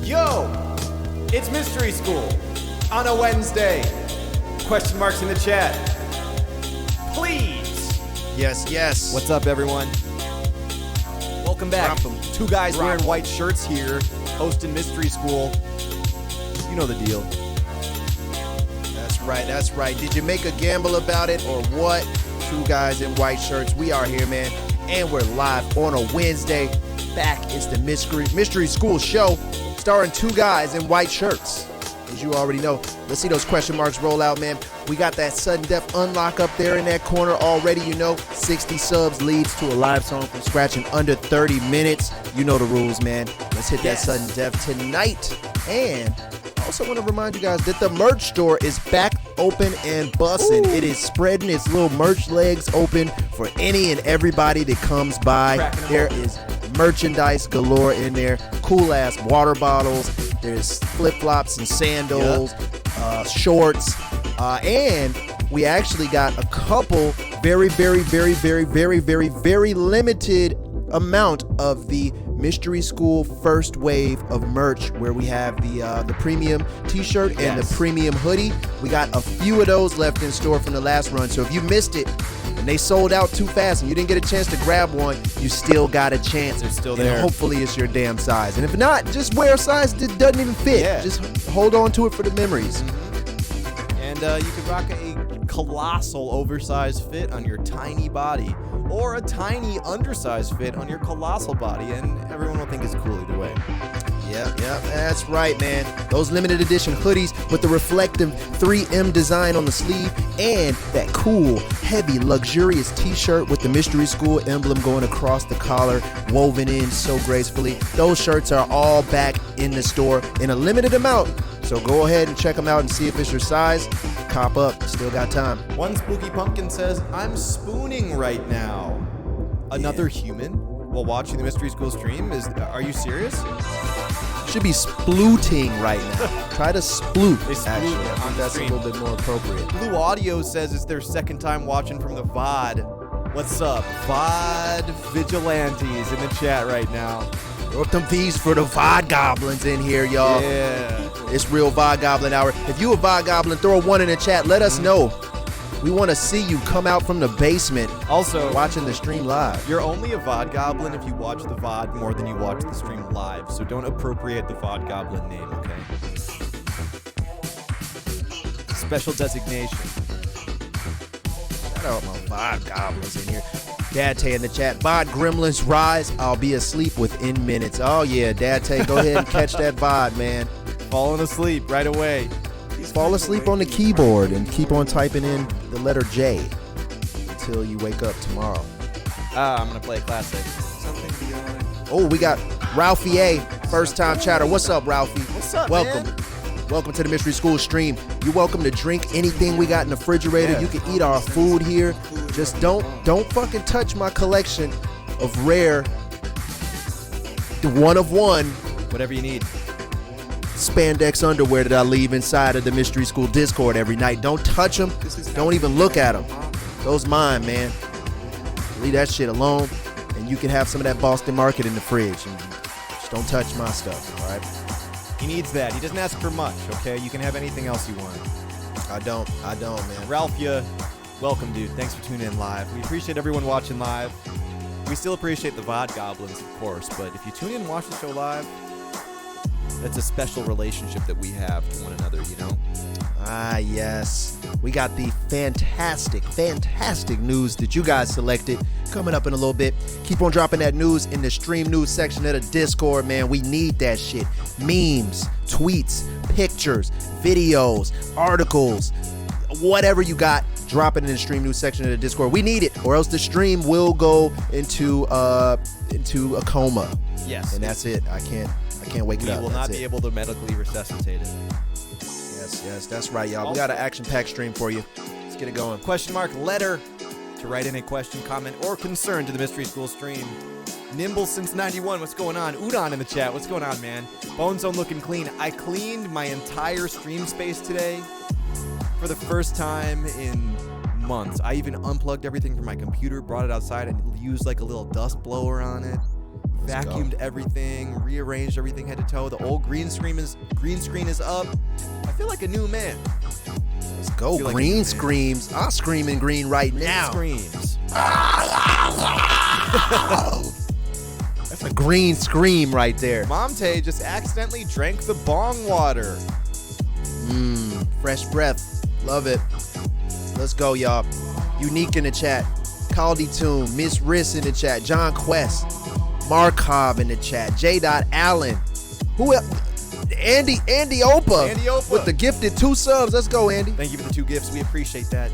Yo, it's Mystery School on a Wednesday. Question marks in the chat. Please. Yes. What's up, everyone? Welcome back. Drop 'em. Two guys Drop wearing 'em. white shirts here, hosting Mystery School. You know the deal. That's right. Did you make a gamble about it or what? Two guys in white shirts. We are here, man. And we're live on a Wednesday. Back, it's the Mystery School show starring two guys in white shirts. As you already know, let's see those question marks roll out, man. We got that sudden death unlock up there in that corner already, 60 subs leads to a live song from scratch in under 30 minutes. You know the rules, man. Let's hit that sudden death tonight. And I also want to remind you guys that the merch store is back open and bussin'. It is spreading its little merch legs open for any and everybody that comes by. There is merchandise galore in there. Cool ass water bottles. There's flip-flops and sandals, shorts, and we actually got a couple very limited amount of the Mystery School first wave of merch, where we have the premium t-shirt and the premium hoodie. We got a few of those left in store from the last run, so if you missed it and they sold out too fast and you didn't get a chance to grab one, you still got a chance. They're still and there. Hopefully it's your damn size, and if not, just wear a size that doesn't even fit. Yeah. Just hold on to it for the memories. And you could rock a colossal oversized fit on your tiny body, or a tiny undersized fit on your colossal body, and everyone will think it's cool either way. Yep, that's right, man. Those limited edition hoodies with the reflective 3M design on the sleeve and that cool, heavy, luxurious t-shirt with the Mystery School emblem going across the collar, woven in so gracefully. Those shirts are all back in the store in a limited amount. So go ahead and check them out and see if it's your size. Cop up, still got time. One Spooky Pumpkin says, I'm spooning right now. Another human while watching the Mystery School stream? Are you serious? Should be splooting right now. Try to sploot, They sploot actually. I on think the that's stream. a little bit more appropriate. Blue Audio says it's their second time watching from the VOD. What's up? VOD Vigilantes in the chat right now. Throw up them V's for the VOD goblins in here, y'all. Yeah. It's real VOD Goblin Hour. If you a VOD Goblin, throw a 1 in the chat. Let us know. We want to see you come out from the basement Also, watching the stream live. you're only a VOD Goblin if you watch the VOD more than you watch the stream live. So don't appropriate the VOD Goblin name, okay? Special designation. Shout out my VOD Goblins in here. Dad Tay in the chat. VOD Gremlins rise. I'll be asleep within minutes. Oh, yeah. Dad Tay, go ahead and catch that VOD, man. Falling asleep right away. Fall asleep on the keyboard and keep on typing in the letter J until you wake up tomorrow. I'm going to play a classic. Something beyond. Oh, we got Ralphie A, first time chatter. What's up, Ralphie? What's up, Welcome. man? Welcome to the Mystery School stream. You're welcome to drink anything we got in the refrigerator. Yeah. You can eat our food here. Just don't fucking touch my collection of rare, the one of one Whatever you need. spandex underwear that I leave inside of the Mystery School Discord every night. Don't touch them. Don't even look at them. Those mine, man. Leave that shit alone, and you can have some of that Boston Market in the fridge. And just don't touch my stuff, all right? He needs that. He doesn't ask for much, okay? You can have anything else you want. I don't, man. Ralph, welcome, dude. Thanks for tuning in live. We appreciate everyone watching live. We still appreciate the VOD Goblins, of course, but if you tune in and watch the show live, that's a special relationship that we have to one another, you know? Ah, yes. We got the fantastic news that you guys selected coming up in a little bit. Keep on dropping that news in the stream news section of the Discord, man. We need that shit. Memes, tweets, pictures, videos, articles, whatever you got, drop it in the stream news section of the Discord. We need it, or else the stream will go into a coma. Yes. And that's it. I can't wake it We up. will That's not be it. able to medically resuscitate it. Yes, that's right, y'all. We got an action-packed stream for you. Let's get it going. Question mark letter to write in a question, comment, or concern to the Mystery School stream. Nimble since 91, what's going on? Udon in the chat, what's going on, man? Bone Zone looking clean. I cleaned my entire stream space today for the first time in months. I even unplugged everything from my computer, brought it outside, and used like a little dust blower on it. vacuumed everything, rearranged everything head to toe. The old green screen is up. I feel like a new man. Let's go. Like Green screams. I'm screaming green right now. Screams. That's a green scream right there. Momte just accidentally drank the bong water. Fresh breath. Love it. Let's go, y'all. Unique in the chat. Caldy Tune. Miss Riss in the chat. John Quest. Markov in the chat. J. Allen. Who else? Andy Opa. Andy Opa. With the gifted 2 subs. Let's go, Andy. Thank you for the 2 gifts. We appreciate that.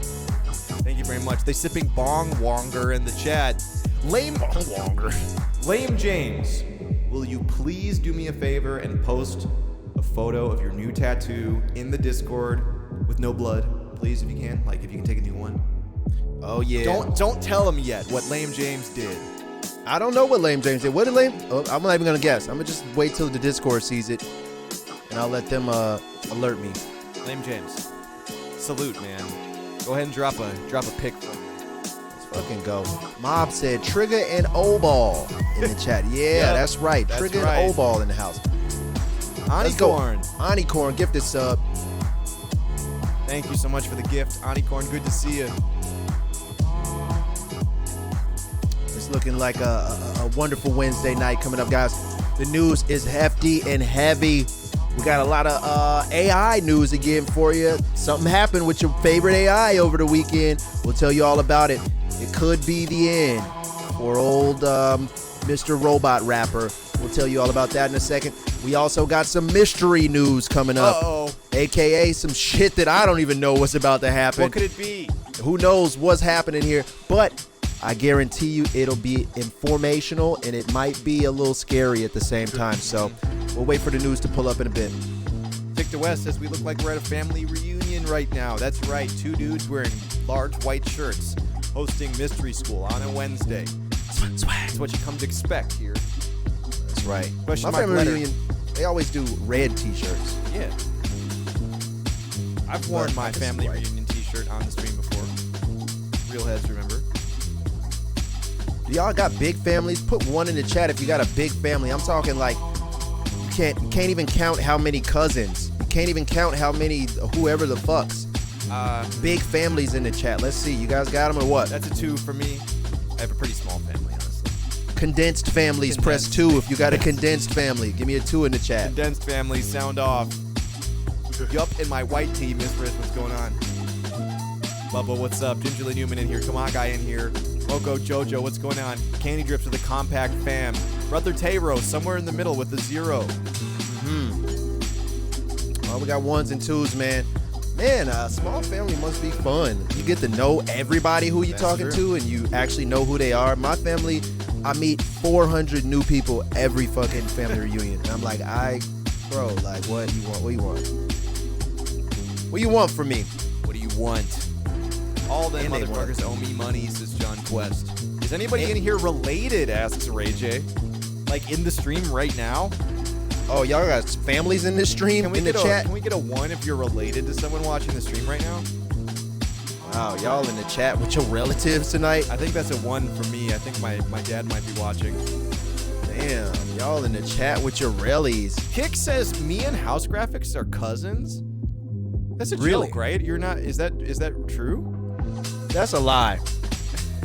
Thank you very much. They sipping bong wonger in the chat. Lame James, will you please do me a favor and post a photo of your new tattoo in the Discord with no blood, please, if you can. Like, if you can take a new one. Oh, yeah. Don't tell him yet what Lame James did. I don't know what Lame James did. What did Lame? Oh, I'm not even going to guess. I'm going to just wait till the Discord sees it, and I'll let them alert me. Lame James, salute, man. Go ahead and drop a pic for me. Fucking go. Mob said Trigger and O-Ball in the chat. Yeah, that's right. That's Trigger right. and O-Ball in the house. Let's go. Anicorn, gift this sub. Thank you so much for the gift, Anicorn. Good to see you. It's looking like a wonderful Wednesday night coming up, guys. The news is hefty and heavy. We got a lot of AI news again for you. Something happened with your favorite AI over the weekend. We'll tell you all about it. It could be the end for old Mr. Robot Rapper. We'll tell you all about that in a second. We also got some mystery news coming up. Uh-oh. AKA some shit that I don't even know what's about to happen. What could it be? Who knows what's happening here, but I guarantee you it'll be informational and it might be a little scary at the same time. So we'll wait for the news to pull up in a bit. Victor West says we look like we're at a family reunion right now. That's right. 2 dudes wearing large white shirts hosting Mystery School on a Wednesday. That's what you come to expect here. That's right. Question My mark family letter. reunion, they always do red t-shirts. Yeah. I've worn But my I can see family white. reunion t-shirt on the stream before. Real heads remember. Do y'all got big families? Put one in the chat if you got a big family. I'm talking like you can't even count how many cousins. You can't even count how many whoever the fucks. Big families in the chat. Let's see. You guys got them or what? That's a 2 for me. I have a pretty small family, honestly. Condensed families. Press 2 if you got a condensed family. Give me a 2 in the chat. Condensed family, sound off. Yup, in my white tee, Miss Riz, what's going on? Bubba, what's up? Gingerly Newman in here. Come on, guy in here. Moco Jojo, what's going on? Candy Drips with a compact fam. Brother Tayro, somewhere in the middle with a 0. Well, we got 1s and 2s, man. Man, a small family must be fun. You get to know everybody who you're That's talking true. to, and you actually know who they are. My family, I meet 400 new people every fucking family reunion. And I'm like, bro, like, what you want? What you want? What you want from me? What do you want? All them And they motherfuckers owe me money, says John Quest. Is anybody in here related, asks Ray J. Like in the stream right now? Oh, y'all got families in this stream, in the chat? Can we get a 1 if you're related to someone watching the stream right now? Wow, y'all in the chat with your relatives tonight? I think that's a 1 for me. I think my dad might be watching. Damn, y'all in the chat with your relies. Kick says me and House Graphics are cousins. That's a Really? joke, right? You're not. Is that true? That's a lie.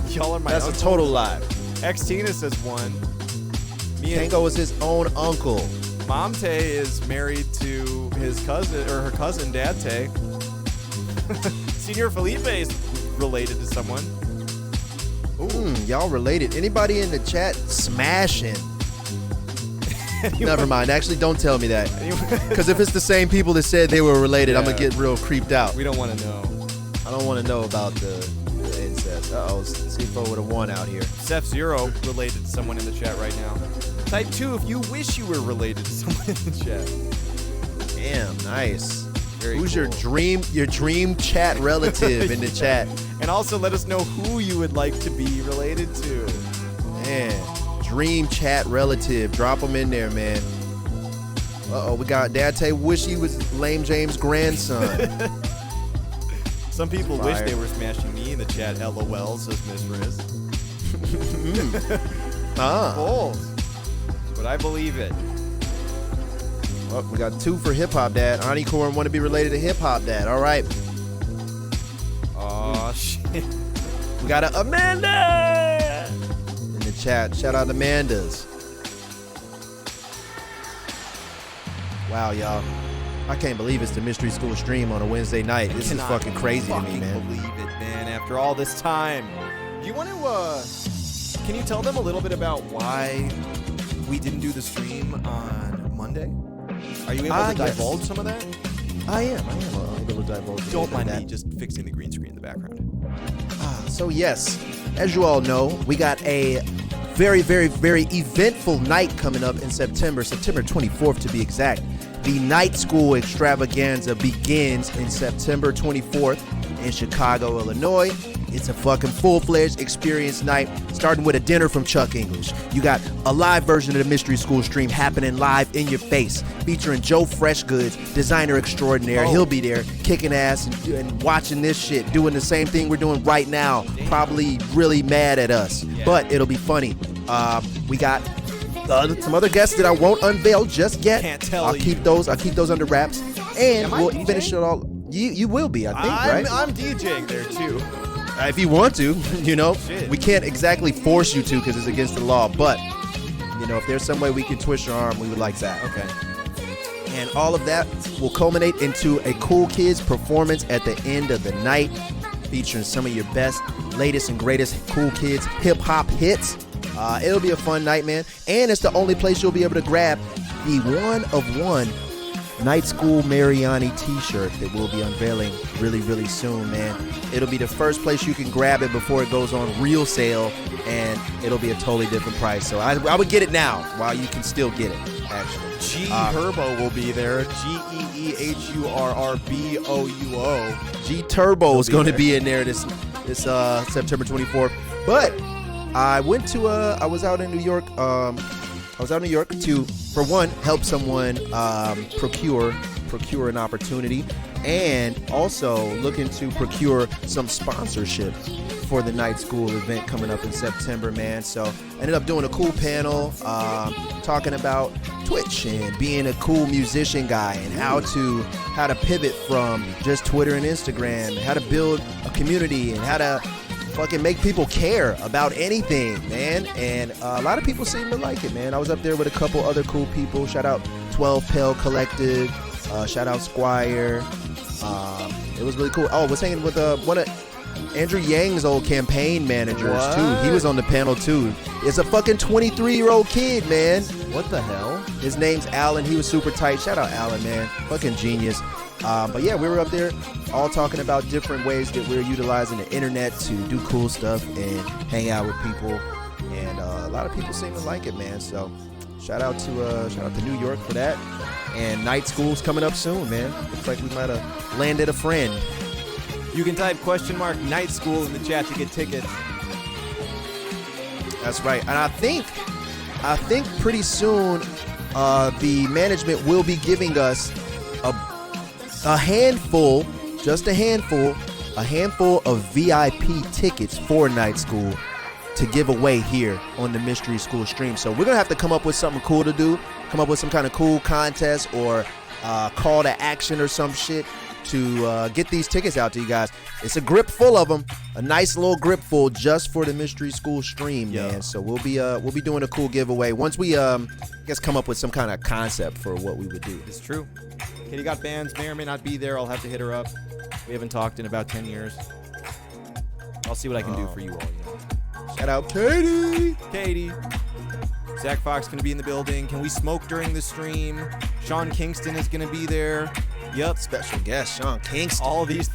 Y'all are my. That's a uncles? total lie. X Tina says 1. Me and Tango is his own uncle. Momte is married to his cousin or her cousin Date. Senior Felipe is related to someone. Y'all related. Anybody in the chat smashing? Never mind. Actually, don't tell me that. Because if it's the same people that said they were related, I'm going to get real creeped out. We don't want to know. I don't want to know about the incest. Uh-oh. C4 with a 1 out here. Seth Zero related to someone in the chat right now. Type 2 if you wish you were related to someone in the chat. Damn, nice. Very Who's cool. your dream chat relative in the chat? And also let us know who you would like to be related to. Man, dream chat relative. Drop them in there, man. Uh-oh, we got Date wish he was Lame James' grandson. Some people Fire. wish they were smashing me in the chat. LOL, says Miss Riz. Ah. Bold. I believe it. Well, we got 2 for Hip Hop Dad. Ani Corn want to be related to Hip Hop Dad. All right. Oh, shit. We got a Amanda in the chat. Shout out to Amandas. Wow, y'all. I can't believe it's the Mystery School stream on a Wednesday night. This is fucking crazy to me, man. Believe it, man. After all this time, you want to? Can you tell them a little bit about why we didn't do the stream on Monday? Are you able to divulge some of that? I am able to divulge. Don't mind me just fixing the green screen in the background. So yes, as you all know, we got a very, very, very eventful night coming up in September 24th to be exact. The Night School Extravaganza begins in September 24th in Chicago, Illinois. It's a fucking full-fledged experience night, starting with a dinner from Chuck English. You got a live version of the Mystery School stream happening live in your face, featuring Joe Freshgoods, designer extraordinaire. He'll be there kicking ass and watching this shit, doing the same thing we're doing right now, probably really mad at us, but it'll be funny. We got some other guests that I won't unveil just yet. Can't tell I'll keep those under wraps, and we'll finish it all. You will be, I think, right? I'm DJing there too. If you want to, Shit. we can't exactly force you to because it's against the law. But, if there's some way we can twist your arm, we would like that. Okay. And all of that will culminate into a Cool Kids performance at the end of the night, featuring some of your best, latest, and greatest Cool Kids hip-hop hits. It'll be a fun night, man. And it's the only place you'll be able to grab the one-of-one Night School Mariani t-shirt that we'll be unveiling really, really soon, man. It'll be the first place you can grab it before it goes on real sale, and it'll be a totally different price. So I would get it now while you can still get it, actually. G Herbo will be there. GEEHURRBOUO. G Turbo is going to be in there this September 24th. But I was out in New York. To, for one, help someone procure an opportunity, and also looking to procure some sponsorship for the Night School event coming up in September, man. So I ended up doing a cool panel talking about Twitch and being a cool musician guy, and how to pivot from just Twitter and Instagram, how to build a community, and how to fucking make people care about anything, man. And a lot of people seem to like it, man. I was up there with a couple other cool people. Shout out 12 Pale Collective. Shout out Squire. It was really cool. Oh, I was hanging with one of Andrew Yang's old campaign managers, too. He was on the panel, too. It's a fucking 23-year-old kid, man. What the hell? His name's Alan. He was super tight. Shout out Alan, man. Fucking genius. But yeah, we were up there all talking about different ways that we're utilizing the internet to do cool stuff and hang out with people. And a lot of people seem to like it, man. So shout out to New York for that. And Night School's coming up soon, man. Looks like we might have landed a friend. You can type !Night School in the chat to get tickets. That's right. And I think pretty soon the management will be giving us a handful of VIP tickets for Night School to give away here on the Mystery School stream. So we're gonna have to come up with something cool to do, come up with some kind of cool contest or call to action or some shit to get these tickets out to you guys. It's a grip full of them, a nice little grip full just for the Mystery School stream, man. So we'll be doing a cool giveaway once we come up with some kind of concept for what we would do. It's true. Katie Got Bands may or may not be there. I'll have to hit her up. We haven't talked in about 10 years. I'll see what I can do for you all. Shout out Katie. Zach Fox going to be in the building. Can we smoke during the stream? Sean Kingston is going to be there. Yep. Special guest Sean Kingston. All these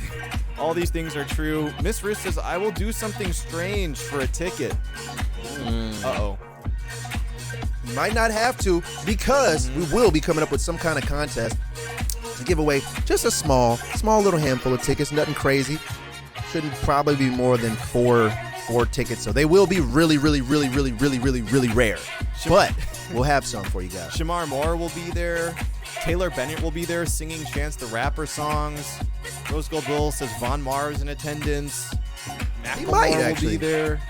things are true. Miss Riss says, I will do something strange for a ticket. Uh-oh. You might not have to, because we will be coming up with some kind of contest to give away just a small little handful of tickets. Nothing crazy. Shouldn't probably be more than four tickets. So they will be really, really, really, really, really, really, really rare. But we'll have some for you guys. Shamar Moore will be there. Taylor Bennett will be there singing Chance the Rapper songs. Rose Gold Bull says Von Mars in attendance. He might Macklemore actually will be there.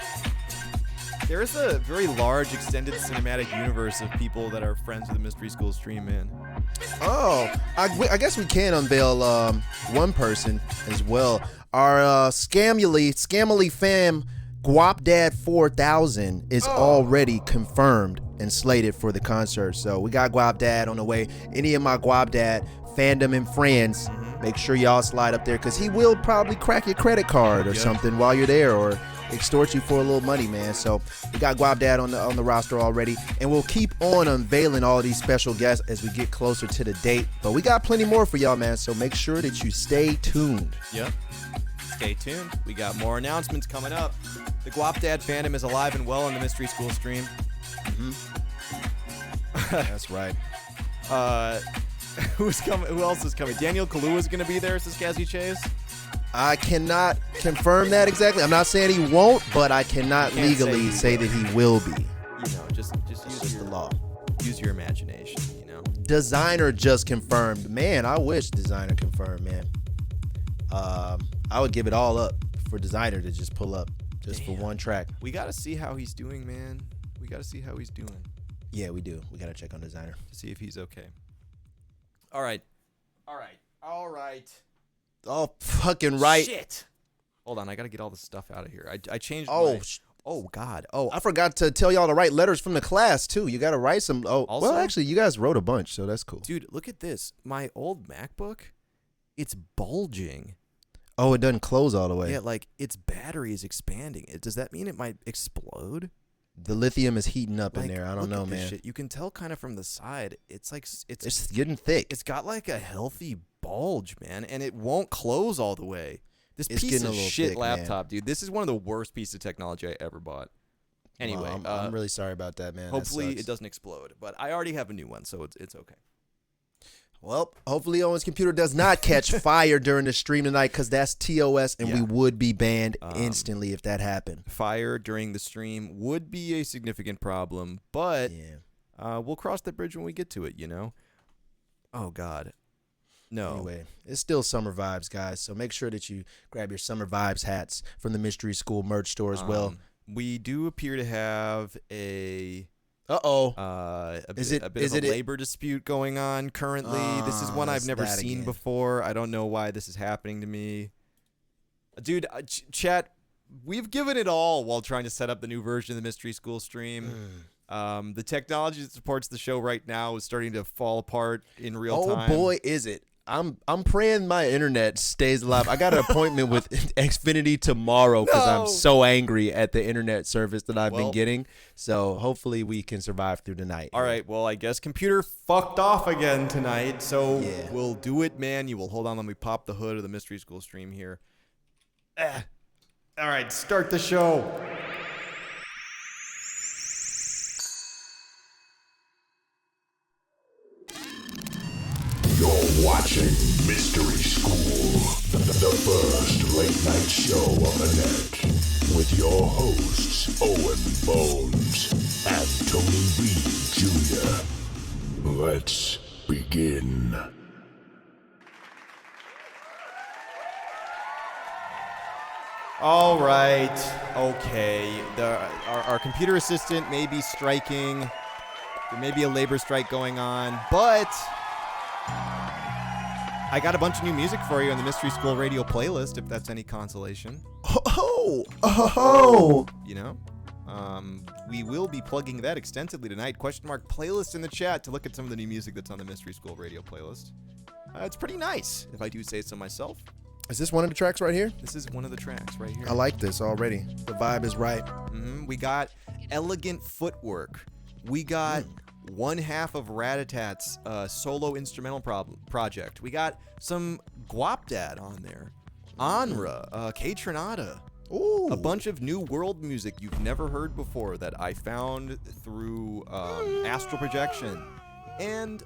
There's a very large extended cinematic universe of people that are friends with the Mystery School stream, man. Oh, I guess we can unveil one person as well. Our Scamily fam, Guapdad 4000 is already confirmed and slated for the concert. So we got Guapdad on the way. Any of my Guapdad fandom and friends, make sure y'all slide up there because he will probably crack your credit card or something while you're there, or extort you for a little money, man. So we got Guapdad on the roster already, and we'll keep on unveiling all these special guests as we get closer to the date. But we got plenty more for y'all, man. So make sure that you stay tuned. Yep. Stay tuned. We got more announcements coming up. The Guapdad fandom is alive and well on the Mystery School stream. That's right. Who's coming? Who else is coming? Daniel Kaluuya is going to be there, says Cassie Chase. I cannot confirm that exactly. I'm not saying he won't, but I cannot Can't legally say that he will be. You know, just use the law. Use your imagination, you know. Designer just confirmed. Man, I wish Designer confirmed, man. I would give it all up for Designer to just pull up just for one track. We got to see how he's doing, man. We got to see how he's doing. Yeah, we do. We got to check on Designer. To see if he's okay. All right. Oh, fucking right. Shit. Hold on, I got to get all this stuff out of here. I changed Oh, God. Oh, I forgot to tell y'all to write letters from the class, too. You got to write some. Oh, Also? well, actually, you guys wrote a bunch, so that's cool. dude, look at this. My old MacBook, it's bulging. Oh, it doesn't close all the way. Yeah, like its battery is expanding. Does that mean it might explode? The lithium is heating up in Like, there. I don't look know, at this man. shit. You can tell kind of from the side. It's like It's getting thick. it's got like a healthy bulge, man, and it won't close all the way. This It's piece getting a of little shit thick, laptop, dude. This is one of the worst pieces of technology I ever bought. Anyway, Well, I'm really sorry about that, man. That hopefully sucks. it doesn't explode, but I already have a new one, so it's okay. Well, hopefully Owen's computer does not catch fire during the stream tonight, because that's TOS, and we would be banned instantly if that happened. Fire during the stream would be a significant problem, but we'll cross that bridge when we get to it, you know? Oh, God. No. Anyway, it's still summer vibes, guys, so make sure that you grab your summer vibes hats from the Mystery School merch store as well. We do appear to have a a bit of a labor dispute going on currently. This is one I've never seen again. before. I don't know why this is happening to me. Dude, chat, we've given it all while trying to set up the new version of the Mystery School stream. The technology that supports the show right now is starting to fall apart in real time. Oh boy, is it. I'm praying my internet stays alive. I got an appointment with Xfinity tomorrow because I'm so angry at the internet service that I've been getting. So hopefully we can survive through the night. All right, well, I guess computer fucked off again tonight, so we'll do it manual. Hold on, let me pop the hood of the Mystery School stream here. All right, start the show. You're watching Mystery School, the first late-night show on the net, with your hosts, Owen Bones and Tony Reed Jr. Let's begin. All right, okay. Our computer assistant may be striking. There may be a labor strike going on, but I got a bunch of new music for you on the Mystery School Radio playlist, if that's any consolation. You know? We will be plugging that extensively tonight. Question mark playlist in the chat to look at some of the new music that's on the Mystery School Radio playlist. It's pretty nice, if I do say so myself. Is this one of the tracks right here? This is one of the tracks right here. I like this already. The vibe is right. We got Elegant Footwork. We got one half of Ratatat's solo instrumental project. We got some Guapdad on there. Anra, K Tronada. Ooh. A bunch of new world music you've never heard before that I found through Astral Projection. And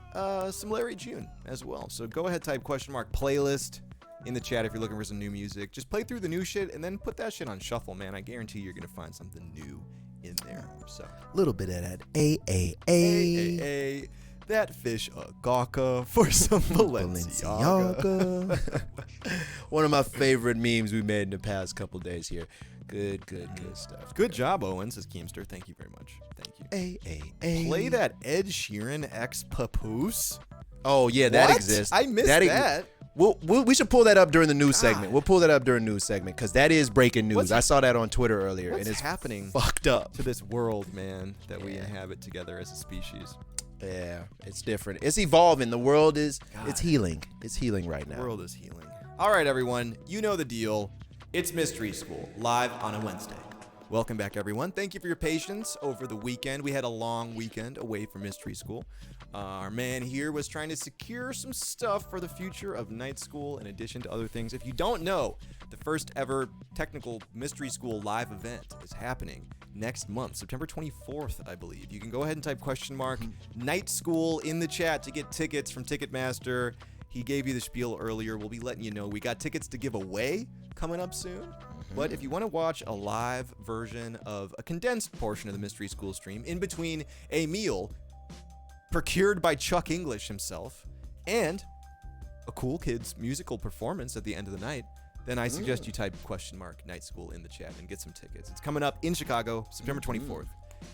some Larry June as well. So go ahead, type question mark playlist in the chat if you're looking for some new music. Just play through the new shit and then put that shit on shuffle, man. I guarantee you're going to find something new in there. So a little bit of that AAA. That fish a gawka for some Balenciaga. One of my favorite memes we made in the past couple days here. Good stuff. Good job, Owen, says Keemster. Thank you very much. Thank you. Play that Ed Sheeran X Papoose. Oh yeah, that What? exists. I missed that. We should pull that up during the news segment. We'll pull that up during news segment because that is breaking news. I saw that on Twitter earlier, What's and it's happening fucked up. to this world, man, that we inhabit together as a species? Yeah, it's different. It's evolving. The world is it's healing. It's healing right The now. world is healing. All right, everyone, you know the deal. It's Mystery School, live on a Wednesday. Welcome back, everyone. Thank you for your patience over the weekend. We had a long weekend away from Mystery School. Our man here was trying to secure some stuff for the future of night school in addition to other things. If you don't know, the first ever technical Mystery School live event is happening next month, September 24th, I believe. You can go ahead and type !night school in the chat to get tickets from Ticketmaster. He gave you the spiel earlier. We'll be letting you know we got tickets to give away coming up soon. But if you want to watch a live version of a condensed portion of the Mystery School stream in between a meal procured by Chuck English himself and a Cool Kids musical performance at the end of the night, then I suggest you type !night school in the chat and get some tickets. It's coming up in Chicago, September 24th.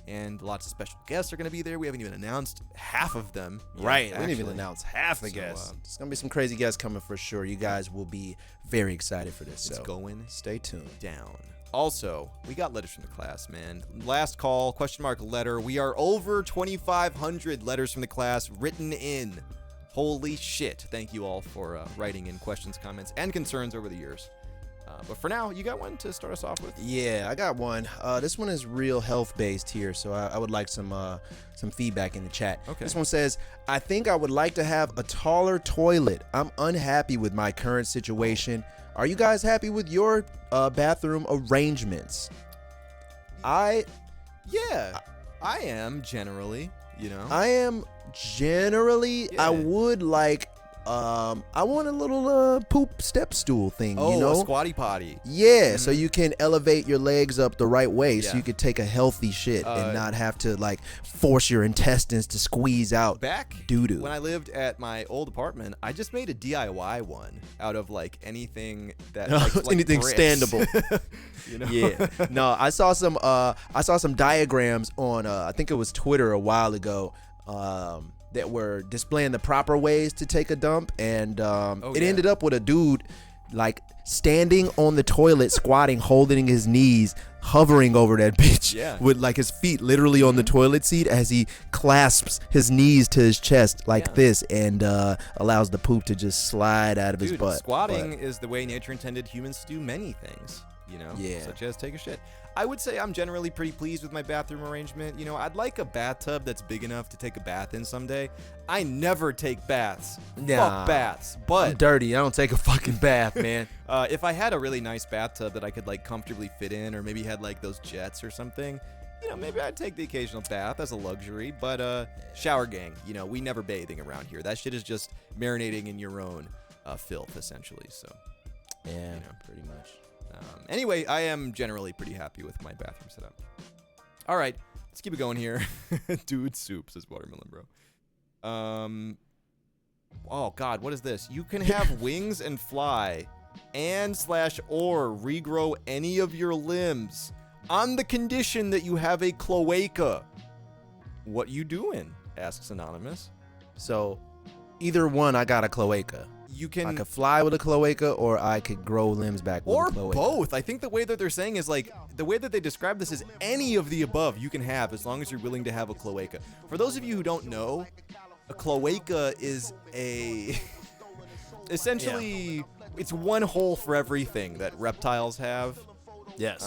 And lots of special guests are going to be there. We haven't even announced half of them yet, Right. We actually. didn't even announce half the guests. There's going to be some crazy guests coming for sure. You guys will be very excited for this. It's So going stay tuned. down. Also, we got letters from the class, man. Last call, letter. We are over 2,500 letters from the class written in. Holy shit. Thank you all for writing in questions, comments, and concerns over the years. But for now, you got one to start us off with? Yeah, I got one. This one is real health based here, so I would like some feedback in the chat. Okay. This one says, I think I would like to have a taller toilet. I'm unhappy with my current situation. Are you guys happy with your bathroom arrangements? I am generally, you know. I am generally. Yeah. I would like. I want a little poop step stool thing. Oh, you know, a squatty potty. yeah. So you can elevate your legs up the right way, so Yeah. you could take a healthy shit and not have to like force your intestines to squeeze out Back doo-doo. when I lived at my old apartment, I just made a DIY one out of like anything that like Anything bricks. standable. You know? Yeah. No, I saw some diagrams on I think it was Twitter a while ago. That were displaying the proper ways to take a dump, and it ended up with a dude like standing on the toilet, squatting, holding his knees, hovering over that bitch, with like his feet literally on the toilet seat as he clasps his knees to his chest like this, and allows the poop to just slide out of his butt. Squatting is the way nature intended humans to do many things, you know, such as take a shit. I would say I'm generally pretty pleased with my bathroom arrangement. You know, I'd like a bathtub that's big enough to take a bath in someday. I never take baths. Fuck baths. I'm But dirty. I don't take a fucking bath, man. if I had a really nice bathtub that I could like comfortably fit in, or maybe had like those jets or something, you know, maybe I'd take the occasional bath as a luxury. But shower gang, you know, we never bathing around here. That shit is just marinating in your own filth, essentially. So, Yeah, you know, pretty much. Anyway, I am generally pretty happy with my bathroom setup. All right, let's keep it going here. Dude soup, says Watermelon Bro. Oh God, what is this? You can have wings and fly, and / or regrow any of your limbs on the condition that you have a cloaca. What you doing? Asks Anonymous. So, either one, I got a cloaca. You can I could fly with a cloaca, or I could grow limbs back with or a cloaca. both. I think the way that they're saying is like the way that they describe this is any of the above you can have as long as you're willing to have a cloaca. For those of you who don't know, a cloaca is a essentially it's one hole for everything that reptiles have. Yes.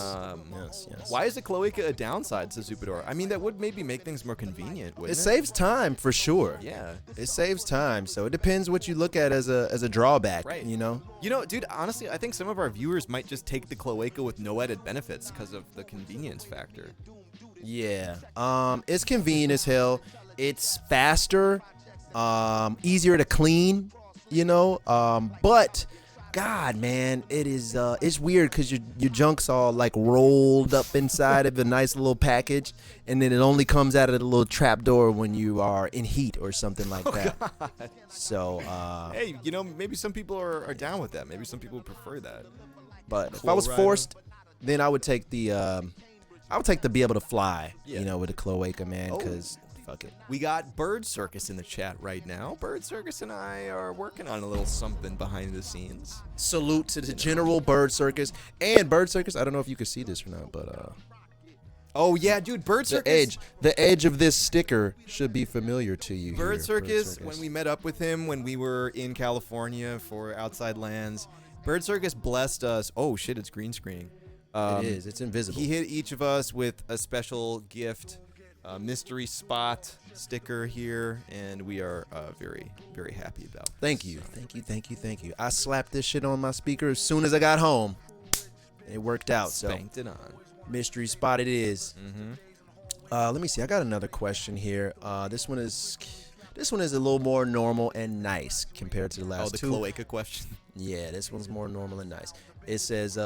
Yes. Why is a cloaca a downside, says Zupador? I mean, that would maybe make things more convenient, wouldn't It it? saves time for sure. Yeah. It saves time, so it depends what you look at as a drawback. Right. You know. You know, dude, honestly, I think some of our viewers might just take the cloaca with no added benefits because of the convenience factor. Yeah. It's convenient as hell. It's faster, easier to clean. You know. But God, man, it is. It's weird because your junk's all like rolled up inside of a nice little package, and then it only comes out of the little trap door when you are in heat or something like that. God. So, Hey, you know, maybe some people are down with that. Maybe some people prefer that. but if Cool I was rider. forced, then I would take the be able to fly, Yeah. with the cloaca, man, Oh. because fuck it. We got Bird Circus in the chat right now. Bird Circus and I are working on a little something behind the scenes. Salute to the General Bird Circus and Bird Circus. I don't know if you can see this or not, but Oh yeah, dude, Bird Circus. the edge of this sticker should be familiar to you. Bird here, Circus, when we met up with him when we were in California for Outside Lands, Bird Circus blessed us. Oh shit, it's green screening. It is. It's invisible. He hit each of us with a special gift, a mystery spot sticker here, and we are very, very happy about this. Thank you. I slapped this shit on my speaker as soon as I got home. It worked out. Spanked it on. Mystery spot it is. Mm-hmm. Let me see. I got another question here. This one is a little more normal and nice compared to the last the two. cloaca question. Yeah, this one's more normal and nice. It says,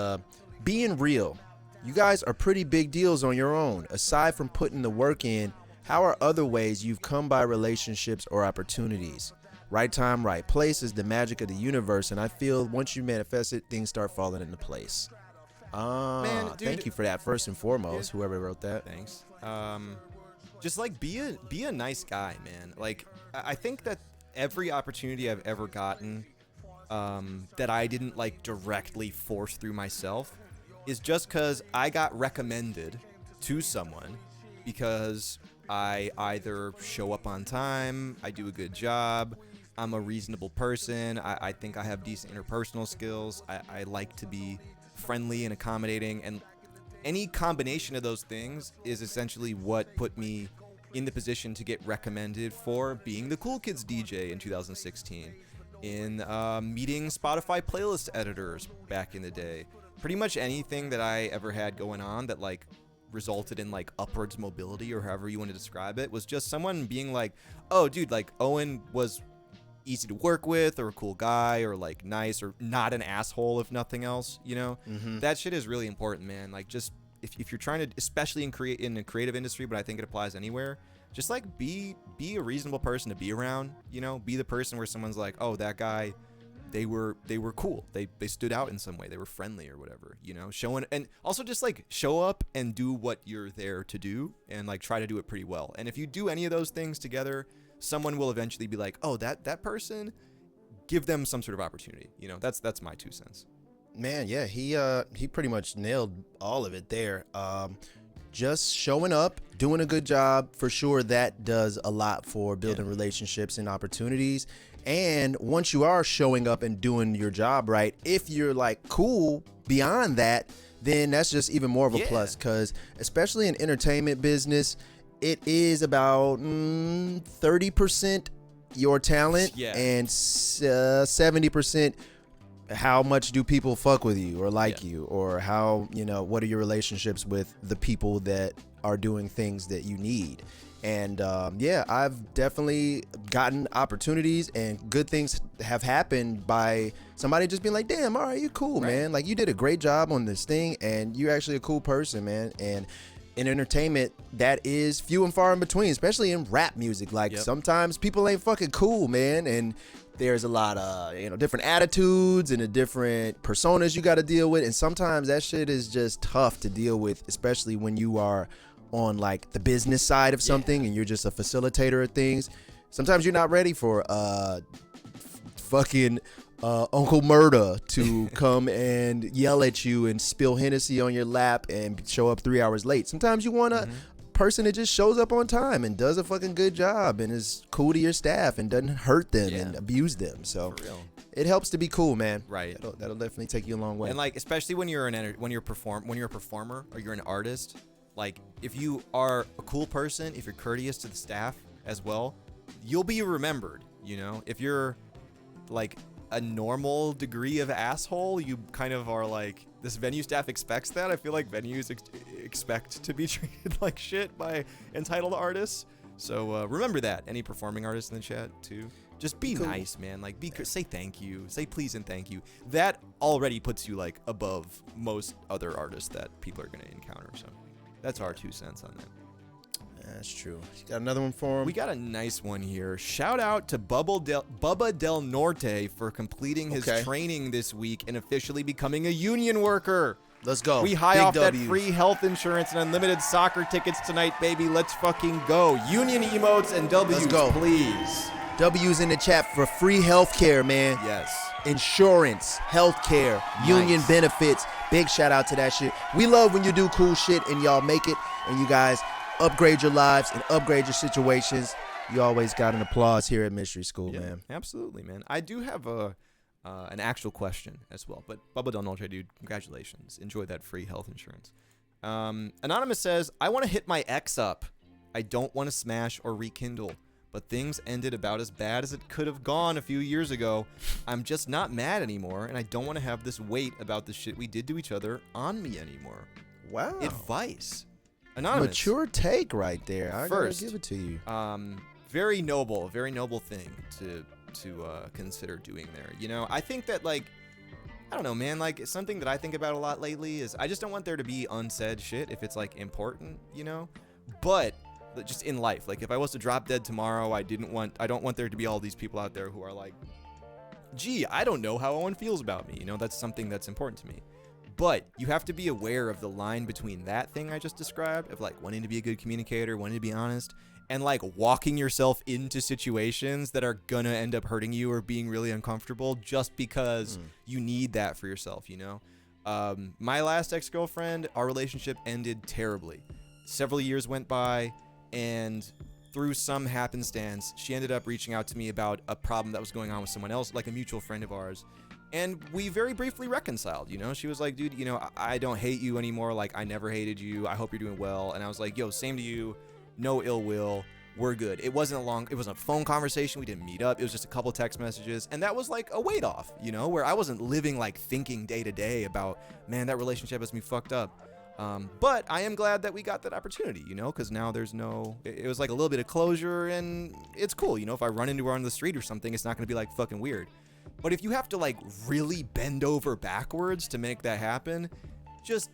being real. You guys are pretty big deals on your own. Aside from putting the work in, how are other ways you've come by relationships or opportunities? Right time, right place is the magic of the universe, and I feel once you manifest it, things start falling into place. Man, dude. Thank you for that first and foremost, whoever wrote that. Thanks. Just like be a nice guy, man. Like I think that every opportunity I've ever gotten that I didn't like directly force through myself is just because I got recommended to someone because I either show up on time, I do a good job, I'm a reasonable person, I think I have decent interpersonal skills, I like to be friendly and accommodating, and any combination of those things is essentially what put me in the position to get recommended for being the Cool Kids DJ in 2016, in meeting Spotify playlist editors back in the day. Pretty much anything that I ever had going on that like resulted in like upwards mobility or however you want to describe it was just someone being like, oh dude, like Owen was easy to work with or a cool guy or like nice or not an asshole if nothing else, That shit is really important, man. Like just if you're trying to, especially in a creative industry, but I think it applies anywhere, just like be a reasonable person to be around, be the person where someone's like, oh, that guy, they were cool, they stood out in some way, they were friendly or whatever, showing, and also just like show up and do what you're there to do and like try to do it pretty well. And if you do any of those things together, someone will eventually be like, oh, that person, give them some sort of opportunity. That's my 2 cents. Man, yeah, he pretty much nailed all of it there. Just showing up, doing a good job, for sure, that does a lot for building relationships and opportunities. And once you are showing up and doing your job right, if you're like cool beyond that, then that's just even more of a plus, because especially in entertainment business, it is about 30% your talent and 70% how much do people fuck with you or like you, or how, what are your relationships with the people that are doing things that you need. And I've definitely gotten opportunities, and good things have happened by somebody just being like, damn, all right, you cool, man. Like, you did a great job on this thing, and you're actually a cool person, man. And in entertainment, that is few and far in between, especially in rap music. Like, sometimes people ain't fucking cool, man. And there's a lot of, different attitudes and the different personas you got to deal with. And sometimes that shit is just tough to deal with, especially when you are on like the business side of something and you're just a facilitator of things. Sometimes you're not ready for fucking Uncle Murda to come and yell at you and spill Hennessy on your lap and show up 3 hours late. Sometimes you want a person that just shows up on time and does a fucking good job and is cool to your staff and doesn't hurt them and abuse them. So it helps to be cool, man. Right. That'll definitely take you a long way. And like, especially when you're a performer or you're an artist, like if you are a cool person, if you're courteous to the staff as well, you'll be remembered. If you're like a normal degree of asshole, you kind of are like, this venue staff expects that. I feel like venues expect to be treated like shit by entitled artists. So remember that, any performing artists in the chat too. Just be nice, man. Like, say thank you, say please and thank you. That already puts you like above most other artists that people are going to encounter. So that's our 2 cents on that. That's true. You got another one for him? We got a nice one here. Shout out to Bubba Del Norte for completing his training this week and officially becoming a union worker. Let's go. We high Big off W. that free health insurance and unlimited soccer tickets tonight, baby. Let's fucking go. Union emotes and W's, Let's go. please. W's in the chat for free healthcare, man. Yes. Insurance, healthcare, union benefits. Big shout out to that shit. We love when you do cool shit and y'all make it and you guys upgrade your lives and upgrade your situations. You always got an applause here at Mystery School, man. Absolutely, man. I do have an actual question as well, but Bubba Del Norte, dude, congratulations. Enjoy that free health insurance. Anonymous says, I want to hit my ex up. I don't want to smash or rekindle, but things ended about as bad as it could have gone a few years ago. I'm just not mad anymore, and I don't want to have this weight about the shit we did to each other on me anymore. Wow. Advice. Anonymous. Mature take right there. I gotta give it to you. Very noble thing to consider doing there. You know, I think that, like, I don't know, man, like, something that I think about a lot lately is I just don't want there to be unsaid shit if it's, like, important, you know? But just in life, like, if I was to drop dead tomorrow, I don't want there to be all these people out there who are like, gee, I don't know how Owen feels about me. You know, that's something that's important to me. But you have to be aware of the line between that thing I just described of, like, wanting to be a good communicator, wanting to be honest, and, like, walking yourself into situations that are gonna end up hurting you or being really uncomfortable just because you need that for yourself, you know? My last ex-girlfriend, our relationship ended terribly. Several years went by, and through some happenstance, she ended up reaching out to me about a problem that was going on with someone else, like a mutual friend of ours. And we very briefly reconciled, you know? She was like, dude, you know, I don't hate you anymore. Like, I never hated you. I hope you're doing well. And I was like, yo, same to you. No ill will. We're good. It wasn't a phone conversation. We didn't meet up. It was just a couple text messages. And that was like a weight off, you know, where I wasn't living, like, thinking day to day about, man, that relationship has me fucked up. But I am glad that we got that opportunity, you know, because now it was like a little bit of closure, and it's cool. You know, if I run into her on the street or something, it's not going to be like fucking weird. But if you have to, like, really bend over backwards to make that happen, just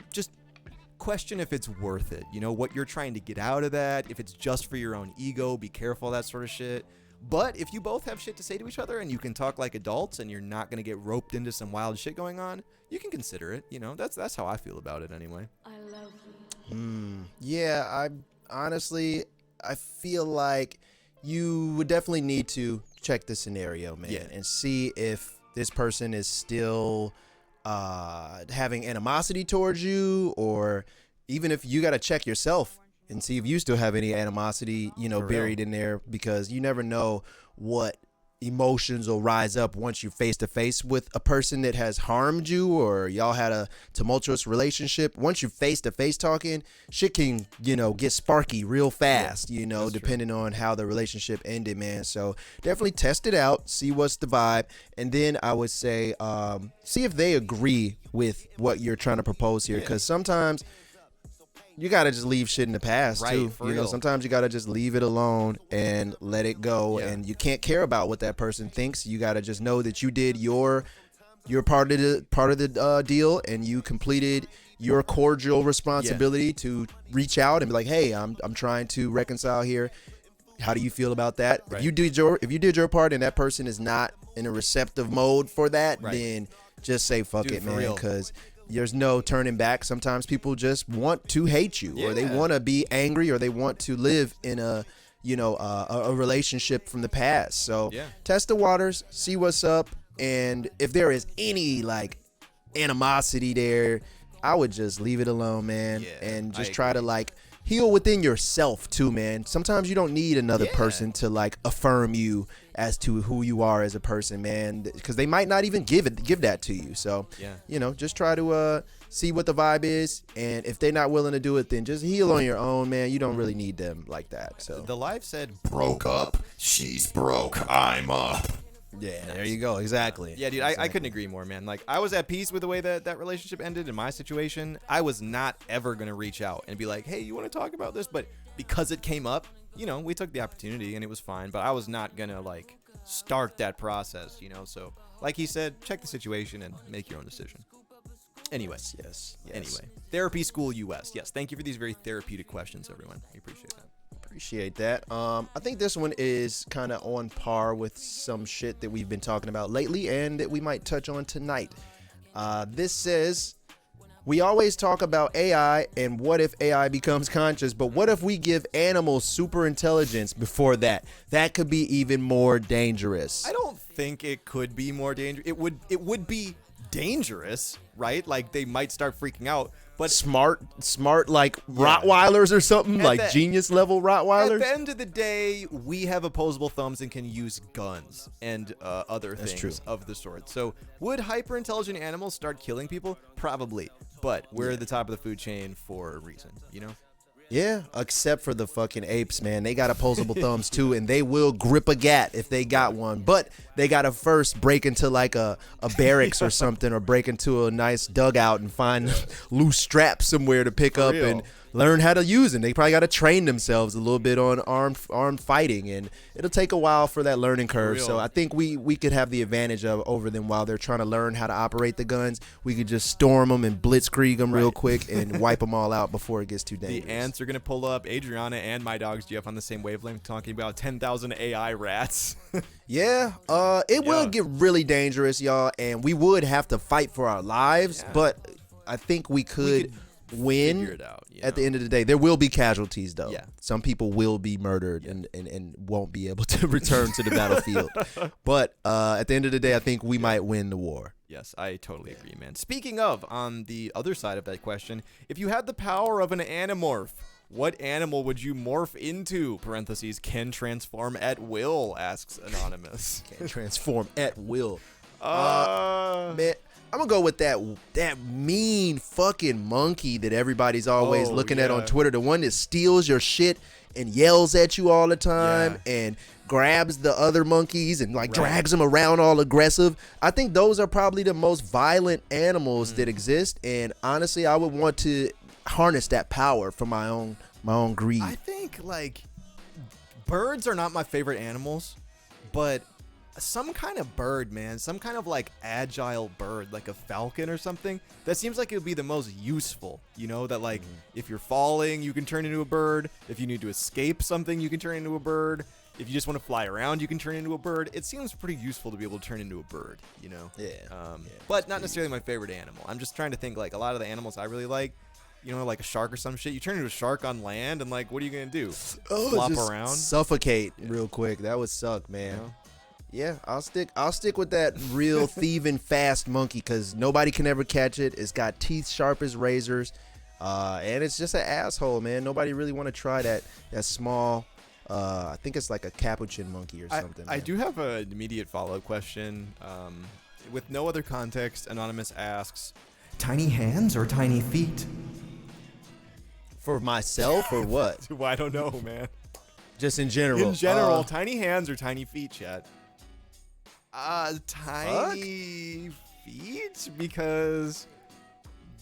question if it's worth it. You know, what you're trying to get out of that, if it's just for your own ego, be careful, that sort of shit. But if you both have shit to say to each other and you can talk like adults and you're not going to get roped into some wild shit going on, you can consider it. You know, that's how I feel about it anyway. I love you. Yeah, I feel like you would definitely need to check the scenario, man, and see if this person is still having animosity towards you, or even if you got to check yourself and see if you still have any animosity, you know, buried in there, because you never know what emotions will rise up once you're face to face with a person that has harmed you, or y'all had a tumultuous relationship. Once you're face to face talking, shit can, you know, get sparky real fast, you know, depending on how the relationship ended, man. So definitely test it out, see what's the vibe. And then I would say, see if they agree with what you're trying to propose here. Cause sometimes you got to just leave shit in the past, too. You know, sometimes you got to just leave it alone and let it go. And you can't care about what that person thinks. You got to just know that you did your part of the deal, and you completed your cordial responsibility to reach out and be like, hey, I'm trying to reconcile here. How do you feel about that? If you did your part and that person is not in a receptive mode for that, then just say fuck it, man, because there's no turning back. Sometimes people just want to hate you, or they want to be angry, or they want to live in a relationship from the past. So test the waters, see what's up, and if there is any, like, animosity there, I would just leave it alone, man, and just try to, like, heal within yourself too, man. Sometimes you don't need another person to, like, affirm you as to who you are as a person, man, because they might not even give that to you. So you know, just try to see what the vibe is, and if they're not willing to do it, then just heal on your own, man. You don't really need them like that. So the live said, broke up, she's broke, I'm up. Yeah, there you go. Exactly. Yeah, dude, I couldn't agree more, man. Like, I was at peace with the way that relationship ended in my situation. I was not ever going to reach out and be like, hey, you want to talk about this? But because it came up, you know, we took the opportunity and it was fine. But I was not going to, like, start that process, you know? So, like he said, check the situation and make your own decision. Anyway. Yes. Anyway. Therapy School US. Yes, thank you for these very therapeutic questions, everyone. We appreciate that. Appreciate that. I think this one is kind of on par with some shit that we've been talking about lately and that we might touch on tonight. This says, we always talk about AI and what if AI becomes conscious, but what if we give animals super intelligence before that? That could be even more dangerous. I don't think it could be more dangerous. It would be dangerous, right? Like they might start freaking out. But smart like Rottweilers or something, like genius level Rottweilers. At the end of the day, we have opposable thumbs and can use guns and other things of the sort. So would hyper intelligent animals start killing people? Probably. But we're at the top of the food chain for a reason, you know? Yeah, except for the fucking apes, man. They got opposable thumbs too, and they will grip a gat if they got one. But they gotta first break into like a barracks or something, or break into a nice dugout and find loose straps somewhere to pick up and learn how to use them. They probably gotta train themselves a little bit on armed fighting, and it'll take a while for that learning curve. So I think we could have the advantage over them while they're trying to learn how to operate the guns. We could just storm them and blitzkrieg them real quick and wipe them all out before it gets too dangerous. The ants are gonna pull up. Adriana and my dogs Jeff on the same wavelength, talking about 10,000 AI rats. Yeah, it will get really dangerous, y'all, and we would have to fight for our lives, but I think we could win figure it out, at the end of the day. There will be casualties, though. Yeah. Some people will be murdered and won't be able to return to the battlefield. But at the end of the day, I think we might win the war. Yes, I totally agree, man. Speaking of, on the other side of that question, if you had the power of an animorph, what animal would you morph into? Parentheses, can transform at will, asks Anonymous. Can transform at will. Man, I'm gonna go with that mean fucking monkey that everybody's always looking at on Twitter. The one that steals your shit and yells at you all the time and grabs the other monkeys and like drags them around all aggressive. I think those are probably the most violent animals that exist. And honestly, I would want to harness that power for my own greed. I think like birds are not my favorite animals, but some kind of bird, man, some kind of like agile bird, like a falcon or something, that seems like it would be the most useful, you know, that like if you're falling, you can turn into a bird. If you need to escape something, you can turn into a bird. If you just want to fly around, you can turn into a bird. It seems pretty useful to be able to turn into a bird, you know? But not necessarily my favorite animal. I'm just trying to think, like, a lot of the animals I really like, you know, like a shark or some shit. You turn into a shark on land, and like, what are you gonna do? Flop around, suffocate real quick. That would suck, man. You know? Yeah, I'll stick with that real thieving fast monkey because nobody can ever catch it. It's got teeth sharp as razors, and it's just an asshole, man. Nobody really want to try that small. I think it's like a capuchin monkey or something. I do have an immediate follow-up question. With no other context, Anonymous asks, tiny hands or tiny feet? For myself or what? I don't know, man. Just in general. In general, tiny hands or tiny feet, Chad? Tiny feet? Because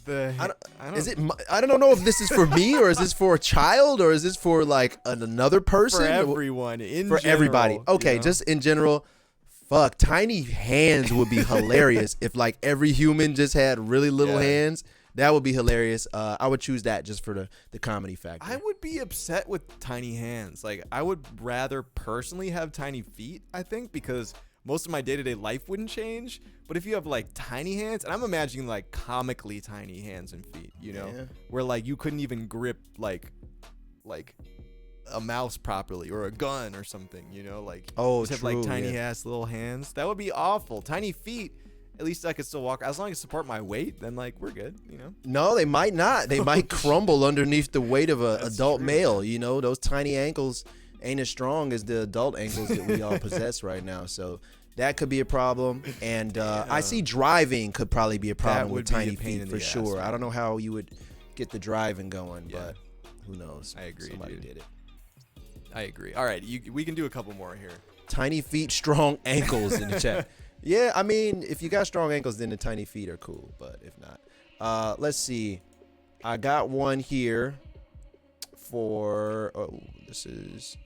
I don't know if this is for me or is this for a child or is this for like another person? For everyone. For everybody. Okay, you know? Just in general. Fuck, tiny hands would be hilarious if like every human just had really little hands. That would be hilarious. I would choose that just for the comedy factor. I would be upset with tiny hands. Like, I would rather personally have tiny feet, I think, because most of my day-to-day life wouldn't change. But if you have like tiny hands, and I'm imagining like comically tiny hands and feet, you know, where like you couldn't even grip like a mouse properly or a gun or something, you know, like just have like tiny ass little hands. That would be awful. Tiny feet, at least I could still walk. As long as I support my weight, then like we're good, you know. No, they might not. They might crumble underneath the weight of an adult male. You know, those tiny ankles ain't as strong as the adult ankles that we all possess right now. So that could be a problem. And I see driving could probably be a problem with tiny feet for sure. I don't know how you would get the driving going, but who knows? I agree. Somebody did it. I agree. All right, we can do a couple more here. Tiny feet, strong ankles in the chat. Yeah, I mean, if you got strong ankles, then the tiny feet are cool. But if not, let's see. I got one here for. Oh, this is.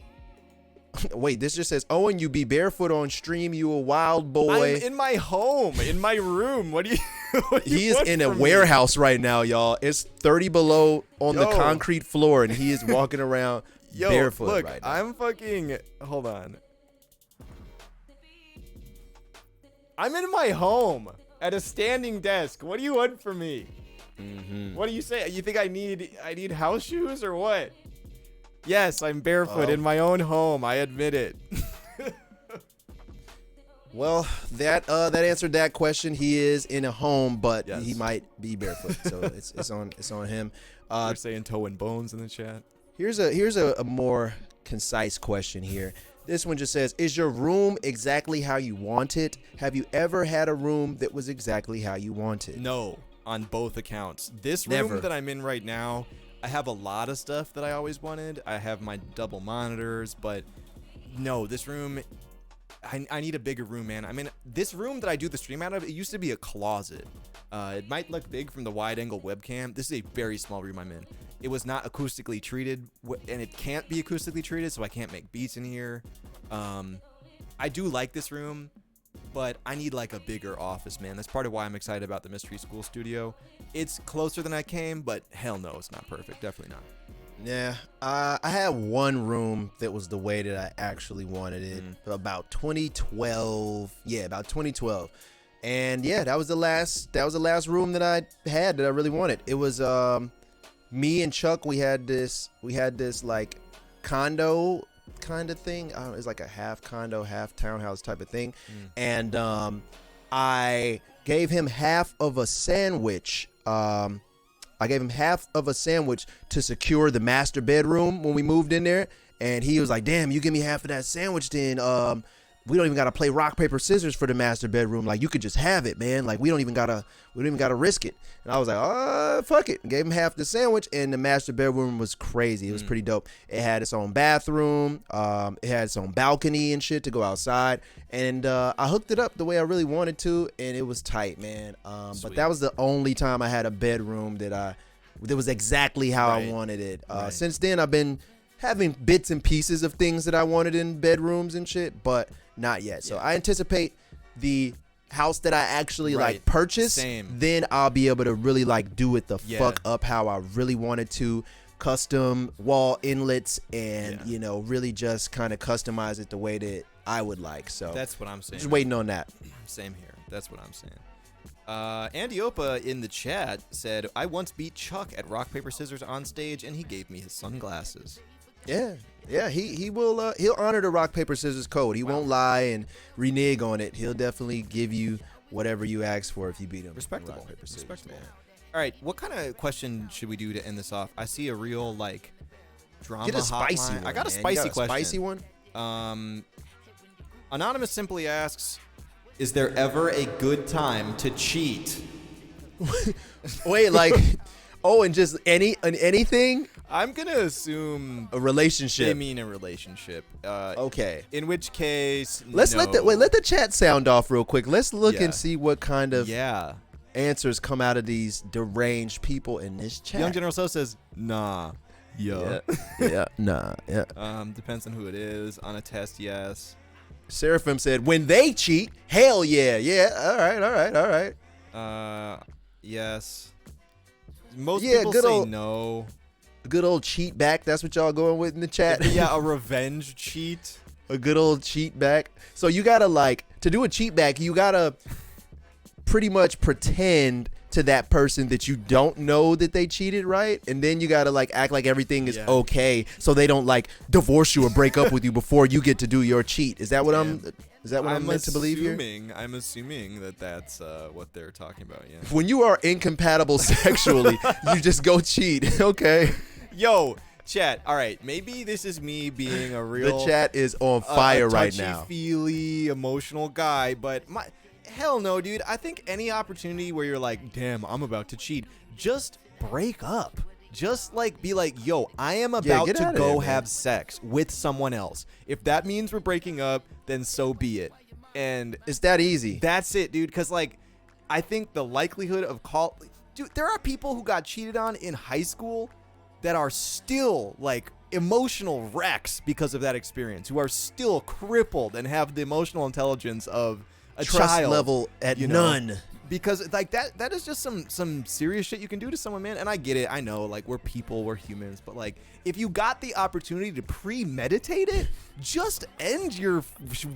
Wait, this just says, Owen, you be barefoot on stream. You a wild boy. I'm in my home, in my room. What do you? He is in a warehouse right now, y'all. It's 30 below on the concrete floor, and he is walking around Yo, barefoot look, right now. I'm fucking. Hold on. I'm in my home at a standing desk. What do you want from me? What do you say? You think I need house shoes or what? Yes, I'm barefoot in my own home. I admit it. Well, that answered that question. He is in a home, but Yes. he might be barefoot, so it's on him. They're saying toe and bones in the chat. Here's a more concise question here. This one just says, is your room exactly how you want it? Have you ever had a room that was exactly how you wanted? No, on both accounts. This Never. room that I'm in right now, I have a lot of stuff that I always wanted. I have my double monitors, but no, this room, I need a bigger room, man. I mean, this room that I do the stream out of, it used to be a closet. It might look big from the wide angle webcam. This is a very small room I'm in. It was not acoustically treated, and it can't be acoustically treated, so I can't make beats in here. I do like this room, but I need like a bigger office, man. That's part of why I'm excited about the Mystery School Studio. It's closer than I came, but hell no, it's not perfect. Definitely not. Yeah, I had one room that was the way that I actually wanted it. About 2012. Yeah, about 2012. And yeah, that was the last room that I had that I really wanted. It was me and Chuck. We had this like condo kind of thing. I don't know, it's like a half condo, half townhouse type of thing. And I gave him half of a sandwich. I gave him half of a sandwich to secure the master bedroom when we moved in there. And he was like, damn, you give me half of that sandwich, then we don't even gotta play rock, paper, scissors for the master bedroom. Like, you could just have it, man. Like, we don't even gotta risk it. And I was like, fuck it. Gave him half the sandwich, and the master bedroom was crazy. It was pretty dope. It had its own bathroom. It had its own balcony and shit to go outside. And I hooked it up the way I really wanted to, and it was tight, man. But that was the only time I had a bedroom that was exactly how I wanted it. Since then, I've been having bits and pieces of things that I wanted in bedrooms and shit, but not yet. So I anticipate the house that I actually like purchase, then I'll be able to really like do it the fuck up how I really wanted to. Custom wall inlets and you know, really just kind of customize it the way that I would like. So that's what I'm saying. Just waiting on that. Same here. That's what I'm saying. Andy Opa in the chat said, I once beat Chuck at rock, paper, scissors on stage, and he gave me his sunglasses. Yeah, he will. He'll honor the rock, paper, scissors code. He won't lie and renege on it. He'll definitely give you whatever you ask for if you beat him. Respectable. Rock, paper, scissors, Respectable. man. All right, what kind of question should we do to end this off? I see a real like drama. Get a spicy hotline. one. I got a man. spicy You got a question. Spicy one. Anonymous simply asks, "Is there ever a good time to cheat?" Wait, like, and just anything. I'm gonna assume A relationship. they mean a relationship. Okay. In which case, Let the chat sound off real quick. Let's look Yeah. and see what kind of Yeah. answers come out of these deranged people in this chat. Young General So says, "Nah, yeah." Depends on who it is. On a test, yes. Seraphim said, when they cheat, hell yeah. All right. Yes. Most Yeah, people good say old- no. Good old cheat back. That's what y'all going with in the chat. Yeah, a revenge cheat. A good old cheat back. So you gotta to do a cheat back, you gotta pretty much pretend to that person that you don't know that they cheated, right? And then you gotta act like everything is okay, so they don't divorce you or break up with you before you get to do your cheat. Is that what I'm meant to believe here? I'm assuming that that's what they're talking about. Yeah. When you are incompatible sexually, you just go cheat. Okay. Yo, chat. All right, maybe this is me being a real. The chat is on fire right now. Touchy-feely, emotional guy, but hell no, dude. I think any opportunity where you're like, damn, I'm about to cheat, just break up. Just be like, yo, I am about get to outta go there, man. have sex with someone else. If that means we're breaking up, then so be it. And It's that easy. that's it, dude. Because I think the likelihood of dude, there are people who got cheated on in high school that are still emotional wrecks because of that experience, who are still crippled and have the emotional intelligence of a Trust child. level at you know? none. Because like that is just some serious shit you can do to someone, man. And I get it. I know, like, we're people, we're humans, but like if you got the opportunity to premeditate it, just end your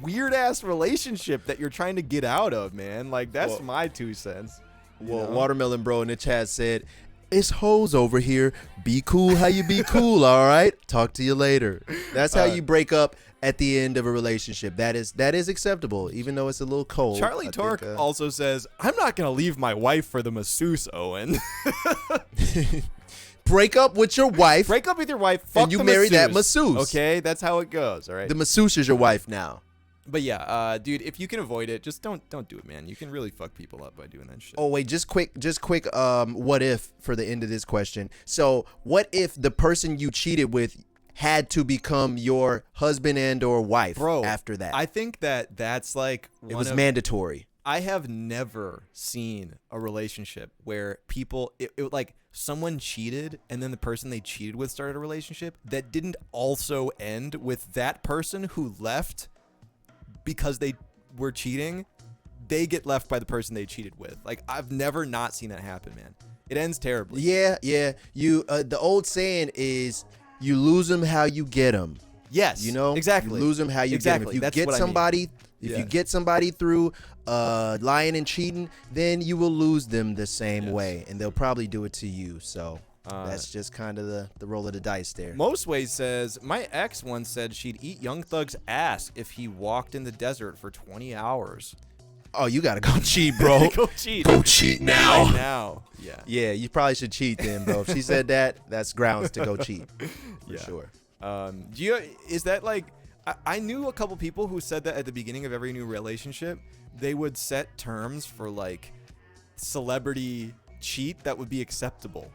weird ass relationship that you're trying to get out of, man. Like that's my 2 cents. Well, Watermelon Bro in the chat said, "It's hoes over here. Be cool how you be cool, all right? Talk to you later." That's how you break up at the end of a relationship. That is acceptable, even though it's a little cold. Charlie Torque also says, "I'm not gonna leave my wife for the masseuse, Owen." Break up with your wife. Break up with your wife, fuck and you the marry masseuse. that masseuse. Okay, that's how it goes. All right. The masseuse is your wife now. But yeah, dude, if you can avoid it, just don't do it, man. You can really fuck people up by doing that shit. Oh wait, just quick what if for the end of this question. So what if the person you cheated with had to become your husband and or wife after that? I think that's like it was mandatory. I have never seen a relationship where people it like someone cheated and then the person they cheated with started a relationship that didn't also end with that person who left because they were cheating. They get left by the person they cheated with. Like, I've never not seen that happen, man. It ends terribly. Yeah. You the old saying is, you lose them how you get them. Yes, you know, exactly. You lose them how you get them. If you That's get what somebody, I mean. you get somebody through lying and cheating, then you will lose them the same way, and they'll probably do it to you. So that's just kind of the roll of the dice there. Most Ways says, my ex once said she'd eat Young Thug's ass if he walked in the desert for 20 hours. Oh, you gotta go cheat, bro. Go cheat. Go cheat now. Right now. Yeah. Yeah, you probably should cheat then, bro. If she said that, that's grounds to go cheat. For sure. Is that like, I knew a couple people who said that at the beginning of every new relationship, they would set terms for like celebrity cheat that would be acceptable.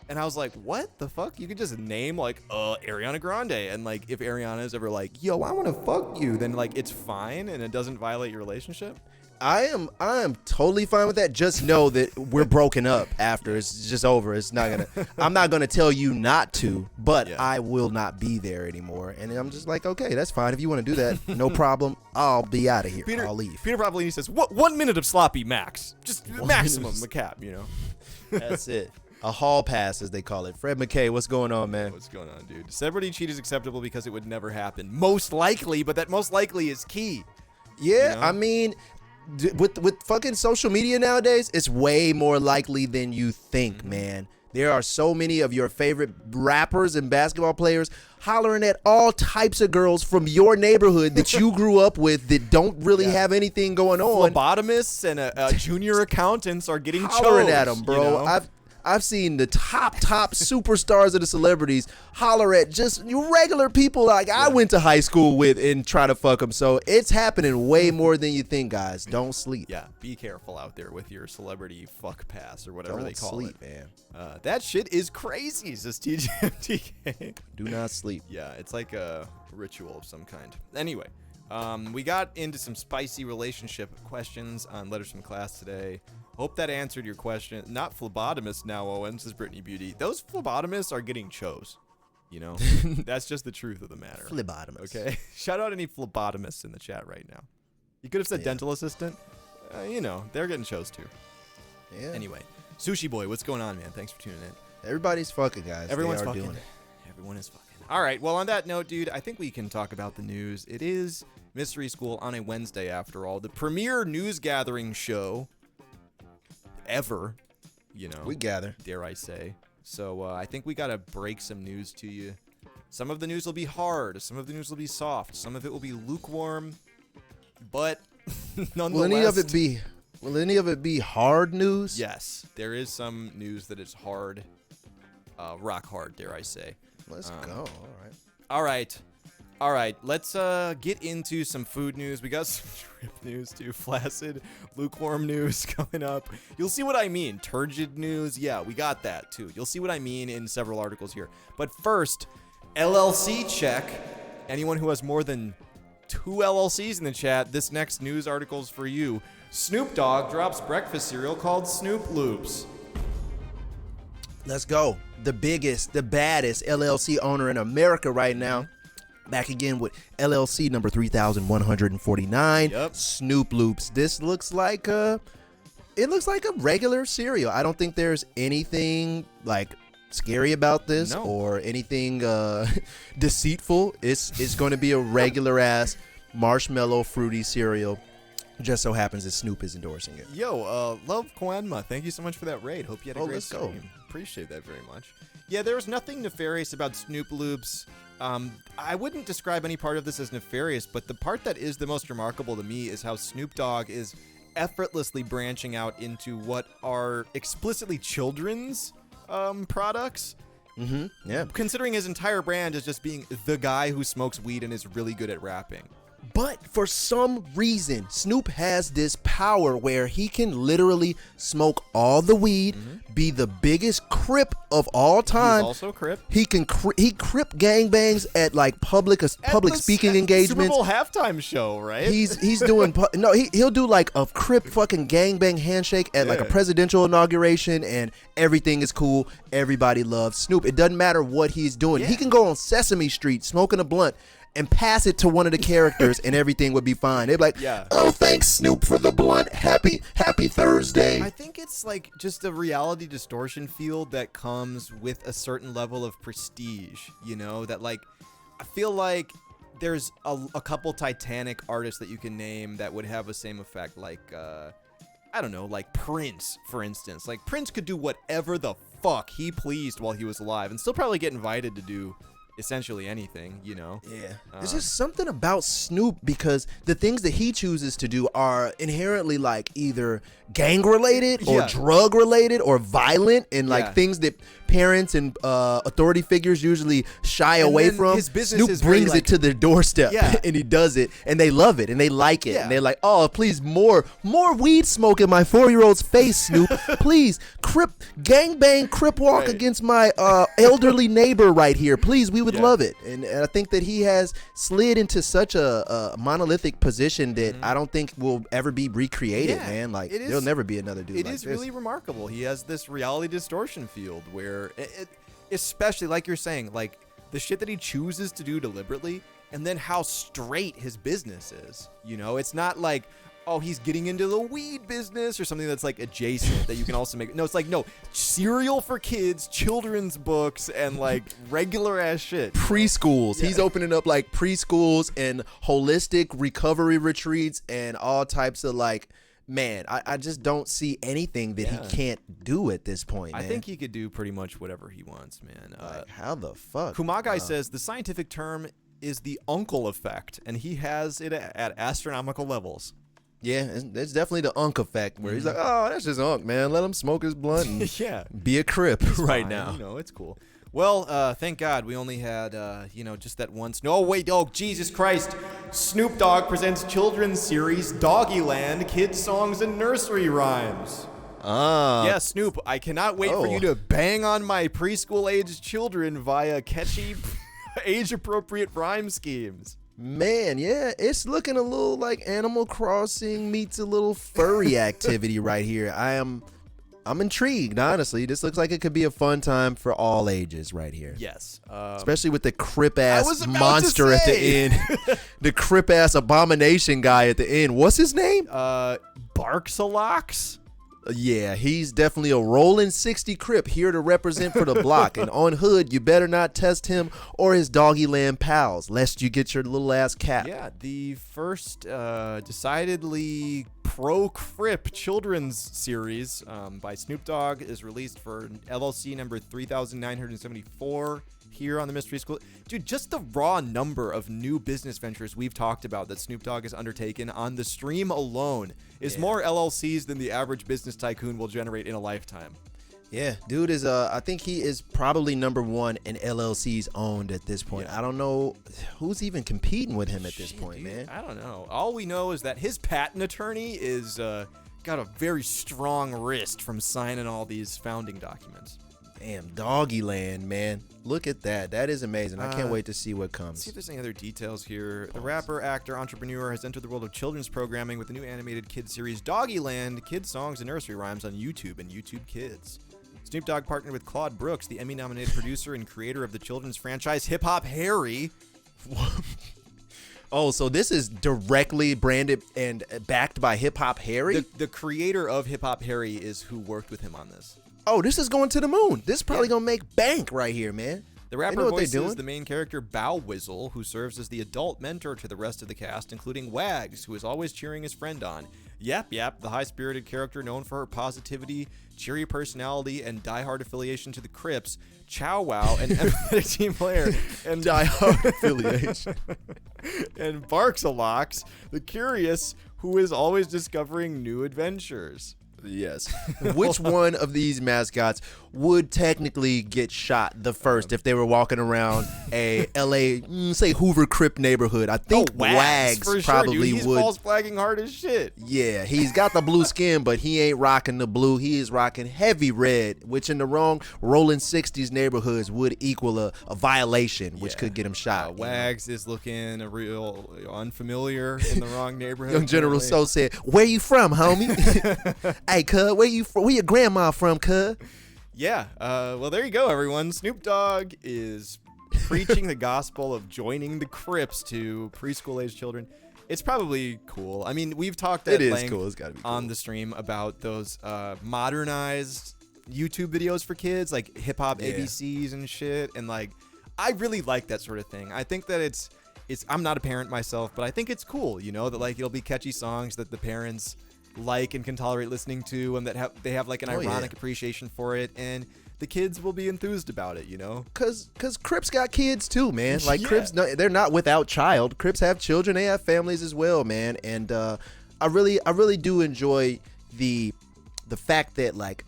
And I was like, what the fuck? You could just name like Ariana Grande, and like if Ariana's ever like, yo, I want to fuck you, then like it's fine and it doesn't violate your relationship. I am totally fine with that. Just know that we're broken up after. It's just over. I'm not gonna tell you not to, but I will not be there anymore. And I'm just like, okay, that's fine. If you want to do that, no problem. I'll be out of here. I'll leave. Peter Pavolini says, what 1 minute of sloppy max? Just maximum the cap, you know? That's it. A hall pass, as they call it. Fred McKay, what's going on, man? What's going on, dude? Celebrity cheat is acceptable because it would never happen. Most likely, but that most likely is key. Yeah, you know? I mean, with fucking social media nowadays, it's way more likely than you think, man. There are so many of your favorite rappers and basketball players hollering at all types of girls from your neighborhood that you grew up with that don't really have anything going on. Phlebotomists and junior accountants are getting hollering chose, at them, bro. You know? I've seen the top superstars of the celebrities holler at just regular people like I went to high school with and try to fuck them. So it's happening way more than you think, guys. Don't sleep. Yeah, be careful out there with your celebrity fuck pass or whatever they call sleep, it. Man. That shit is crazy, says TJMTK. Do not sleep. Yeah, it's like a ritual of some kind. Anyway, we got into some spicy relationship questions on Letters from Class today. Hope that answered your question. Not phlebotomists now, Owen, says Brittany Beauty. Those phlebotomists are getting chose. You know, that's just the truth of the matter. Phlebotomists. Okay. Shout out any phlebotomists in the chat right now. You could have said dental assistant. You know, they're getting chose too. Yeah. Anyway, Sushi Boy, what's going on, man? Thanks for tuning in. Everybody's fucking, guys. Everyone's they are fucking. doing it. Everyone is fucking. All right. Well, on that note, dude, I think we can talk about the news. It is Mystery School on a Wednesday, after all. The premier news gathering show ever, you know, we gather, dare I say. So I think we gotta break some news to you. Some of the news will be hard, some of the news will be soft, some of it will be lukewarm, but nonetheless. Will any of it be hard news? Yes, there is some news that is hard, rock hard, dare I say. Let's go. All right, let's get into some food news. We got some trip news too. Flaccid, lukewarm news coming up. You'll see what I mean. Turgid news. Yeah, we got that too. You'll see what I mean in several articles here. But first, LLC check. Anyone who has more than 2 LLCs in the chat, this next news article's for you. Snoop Dogg drops breakfast cereal called Snoop Loops. Let's go. The biggest, the baddest LLC owner in America right now. Back again with LLC number 3149. Yep. Snoop Loops. This looks like it looks like a regular cereal. I don't think there's anything like scary about this No. or anything deceitful. It's going to be a regular ass marshmallow fruity cereal. Just so happens that Snoop is endorsing it. Yo, love Koenma. Thank you so much for that raid. Hope you had a great Let's go. stream. Appreciate that very much. Yeah, there's nothing nefarious about Snoop Loops. I wouldn't describe any part of this as nefarious, but the part that is the most remarkable to me is how Snoop Dogg is effortlessly branching out into what are explicitly children's products. Yeah. Considering his entire brand is just being the guy who smokes weed and is really good at rapping. But for some reason, Snoop has this power where he can literally smoke all the weed, be the biggest Crip of all time. He's also Crip. He can he Crip gangbangs at like public speaking engagements. Super Bowl halftime show, right? He's doing he'll do like a Crip fucking gangbang handshake at like a presidential inauguration, and everything is cool. Everybody loves Snoop. It doesn't matter what he's doing. He can go on Sesame Street smoking a blunt and pass it to one of the characters and everything would be fine. They'd be like, Oh, thanks, Snoop, for the blunt. Happy Thursday. I think it's like just a reality distortion field that comes with a certain level of prestige, you know, that like, I feel like there's a couple Titanic artists that you can name that would have the same effect. Like, I don't know, like Prince, for instance. Like Prince could do whatever the fuck he pleased while he was alive and still probably get invited to do essentially anything, you know? yeah. There's just something about Snoop because the things that he chooses to do are inherently like either gang related or drug related or violent and like things that parents and authority figures usually shy away from. His business Snoop is very, brings like, it to their doorstep and he does it and they love it and they like it and they're like, oh, please, more weed smoke in my 4-year-old's face, Snoop. Please, gangbang Crip walk against my elderly neighbor right here. Please, we would love it. And I think that he has slid into such a monolithic position that I don't think will ever be recreated, man. Like, there'll never be another dude like this. It is really remarkable. He has this reality distortion field where, especially like you're saying, like the shit that he chooses to do deliberately and then how straight his business is. You know, it's not like, oh, he's getting into the weed business or something that's like adjacent that you can also make. No, it's like, no, cereal for kids, children's books, and like regular ass shit. Preschools. He's opening up like preschools and holistic recovery retreats and all types of like, man, I just don't see anything that he can't do at this point, man. I think he could do pretty much whatever he wants, man. Like, how the fuck? Kumagai says the scientific term is the uncle effect, and he has it at astronomical levels. Yeah, it's definitely the Unk effect where he's like, oh, that's just Unk, man. Let him smoke his blunt and be a Crip right Fine, now. You know, it's cool. Well, thank God we only had, just that once. No, wait, oh, Jesus Christ. Snoop Dogg presents children's series Doggyland, kids songs and nursery rhymes. Yeah, Snoop, I cannot wait for you to bang on my preschool-aged children via catchy, age-appropriate rhyme schemes. Man, yeah, it's looking a little like Animal Crossing meets a little furry activity right here. I'm intrigued, honestly. This looks like it could be a fun time for all ages right here. Yes. Especially with the Crip-ass monster at the end. The Crip-ass abomination guy at the end. What's his name? Barksalox? Yeah, he's definitely a rolling 60 Crip here to represent for the block. And on Hood, you better not test him or his Doggyland pals, lest you get your little ass cap. Yeah, the first decidedly pro-Crip children's series by Snoop Dogg is released for LLC number 3974 here on the Mystery School. Dude, just the raw number of new business ventures we've talked about that Snoop Dogg has undertaken on the stream alone is more LLCs than the average business tycoon will generate in a lifetime. Yeah, dude is I think he is probably number one in LLCs owned at this point. I don't know who's even competing with him at this point, dude, man. I don't know. All we know is that his patent attorney is got a very strong wrist from signing all these founding documents. Damn, Doggyland, man. Look at that. That is amazing. I can't wait to see what Let's comes. see if there's any other details here. The rapper, actor, entrepreneur has entered the world of children's programming with the new animated kids series Doggyland, kids songs and nursery rhymes on YouTube and YouTube Kids. Snoop Dogg partnered with Claude Brooks, the Emmy-nominated producer and creator of the children's franchise Hip Hop Harry. Oh, so this is directly branded and backed by Hip Hop Harry? The creator of Hip Hop Harry is who worked with him on this. Oh, this is going to the moon. This is probably going to make bank right here, man. The They know rapper what they voices doing. the main character Bow Wizzle, who serves as the adult mentor to the rest of the cast, including Wags, who is always cheering his friend on. Yap Yap, the high-spirited character known for her positivity, cheery personality, and die-hard affiliation to the Crips. Chow Wow, an empathetic team player, and Die-hard affiliation. and Barks-a-Lox, the curious, who is always discovering new adventures. Yes. Which one of these mascots would technically get shot the first if they were walking around a LA, say Hoover Crip neighborhood? I think Wags for probably sure, dude. He's would. false flagging hard as shit. Yeah, he's got the blue skin, but he ain't rocking the blue. He is rocking heavy red, which in the wrong rolling 60s neighborhoods would equal a violation, which Yeah. could get him shot. you know? Wags is looking a real unfamiliar in the wrong neighborhood. Young General apparently. So said, "Where you from, homie?" Hey, cuz, where you from? Where your grandma from, cuz? Yeah. Well, there you go, everyone. Snoop Dogg is preaching the gospel of joining the Crips to preschool-age children. It's probably cool. I mean, we've talked at It is length cool. It's gotta be cool. on the stream about those modernized YouTube videos for kids, like hip hop Yeah. ABCs and shit. And like, I really like that sort of thing. I think that it's. I'm not a parent myself, but I think it's cool. You know that like it'll be catchy songs that the parents like and can tolerate listening to, and that they have like an Oh, yeah. ironic appreciation for it, and the kids will be enthused about it. You know. Cause Crips got kids too, man. Like Yeah. Crips, no, they're not without child. Crips have children. They have families as well, man. And I really do enjoy the fact that like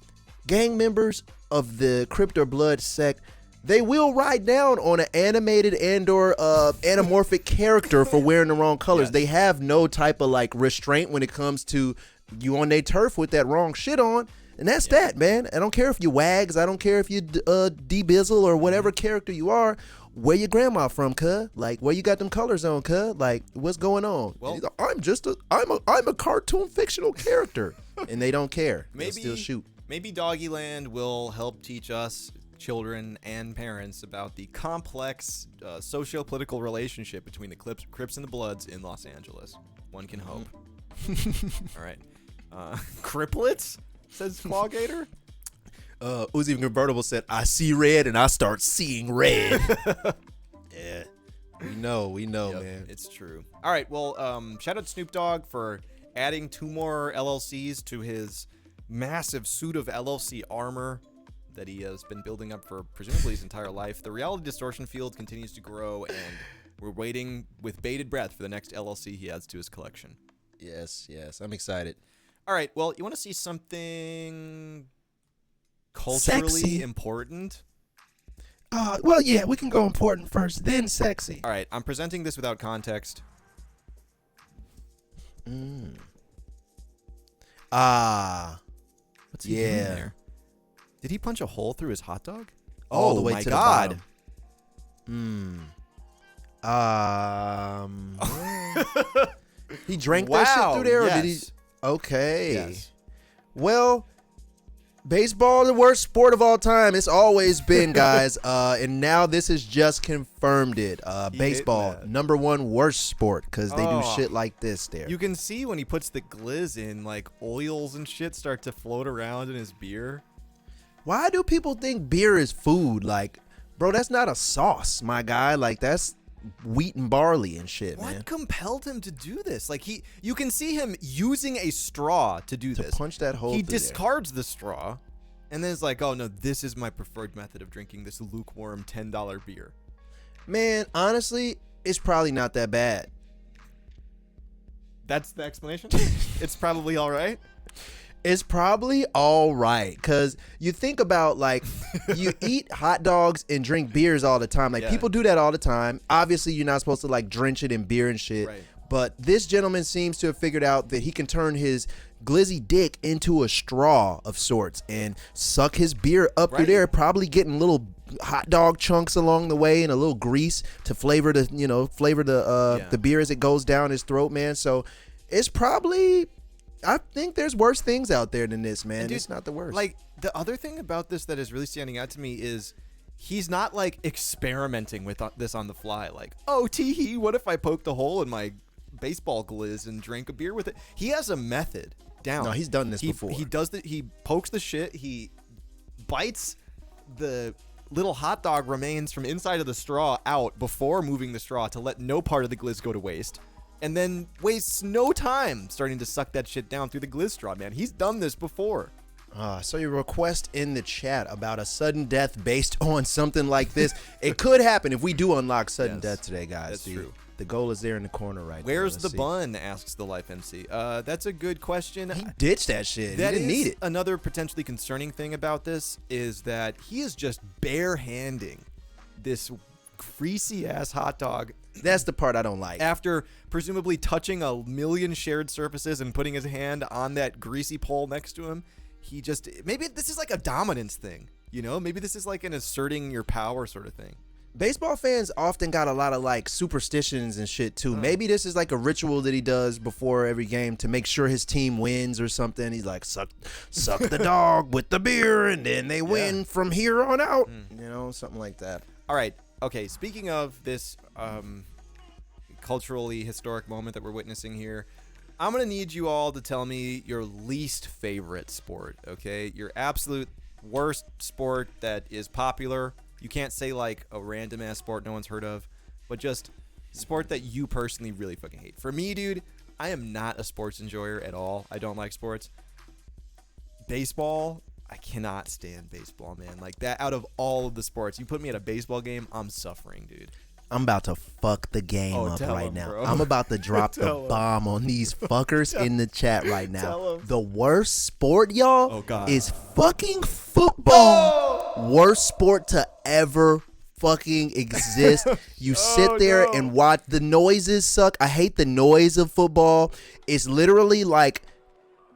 gang members of the Crip or Blood sect, they will ride down on an animated and/or anamorphic character for wearing the wrong colors. Yes. They have no type of like restraint when it comes to you on their turf with that wrong shit on. And that's that, man. I don't care if you Wags. I don't care if you D-Bizzle or whatever character you are. Where your grandma from, cuh? Like, where you got them colors on, cuh? Like, what's going on? Well- He's like, I'm a cartoon fictional character, and they don't care. They Maybe still shoot. Maybe Doggyland will help teach us children and parents about the complex socio-political relationship between the Crips and the Bloods in Los Angeles. One can hope. All right. Criplets? Says Clawgator. Uzi Convertible said, "I see red and I start seeing red." Yeah, we know, Yep, man. it's true. All right. Well, shout out to Snoop Dogg for adding 2 more LLCs to his massive suit of LLC armor that he has been building up for presumably his entire life. The reality distortion field continues to grow, and we're waiting with bated breath for the next LLC he adds to his collection. Yes, I'm excited. All right. Well, you want to see something culturally Sexy. important? Well, yeah, we can go important first, then sexy. All right. I'm presenting this without context. What's he doing Yeah. there? Did he punch a hole through his hot dog? All the way my to God. the bottom. He drank that shit through there, or did he? yes. Okay. Yes. Well, baseball, the worst sport of all time. It's always been, guys. And now this has just confirmed it. Baseball, that. #1 worst sport because they do Oh. shit like this there. You can see when he puts the glizz in, like oils and shit start to float around in his beer. Why do people think beer is food? Like, bro, that's not a sauce, my guy. Like, that's wheat and barley and shit, What man. compelled him to do this? Like you can see him using a straw to do To this. punch that hole He through there. discards the straw, and then it's like, oh no, this is my preferred method of drinking this lukewarm $10 beer. Man, honestly, it's probably not that bad. That's the explanation. It's probably all right. It's probably all right, because you think about, like, you eat hot dogs and drink beers all the time. Like, Yeah. people do that all the time. Obviously, you're not supposed to, like, drench it in beer and shit. Right. But this gentleman seems to have figured out that he can turn his glizzy dick into a straw of sorts and suck his beer up through Right. there, probably getting little hot dog chunks along the way and a little grease to flavor the, Yeah. the beer as it goes down his throat, man. So it's probably... I think there's worse things out there than this, man. And dude, It's not the worst. Like, the other thing about this that is really standing out to me is he's not like experimenting with this on the fly. Like, oh, tee-hee, what if I poked a hole in my baseball glizz and drank a beer with it? He has a method down. No, he's done this before. He does that. He pokes the shit. He bites the little hot dog remains from inside of the straw out before moving the straw to let no part of the glizz go to waste. And then wastes no time starting to suck that shit down through the glizz straw, man. He's done this before. So your request in the chat about a sudden death based on something like this, it could happen if we do unlock sudden death today, guys. That's true. The goal is there in the corner right now. Where's the bun, asks the Life MC. That's a good question. He ditched that shit. That he didn't is need it. Another potentially concerning thing about this is that he is just barehanding this greasy-ass hot dog That's the part I don't like. after presumably touching a million shared surfaces and putting his hand on that greasy pole next to him. He just, maybe this is like a dominance thing, you know? Maybe this is like an asserting your power sort of thing. Baseball fans often got a lot of like superstitions and shit too. Maybe this is like a ritual that he does before every game to make sure his team wins or something. He's like, suck the dog with the beer, and then they win from here on out. You know, something like that. All right. Okay. Speaking of this culturally historic moment that we're witnessing here, I'm going to need you all to tell me your least favorite sport, okay? Your absolute worst sport that is popular. You can't say like a random ass sport no one's heard of, but just sport that you personally really fucking hate. For me, dude, I am not a sports enjoyer at all. I don't like sports. Baseball, I cannot stand baseball, man. Like that, out of all of the sports, you put me at a baseball game, I'm suffering, dude. I'm about to fuck the game up tell right him, now. bro. I'm about to drop the Tell him. bomb on these fuckers in the chat right now. Tell him. The worst sport, y'all, Oh, God. is fucking football. Worst sport to ever fucking exist. You sit there and watch. The noises suck. I hate the noise of football. It's literally like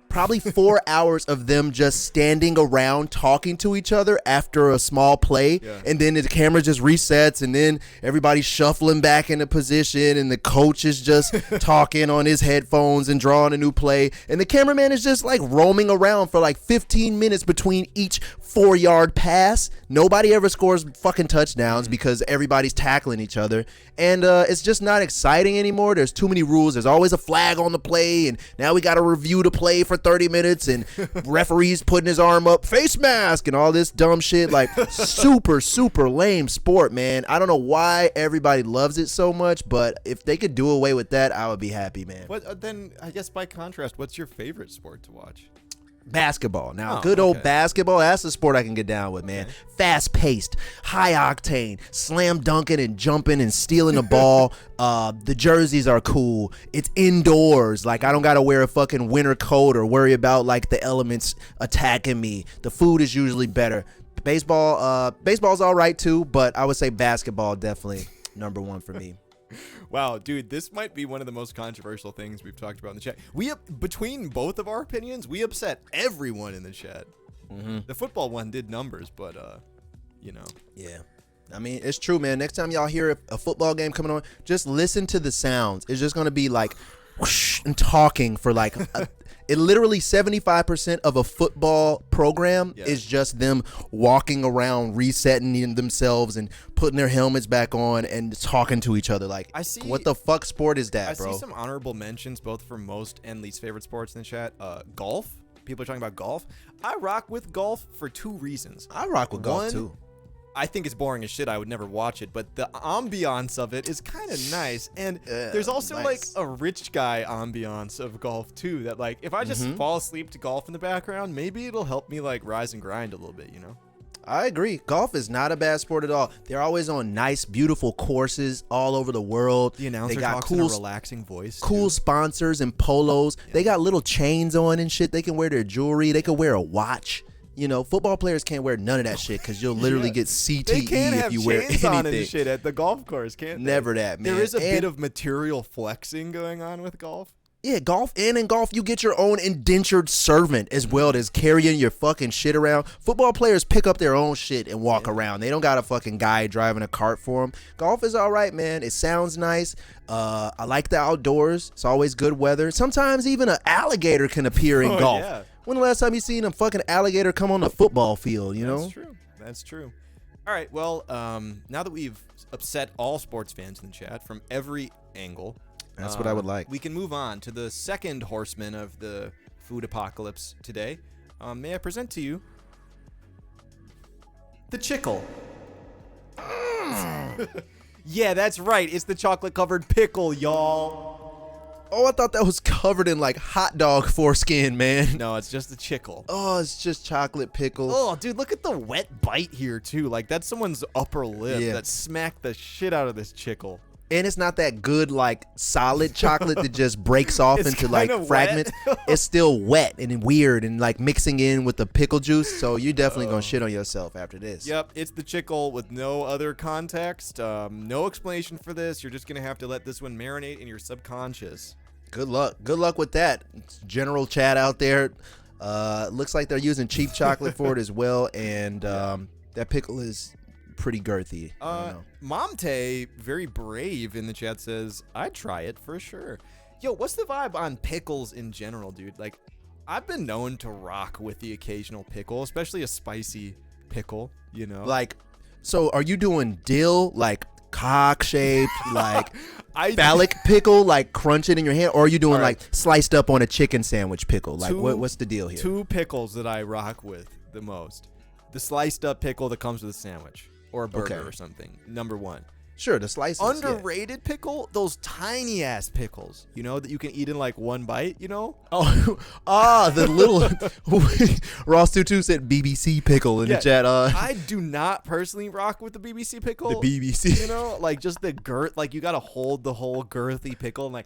probably 4 hours of them just standing around talking to each other after a small play, and then the camera just resets, and then everybody's shuffling back into position, and the coach is just talking on his headphones and drawing a new play, and the cameraman is just like roaming around for like 15 minutes between each 4-yard pass. Nobody ever scores fucking touchdowns because everybody's tackling each other, and it's just not exciting anymore. There's too many rules. There's always a flag on the play, and now we got to review the play for 30 minutes, and referees putting his arm up, face mask, and all this dumb shit. Like super lame sport, man. I don't know why everybody loves it so much, but if they could do away with that, I would be happy, man. What then? I guess by contrast, what's your favorite sport to watch? Basketball. Now, Oh, good old okay. basketball, that's the sport I can get down with, man. Fast-paced, high-octane, slam dunking and jumping and stealing the ball. The jerseys are cool. It's indoors. Like, I don't got to wear a fucking winter coat or worry about, like, the elements attacking me. The food is usually better. Baseball's all right, too, but I would say basketball definitely number one for me. Wow, dude, this might be one of the most controversial things we've talked about in the chat. Between both of our opinions, we upset everyone in the chat. The football one did numbers, but you know. Yeah. I mean, it's true, man. Next time y'all hear a football game coming on, just listen to the sounds. It's just going to be like whoosh and talking for like it literally 75% of a football program is just them walking around, resetting themselves and putting their helmets back on and talking to each other. Like, what the fuck sport is that, I bro? see some honorable mentions both for most and least favorite sports in the chat. Golf. People are talking about golf. I rock with golf for two reasons. I rock with golf One, too. I think it's boring as shit. I would never watch it, but the ambiance of it is kind of nice. And there's also nice. like a rich guy ambiance of golf too. That like if I just fall asleep to golf in the background, maybe it'll help me like rise and grind a little bit, you know? I agree. Golf is not a bad sport at all. They're always on nice, beautiful courses all over the world. The announcer they got talks cool, in a relaxing voice. cool too. sponsors and polos. They got little chains on and shit. They can wear their jewelry. They can wear a watch. You know, football players can't wear none of that shit because you'll literally get CTE They can't if have you wear chains on and anything. shit at the golf course, can't they? Never that, man. There is a bit And- of material flexing going on with golf. Yeah, golf, and in golf, you get your own indentured servant as well as carrying your fucking shit around. Football players pick up their own shit and walk around. They don't got a fucking guy driving a cart for them. Golf is all right, man. It sounds nice. I like the outdoors. It's always good weather. Sometimes even an alligator can appear in Oh, golf. yeah. When the last time you seen a fucking alligator come on the football field, you know? That's true. That's true. All right. Well, now that we've upset all sports fans in the chat from every angle, That's what I would like. We can move on to the second horseman of the food apocalypse today. May I present to you the chickle? Yeah, that's right. It's the chocolate-covered pickle, y'all. Oh, I thought that was covered in like hot dog foreskin, man. No, it's just the chickle. Oh, it's just chocolate pickle. Oh, dude, look at the wet bite here, too. Like, that's someone's upper lip Yeah. that smacked the shit out of this chickle. And it's not that good, like, solid chocolate that just breaks off It's into, like, kinda fragments. wet. It's still wet and weird and, like, mixing in with the pickle juice. So you're definitely going to shit on yourself after this. Yep, it's the chickle with no other context, no explanation for this. You're just going to have to let this one marinate in your subconscious. Good luck. Good luck with that. It's general chat out there. Looks like they're using cheap chocolate for it as well. And that pickle is pretty girthy. I don't know. Momte, very brave in the chat, says, I'd try it for sure. Yo, what's the vibe on pickles in general, dude? Like, I've been known to rock with the occasional pickle, especially a spicy pickle, you know? Like, so are you doing dill, like cock-shaped, like phallic pickle, like crunch it in your hand? Or are you doing right. like sliced up on a chicken sandwich pickle? Like, what's the deal here? Two pickles that I rock with the most. The sliced up pickle that comes with a sandwich or a burger Okay. or something. Number one. Sure, the slices. Underrated pickle, those tiny ass pickles, you know, that you can eat in like one bite, you know? Oh, the little Ross Tutu said BBC pickle in the chat. I do not personally rock with the BBC pickle. The BBC. You know, like just the girth, like you got to hold the whole girthy pickle and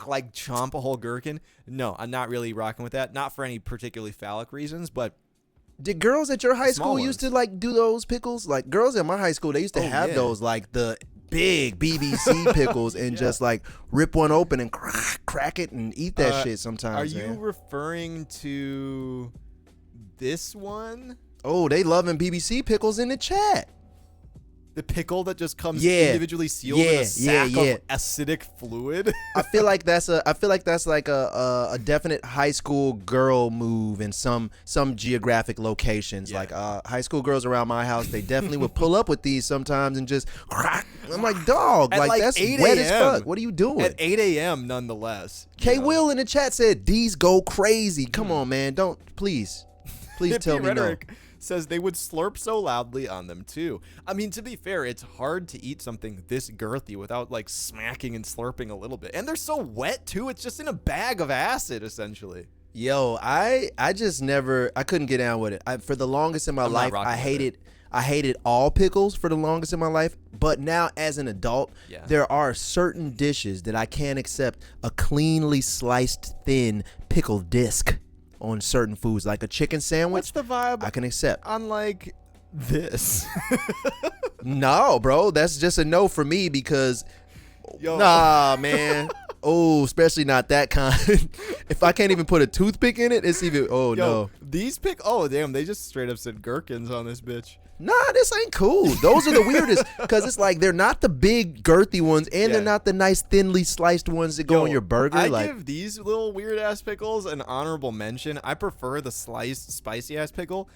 like chomp a whole gherkin. No, I'm not really rocking with that. Not for any particularly phallic reasons, but Did girls at your high Small school used to ones. like do those pickles? Like girls at my high school, they used to Oh, have yeah. those like the big BBC pickles and just like rip one open and crack it and eat that shit sometimes. are you man. referring to this one? Oh, they loving BBC pickles in the chat. The pickle that just comes Yeah. individually sealed in Yeah, a sack yeah. of acidic fluid? I feel like that's like a definite high school girl move in some geographic locations. Yeah. Like high school girls around my house, they definitely would pull up with these sometimes and just crack. I'm like, dog, At like that's 8 wet as a.m.. fuck. What are you doing? At 8 a.m. nonetheless. K you know? Will in the chat said these go crazy. Come on, man. Don't please Hippie tell me no. Rhetoric says they would slurp so loudly on them too. I mean, to be fair, it's hard to eat something this girthy without like smacking and slurping a little bit. And they're so wet too. It's just in a bag of acid essentially. Yo, I just never I couldn't get down with it. For the longest in my I'm not life, rocking with I hated all pickles for the longest in my life. But now as an adult, Yeah. there are certain dishes that I can't accept a cleanly sliced thin pickle disc on certain foods, like a chicken sandwich. What's the vibe I can accept. on like this? No, bro, that's just a no for me because Yo. nah, man. Oh, especially not that kind. If I can't even put a toothpick in it, it's even Yo, no. these oh damn, they just straight up said gherkins on this bitch. Nah, this ain't cool. Those are the weirdest because it's like they're not the big girthy ones and they're Yeah. not the nice thinly sliced ones that go Yo, on your burger. I like give these little weird ass pickles an honorable mention. I prefer the sliced spicy ass pickle.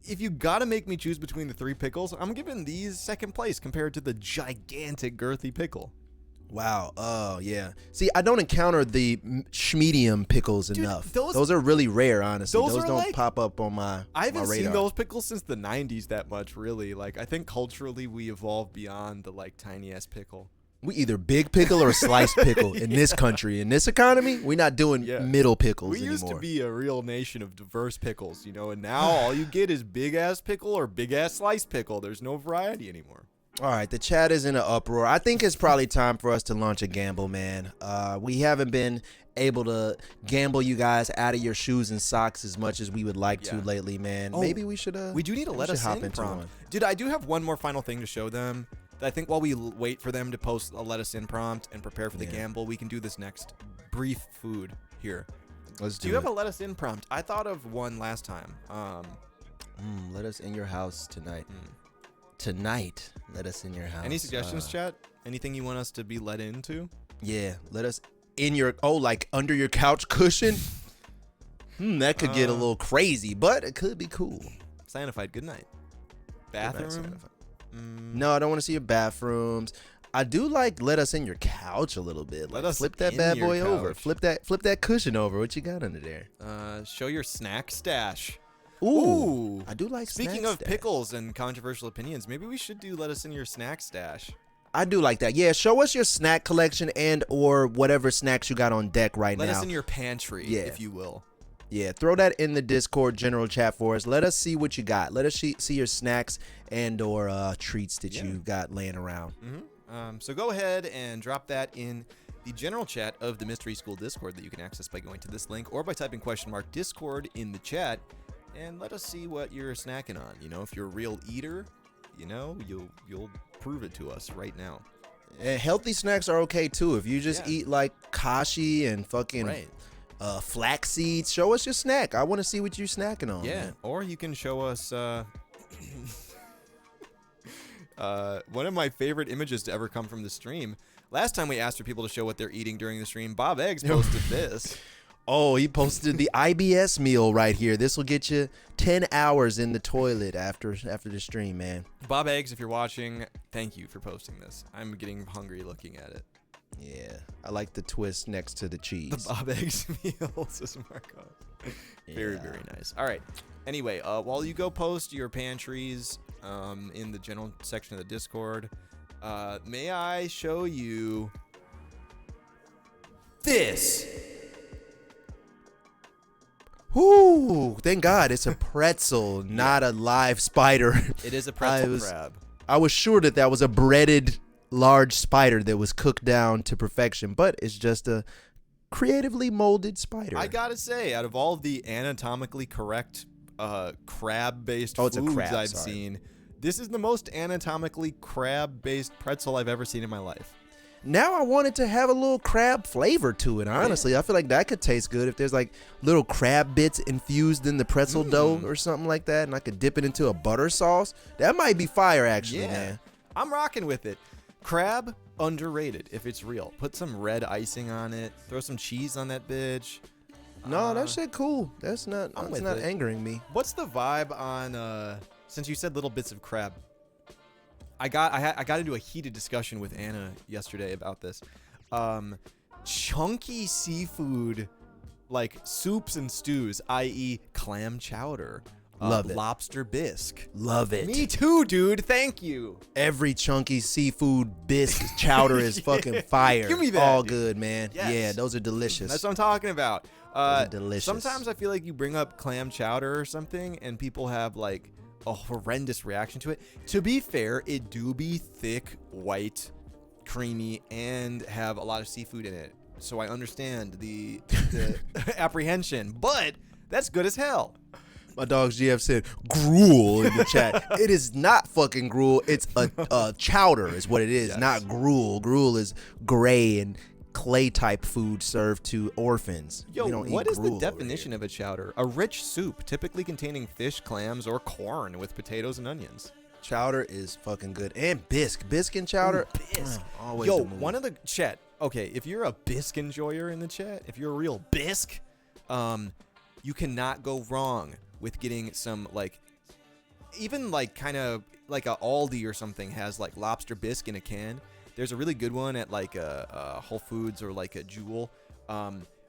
If you gotta make me choose between the three pickles, I'm giving these second place compared to the gigantic girthy pickle. wow. Oh yeah. See, I don't encounter the schmedium pickles enough. those- are really rare, honestly. those Those are don't like- pop up on my I haven't my seen radar. those pickles since the 90s that much, really. Like, I think culturally we evolved beyond the like tiny ass pickle. We either big pickle or sliced pickle in this country. In this economy, we're not doing Yeah. middle pickles We anymore. used to be a real nation of diverse pickles, you know, and now all you get is big ass pickle or big ass sliced pickle. There's no variety anymore. All right, the chat is in an uproar. I think it's probably time for us to launch a gamble, man. We haven't been able to gamble you guys out of your shoes and socks as much as we would like to Yeah. lately, man. Oh, Maybe we should. We do need to we let should us hop in into prompt. one. Dude, I do have one more final thing to show them. I think while we wait for them to post a let us in prompt and prepare for the Yeah. gamble, we can do this next brief food here. Let's Do do you have it. a let us in prompt? I thought of one last time. Let us in your house tonight. Tonight, let us in your house. Any suggestions, chat? Anything you want us to be let into? Yeah, let us in your like under your couch cushion. That could get a little crazy, but it could be cool. Sanified, good night. Good night, Bathroom? Santa Fe. No, I don't want to see your bathrooms. I do like let us in your couch a little bit. Let Like, us flip that in bad your boy over. couch. Flip that cushion over. What you got under there? Show your snack stash. Ooh, I do like. Speaking snack of stash. pickles and controversial opinions, maybe we should do let us in your snack stash. I do like that. Yeah, show us your snack collection and or whatever snacks you got on deck right Let now. us in your pantry, Yeah. if you will. Yeah, throw that in the Discord general chat for us. Let us see what you got. Let us see your snacks and or treats that you got laying around. So go ahead and drop that in the general chat of the Mystery School Discord that you can access by going to this link or by typing !Discord in the chat, and let us see what you're snacking on. You know, if you're a real eater, you know, you'll prove it to us right now. And healthy snacks are okay too. If you just eat like kashi and fucking flax seeds, show us your snack. I want to see what you're snacking on. Yeah, man. or you can show us one of my favorite images to ever come from the stream. Last time we asked for people to show what they're eating during the stream, Bob Eggs posted this. Oh, he posted the IBS meal right here. This will get you 10 hours in the toilet after the stream, man. Bob Eggs, if you're watching, thank you for posting this. I'm getting hungry looking at it. Yeah, I like the twist next to the cheese. The Bob Eggs meal, says Marco. Very, very nice. All right. Anyway, while you go post your pantries in the general section of the Discord, may I show you this? Whoo! Thank God it's a pretzel, not a live spider. It is a pretzel crab. I was sure that was a breaded large spider that was cooked down to perfection, but it's just a creatively molded spider. I gotta say, out of all of the anatomically correct crab-based it's a foods crab, I've sorry. seen, this is the most anatomically crab-based pretzel I've ever seen in my life. Now I want it to have a little crab flavor to it, honestly. I feel like that could taste good if there's like little crab bits infused in the pretzel dough or something like that, and I could dip it into a butter sauce. That might be fire, actually, man. I'm rocking with it. Crab, underrated if it's real. Put some red icing on it. Throw some cheese on that bitch. No, that shit cool. That's not with it. angering me. What's the vibe on, since you said little bits of crab, I got into a heated discussion with Anna yesterday about this. Chunky seafood, like soups and stews, i.e. clam chowder. Love it. Lobster bisque. Love it. Me too, dude. Thank you. Every chunky seafood bisque chowder is fucking fire. Give me that, All dude. good, man. Yes. Yeah, those are delicious. That's what I'm talking about. Those are delicious. Sometimes I feel like you bring up clam chowder or something and people have like a horrendous reaction to it. To be fair, it do be thick, white, creamy, and have a lot of seafood in it. So I understand the apprehension, but that's good as hell. My dog's GF said gruel in the chat. It is not fucking gruel. It's a chowder is what it is, Yes. not gruel. Gruel is gray and clay type food served to orphans. Yo, We don't what eat is the gruel over definition here. of a chowder? A rich soup, typically containing fish, clams, or corn with potatoes and onions. Chowder is fucking good. And bisque. Bisque and chowder. Bisque. Always Yo, the move. one of the chat. Okay, if you're a bisque enjoyer in the chat, if you're a real bisque, you cannot go wrong with getting some like, even like kind of like a Aldi or something has like lobster bisque in a can. There's a really good one at like a Whole Foods or like a Jewel.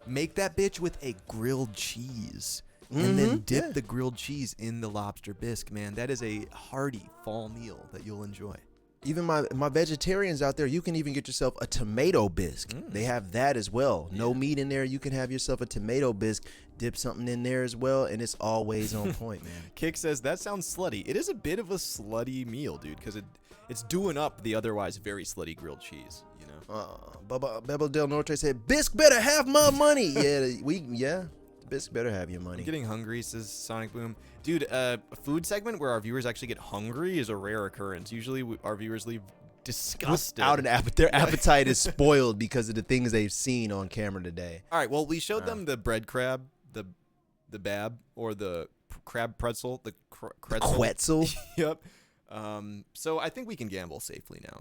Make that bitch with a grilled cheese. And then dip the grilled cheese in the lobster bisque, man. That is a hearty fall meal that you'll enjoy. Even my vegetarians out there, you can even get yourself a tomato bisque. They have that as well. No meat in there. You can have yourself a tomato bisque. Dip something in there as well, and it's always on point, man. Kick says, that sounds slutty. It is a bit of a slutty meal, dude, because it's doing up the otherwise very slutty grilled cheese, you know? Bebel Del Norte said, Bisque better have my money. Bisque better have your money. I'm getting hungry, says Sonic Boom. Dude, a food segment where our viewers actually get hungry is a rare occurrence. Usually our viewers leave disgusted. Without an appetite. Their appetite is spoiled because of the things they've seen on camera today. All right, well, we showed them the bread crab, the bab, or the crab pretzel, the pretzel. Quetzal. Yep. So I think we can gamble safely now.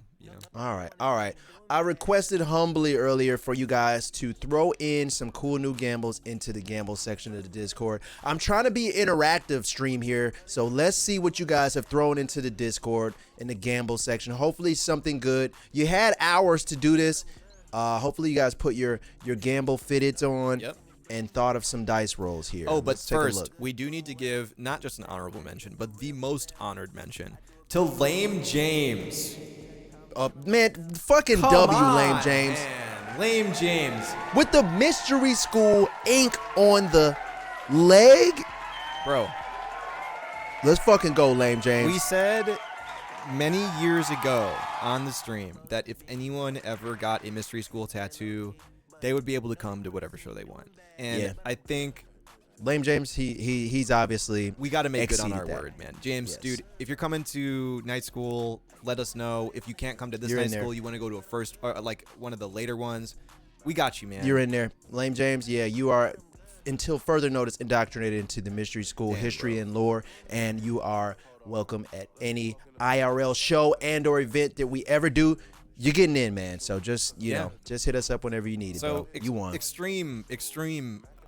All right. I requested humbly earlier for you guys to throw in some cool new gambles into the gamble section of the Discord. I'm trying to be an interactive stream here, so let's see what you guys have thrown into the Discord in the gamble section. Hopefully something good. You had hours to do this. Hopefully you guys put your gamble fitteds on. Yep. And thought of some dice rolls here. Oh, but Let's take a first, look. we do need to give not just an honorable mention, but the most honored mention to Lame James. Man, fucking Come W, on, Lame James. man. Lame James. With the Mystery School ink on the leg. Bro, Let's fucking go, Lame James. we said many years ago on the stream that if anyone ever got a Mystery School tattoo, they would be able to come to whatever show they want. And Yeah. I think Lame James, he's obviously we got to make good on exceeded our that. word, man. James, Yes. dude, if you're coming to night school, let us know. If you can't come to this You're in night there. school, you want to go to a first, or like one of the later ones, we got you, man. You're in there. Lame James, yeah, you are, until further notice, indoctrinated into the Mystery School Damn, history bro. and lore, and you are welcome at any IRL show and or event that we ever do. You're getting in, man. So just, you know, just hit us up whenever you need it, So bro. You won. extreme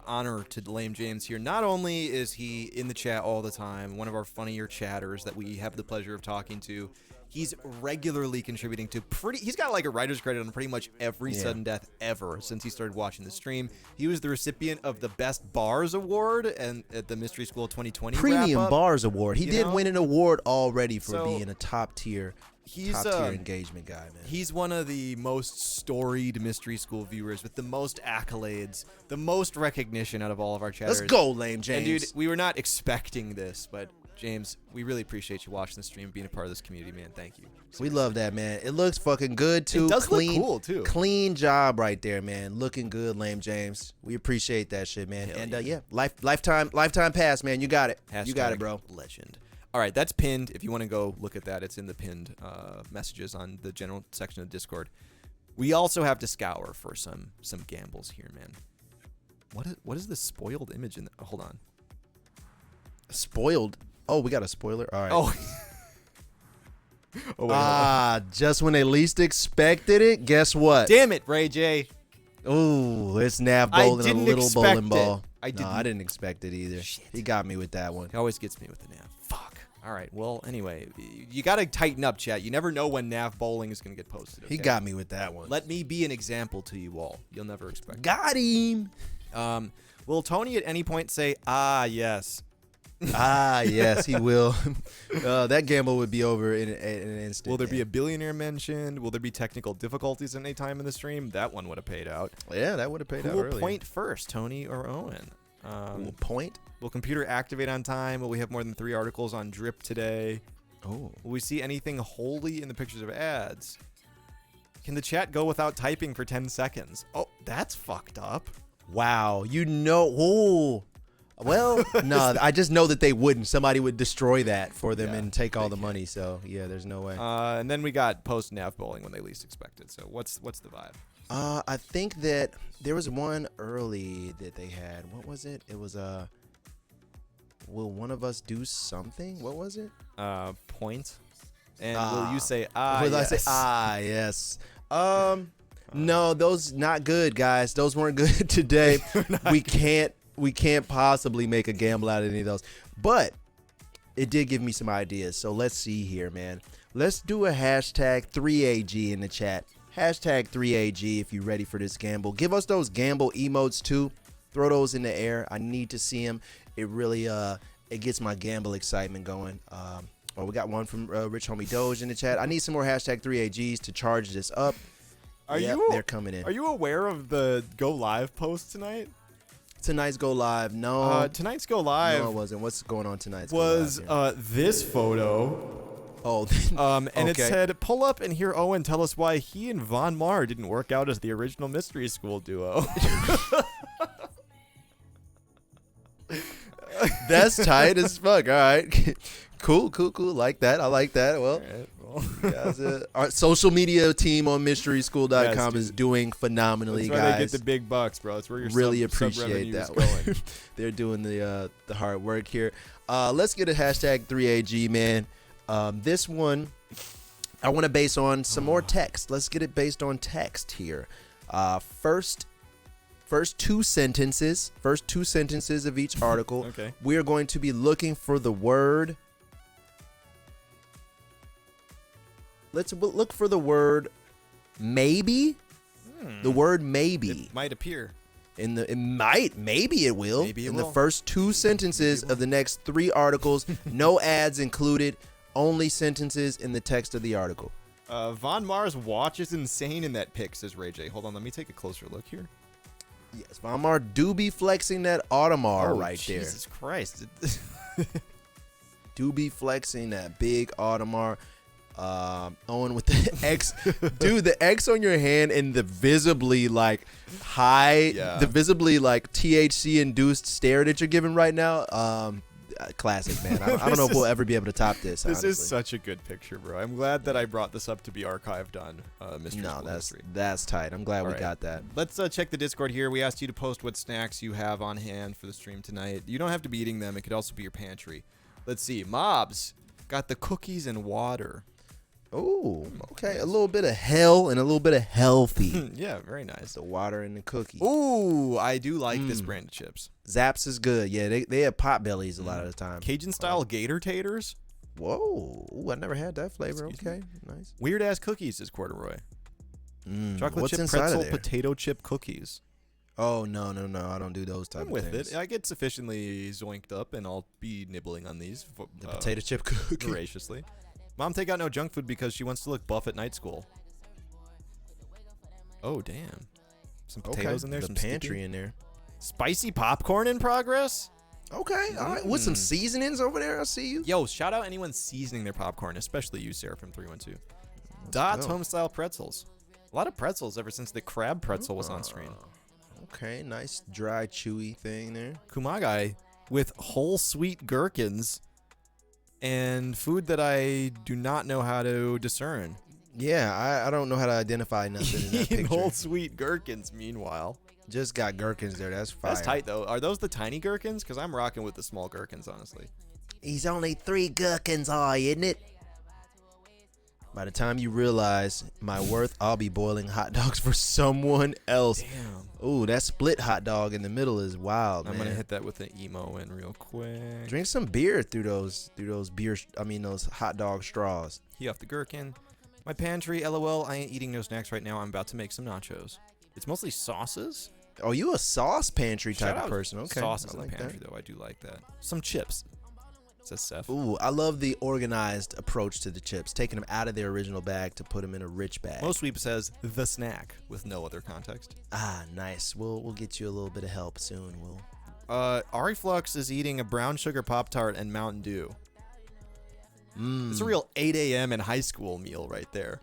honor to Lame James here. Not only is he in the chat all the time, one of our funnier chatters that we have the pleasure of talking to, he's regularly contributing to he's got like a writer's credit on pretty much every sudden death ever since he started watching the stream. He was the recipient of the Best Bars Award and at the Mystery School 2020 Premium wrap-up. Bars Award. He you did know? win an award already for So, being a top tier engagement guy, man. He's one of the most storied Mystery School viewers with the most accolades, the most recognition out of all of our chatters. Let's go, Lame James. And dude, we were not expecting this, but James, we really appreciate you watching the stream, being a part of this community, man. Thank you. We love that, man. It looks fucking good too. It does look clean, cool, too. Clean job right there, man. Looking good, Lame James. We appreciate that shit, man. Hell And yeah. lifetime pass, man. You got it. You got it, Hashtag bro. Legend. All right, that's pinned. If you want to go look at that, it's in the pinned messages on the general section of Discord. We also have to scour for some gambles here, man. What is this spoiled image in the, hold on. Spoiled. Oh, we got a spoiler. All right. Oh. Oh, wait, Just when they least expected it, guess what? damn it, Ray J. Ooh, it's Nav I bowling a didn't little expect bowling ball. it. I didn't expect it either. Shit. He got me with that one. He always gets me with the nav. Fuck. All right. Well, anyway, you got to tighten up, chat. You never know when nav bowling is going to get posted. He okay? got me with that one. Let me be an example to you all. You'll never expect. Got him. Will Tony at any point say, "Ah, yes"? Yes, he will. That gamble would be over in an instant. Will there be man. a billionaire mentioned? Will there be technical difficulties at any time in the stream? That one would have paid out. Yeah, that would have paid Who out will earlier. point first, Tony or Owen? Who will point? Will computer activate on time? Will we have more than 3 articles on drip today? Oh. Will we see anything holy in the pictures of ads? Can the chat go without typing for 10 seconds? Oh, that's fucked up. Wow. You know. Oh. Well, no, I just know that they wouldn't. Somebody would destroy that for them Yeah, and take all they the money. So, yeah, there's no way. And then we got post nav bowling when they least expected. So what's the vibe? I think that there was one early that they had. What was it? It was will one of us do something? What was it? Point. And will you say Will yes? I say yes? No, those not good, guys. Those weren't good today. We can't possibly make a gamble out of any of those. But it did give me some ideas. So let's see here, man. Let's do a hashtag 3AG in the chat. Hashtag 3AG if you're ready for this gamble. Give us those gamble emotes too. Throw those in the air. I need to see them. It really it gets my gamble excitement going. We got one from Rich Homie Doge in the chat. I need some more hashtag 3AGs to charge this up. They're coming in. Are you aware of the Go Live post tonight? Tonight's Go Live. No. Tonight's Go Live No, it wasn't. What's going on tonight's was Go Live here? this photo. Oh, And it okay. said, pull up and hear Owen tell us why he and Von Marr didn't work out as the original Mystery School duo. That's tight as fuck. All right. Cool. Like that. I like that. Well, guys, our social media team on mysteryschool.com Yes, is dude. doing phenomenally, That's where guys. they get the big bucks, bro. That's where your Really sub appreciate revenue that is one. going. They're doing the hard work here. Let's get a hashtag 3AG, man. This one, I want to base on some more text. Let's get it based on text here. First two sentences of each article. Okay. We are going to be looking for the word. Let's look for the word maybe. The word maybe. It might appear. Maybe it will. Maybe it in will. the first two sentences of the next three articles, no ads included, only sentences in the text of the article. Von Mars watch is insane in that pic, says Ray J. Hold on, let me take a closer look here. Yes, Von Mar do be flexing that Audemars right there. Jesus Christ. Do be flexing that big Audemars. Owen with the X, dude, the X on your hand and the visibly like high, the visibly like THC induced stare that you're giving right now. Classic, man. I don't know if we'll ever be able to top this. This honestly. is such a good picture, bro. I'm glad that I brought this up to be archived on Mystery No, School History. that's tight. I'm glad we right. got that. Let's check the Discord here. We asked you to post what snacks you have on hand for the stream tonight. You don't have to be eating them. It could also be your pantry. Let's see. Mobs got the cookies and water. Oh, okay. A little bit of hell and a little bit of healthy. Yeah, very nice. The water and the cookie. Ooh, I do like this brand of chips. Zaps is good. Yeah, they have pot bellies a lot of the time. Cajun style gator taters. Whoa. Ooh, I never had that flavor. Excuse Okay, nice. Weird ass cookies, says Corduroy. Chocolate What's chip inside pretzel of there? potato chip cookies. Oh, no. I don't do those type I'm of with things. it. I get sufficiently zoinked up, and I'll be nibbling on these The potato chip cookie. voraciously. Mom, take out no junk food because she wants to look buff at night school. Oh, damn. Some potatoes in there. The some pantry skippy. in there. Spicy popcorn in progress? Okay, all right. With some seasonings over there, I see you. Yo, shout out anyone seasoning their popcorn, especially you, Sarah from 312. Dot's go. home-style pretzels. A lot of pretzels ever since the crab pretzel was on screen. Okay, nice dry, chewy thing there. Kumagai with whole sweet gherkins and food that I do not know how to discern. Yeah, I don't know how to identify nothing in that Eating picture. whole sweet gherkins, meanwhile. Just got gherkins there. That's fire. That's tight, though. Are those the tiny gherkins? Because I'm rocking with the small gherkins, honestly. He's only 3 gherkins high, isn't it? By the time you realize my worth, I'll be boiling hot dogs for someone else. Damn. Ooh, that split hot dog in the middle is wild, I'm man. going to hit that with an emo in real quick. Drink some beer through those those hot dog straws. He off the gherkin. My pantry, LOL. I ain't eating no snacks right now. I'm about to make some nachos. It's mostly sauces. Oh, you a sauce pantry type Shout of out person? Okay, sauces I in like the pantry, that. though. I do like that. Some chips. Says Seth. Ooh, I love the organized approach to the chips, taking them out of their original bag to put them in a rich bag. Most Sweep says the snack with no other context. Ah, nice. We'll get you a little bit of help soon. We'll. Ari Flux is eating a brown sugar Pop-Tart and Mountain Dew. It's a real 8 a.m. in high school meal right there.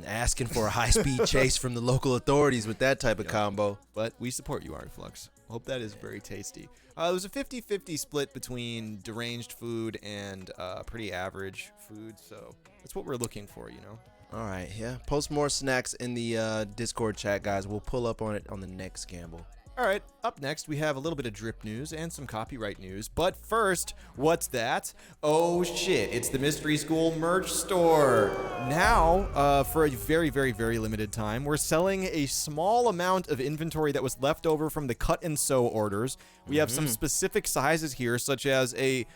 Asking for a high-speed chase from the local authorities with that type of combo. But we support you, Ari Flux. Hope that is very tasty. It was a 50-50 split between deranged food and pretty average food, so that's what we're looking for, you know? All right, yeah. Post more snacks in the Discord chat, guys. We'll pull up on it on the next gamble. All right, up next, we have a little bit of drip news and some copyright news. But first, what's that? Oh, shit. It's the Mystery School merch store. Now, for a very, very, very limited time, we're selling a small amount of inventory that was left over from the cut and sew orders. We have some specific sizes here, such as a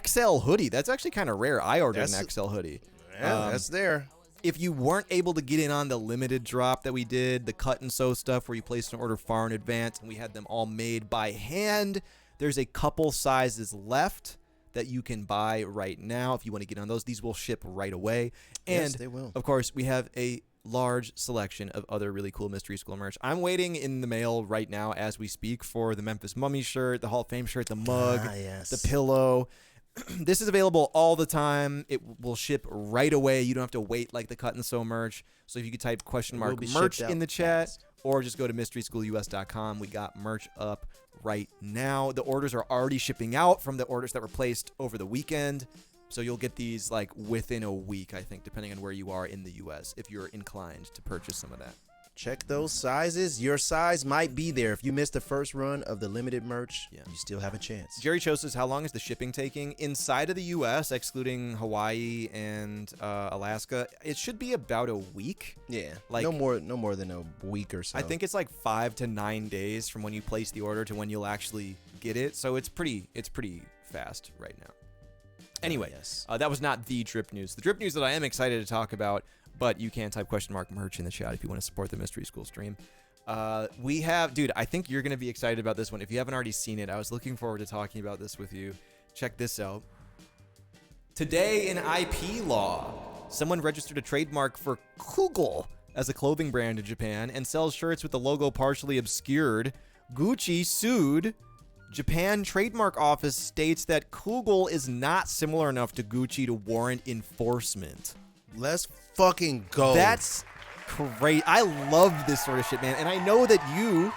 XL hoodie. That's actually kind of rare. I ordered an XL hoodie. Yeah, that's there. If you weren't able to get in on the limited drop that we did, the cut and sew stuff where you placed an order far in advance and we had them all made by hand, there's a couple sizes left that you can buy right now. If you want to get on those, these will ship right away. And Yes, they will. of course, we have a large selection of other really cool Mystery School merch. I'm waiting in the mail right now as we speak for the Memphis Mummy shirt, the Hall of Fame shirt, the mug, Yes. the pillow. This is available all the time. It will ship right away. You don't have to wait like the cut and sew merch. So if you could type question mark be merch shipped out in the chat fast. or just go to mysteryschoolus.com. We got merch up right now. The orders are already shipping out from the orders that were placed over the weekend. So you'll get these like within a week, I think, depending on where you are in the US, if you're inclined to purchase some of that. check those sizes. Your size might be there. If you missed the first run of the limited merch, you still have a chance. Jerry Cho says, how long is the shipping taking? Inside of the U.S., excluding Hawaii and Alaska, it should be about a week. Yeah, like no more than a week or so. I think it's like 5 to 9 days from when you place the order to when you'll actually get it. So it's pretty fast right now. Anyway, yes. That was not the drip news. The drip news that I am excited to talk about, but you can type !merch in the chat if you want to support the Mystery School stream. We have, dude, I think you're going to be excited about this one. If you haven't already seen it, I was looking forward to talking about this with you. Check this out. Today in IP law, someone registered a trademark for Kugel as a clothing brand in Japan and sells shirts with the logo partially obscured. Gucci sued. Japan Trademark Office states that Kugel is not similar enough to Gucci to warrant enforcement. Let's fucking go. That's great. I love this sort of shit, man. And I know that you,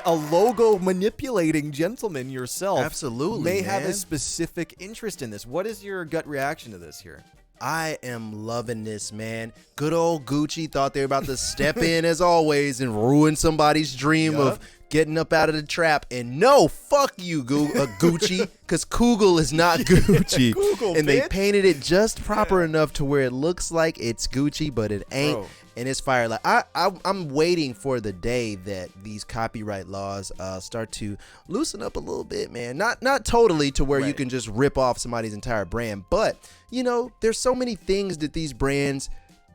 a logo manipulating gentleman yourself, absolutely, may have a man. specific interest in this. What is your gut reaction to this here? I am loving this, man. Good old Gucci thought they were about to step in as always and ruin somebody's dream of getting up out of the trap. And no, fuck you, Gucci, because Kugel is not Gucci. Kugel, and bitch. they painted it just proper enough to where it looks like it's Gucci, but it ain't. Bro. And it's fire. Like I'm waiting for the day that these copyright laws start to loosen up a little bit, man. Not totally to where you can just rip off somebody's entire brand, but you know, there's so many things that these brands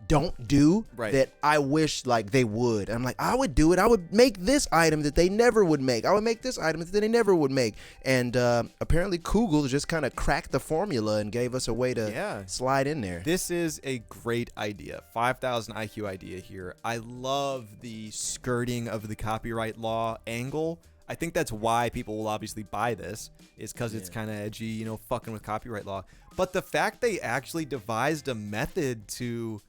don't do that I wish like they would. I'm like, I would do it. I would make this item that they never would make. I would make this item that they never would make. And apparently Kugel just kind of cracked the formula and gave us a way to slide in there. This is a great idea. 5,000 IQ idea here. I love the skirting of the copyright law angle. I think that's why people will obviously buy this, is because it's kind of edgy, you know, fucking with copyright law. But the fact they actually devised a method to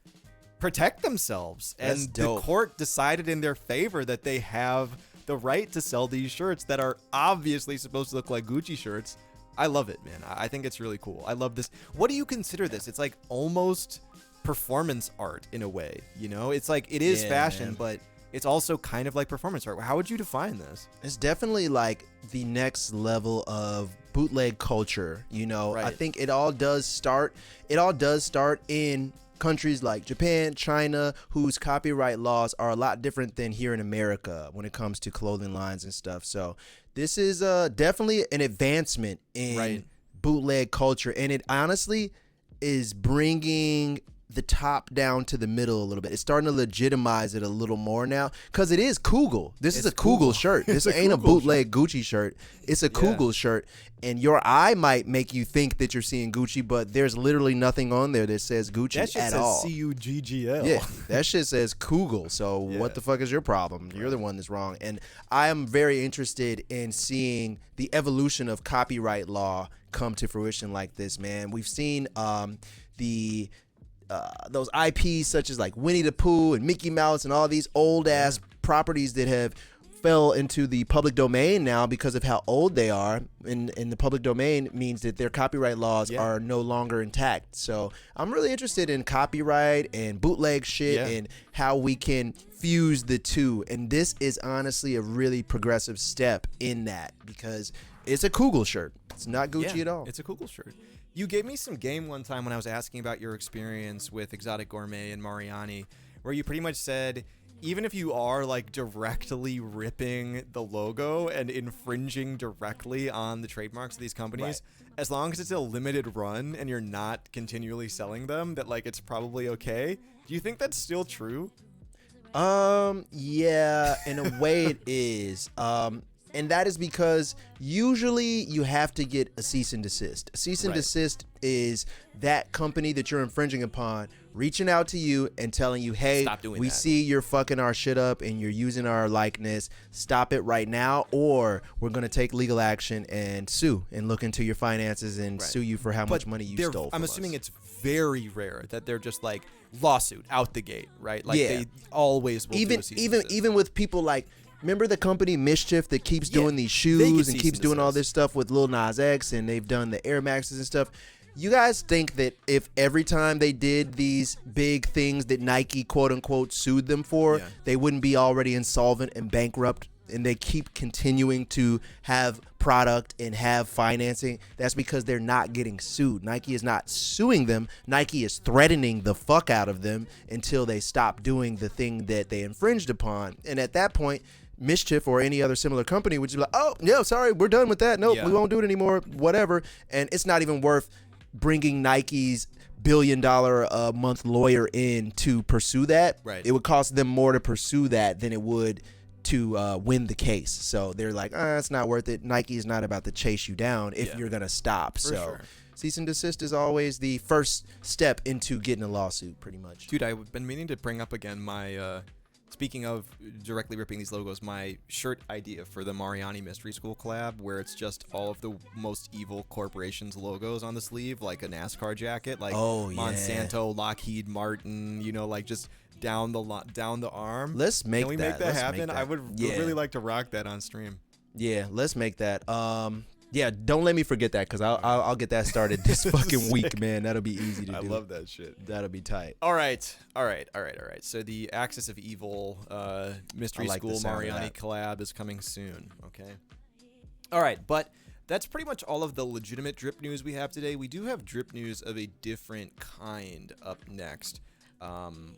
protect themselves, and the court decided in their favor that they have the right to sell these shirts that are obviously supposed to look like Gucci shirts. I love it, man. I think it's really cool. I love this. What do you consider this? It's like almost performance art in a way, you know? It's like it is fashion, man. but it's also kind of like performance art. How would you define this? It's definitely like the next level of bootleg culture, you know? Right. I think it all does start in countries like Japan, China, whose copyright laws are a lot different than here in America when it comes to clothing lines and stuff. So this is definitely an advancement in bootleg culture, and it honestly is bringing the top down to the middle a little bit. It's starting to legitimize it a little more now because it is Kugel. This is a Kugel shirt. This ain't a bootleg Gucci shirt. It's a Kugel shirt, and your eye might make you think that you're seeing Gucci, but there's literally nothing on there that says Gucci that shit at says all. CUGGL. Yeah, that shit says Kugel. So what the fuck is your problem? You're the one that's wrong. And I am very interested in seeing the evolution of copyright law come to fruition like this, man. We've seen those IPs such as like Winnie the Pooh and Mickey Mouse and all these old ass properties that have fell into the public domain now because of how old they are. In the public domain means that their copyright laws are no longer intact. So I'm really interested in copyright and bootleg shit and how we can fuse the two. And this is honestly a really progressive step in that because it's a Kugel shirt. It's not Gucci at all. It's a Kugel shirt. You gave me some game one time when I was asking about your experience with Exotic Gourmet and Mariani, where you pretty much said, even if you are like directly ripping the logo and infringing directly on the trademarks of these companies, as long as it's a limited run and you're not continually selling them, that like it's probably okay. Do you think that's still true? Yeah, in a way it is. And that is because usually you have to get a cease and desist. A cease and desist is that company that you're infringing upon reaching out to you and telling you, hey, we see you're fucking our shit up and you're using our likeness. Stop it right now, or we're going to take legal action and sue and look into your finances and sue you for how much money you stole from I'm assuming it's very rare that they're just like lawsuit out the gate, right? Like they always will do a cease and desist. Even with people like, remember the company Mischief that keeps doing these shoes and keeps doing all this stuff with Lil Nas X, and they've done the Air Maxes and stuff? You guys think that if every time they did these big things that Nike quote unquote sued them for, they wouldn't be already insolvent and bankrupt, and they keep continuing to have product and have financing? That's because they're not getting sued. Nike is not suing them. Nike is threatening the fuck out of them until they stop doing the thing that they infringed upon. And at that point, Mischief or any other similar company would just be like, oh, yeah, sorry, we're done with that. Nope, we won't do it anymore, whatever. And it's not even worth bringing Nike's $1 billion a month lawyer in to pursue that. Right. It would cost them more to pursue that than it would to win the case. So they're like, it's not worth it. Nike is not about to chase you down if you're going to stop. So cease and desist is always the first step into getting a lawsuit, pretty much. Dude, I've been meaning to bring up again my, speaking of directly ripping these logos, my shirt idea for the Mariani Mystery School collab, where it's just all of the most evil corporations' logos on the sleeve, like a NASCAR jacket, like Monsanto, Lockheed Martin, like just down the arm. Let's make that. Can we make that happen? I would really like to rock that on stream. Yeah, let's make that. Yeah, don't let me forget that, because I'll get that started this fucking week, man. That'll be easy to do. I love that shit. That'll be tight. All right. So the Axis of Evil Mystery School Mariani collab is coming soon. Okay. All right, but that's pretty much all of the legitimate drip news we have today. We do have drip news of a different kind up next.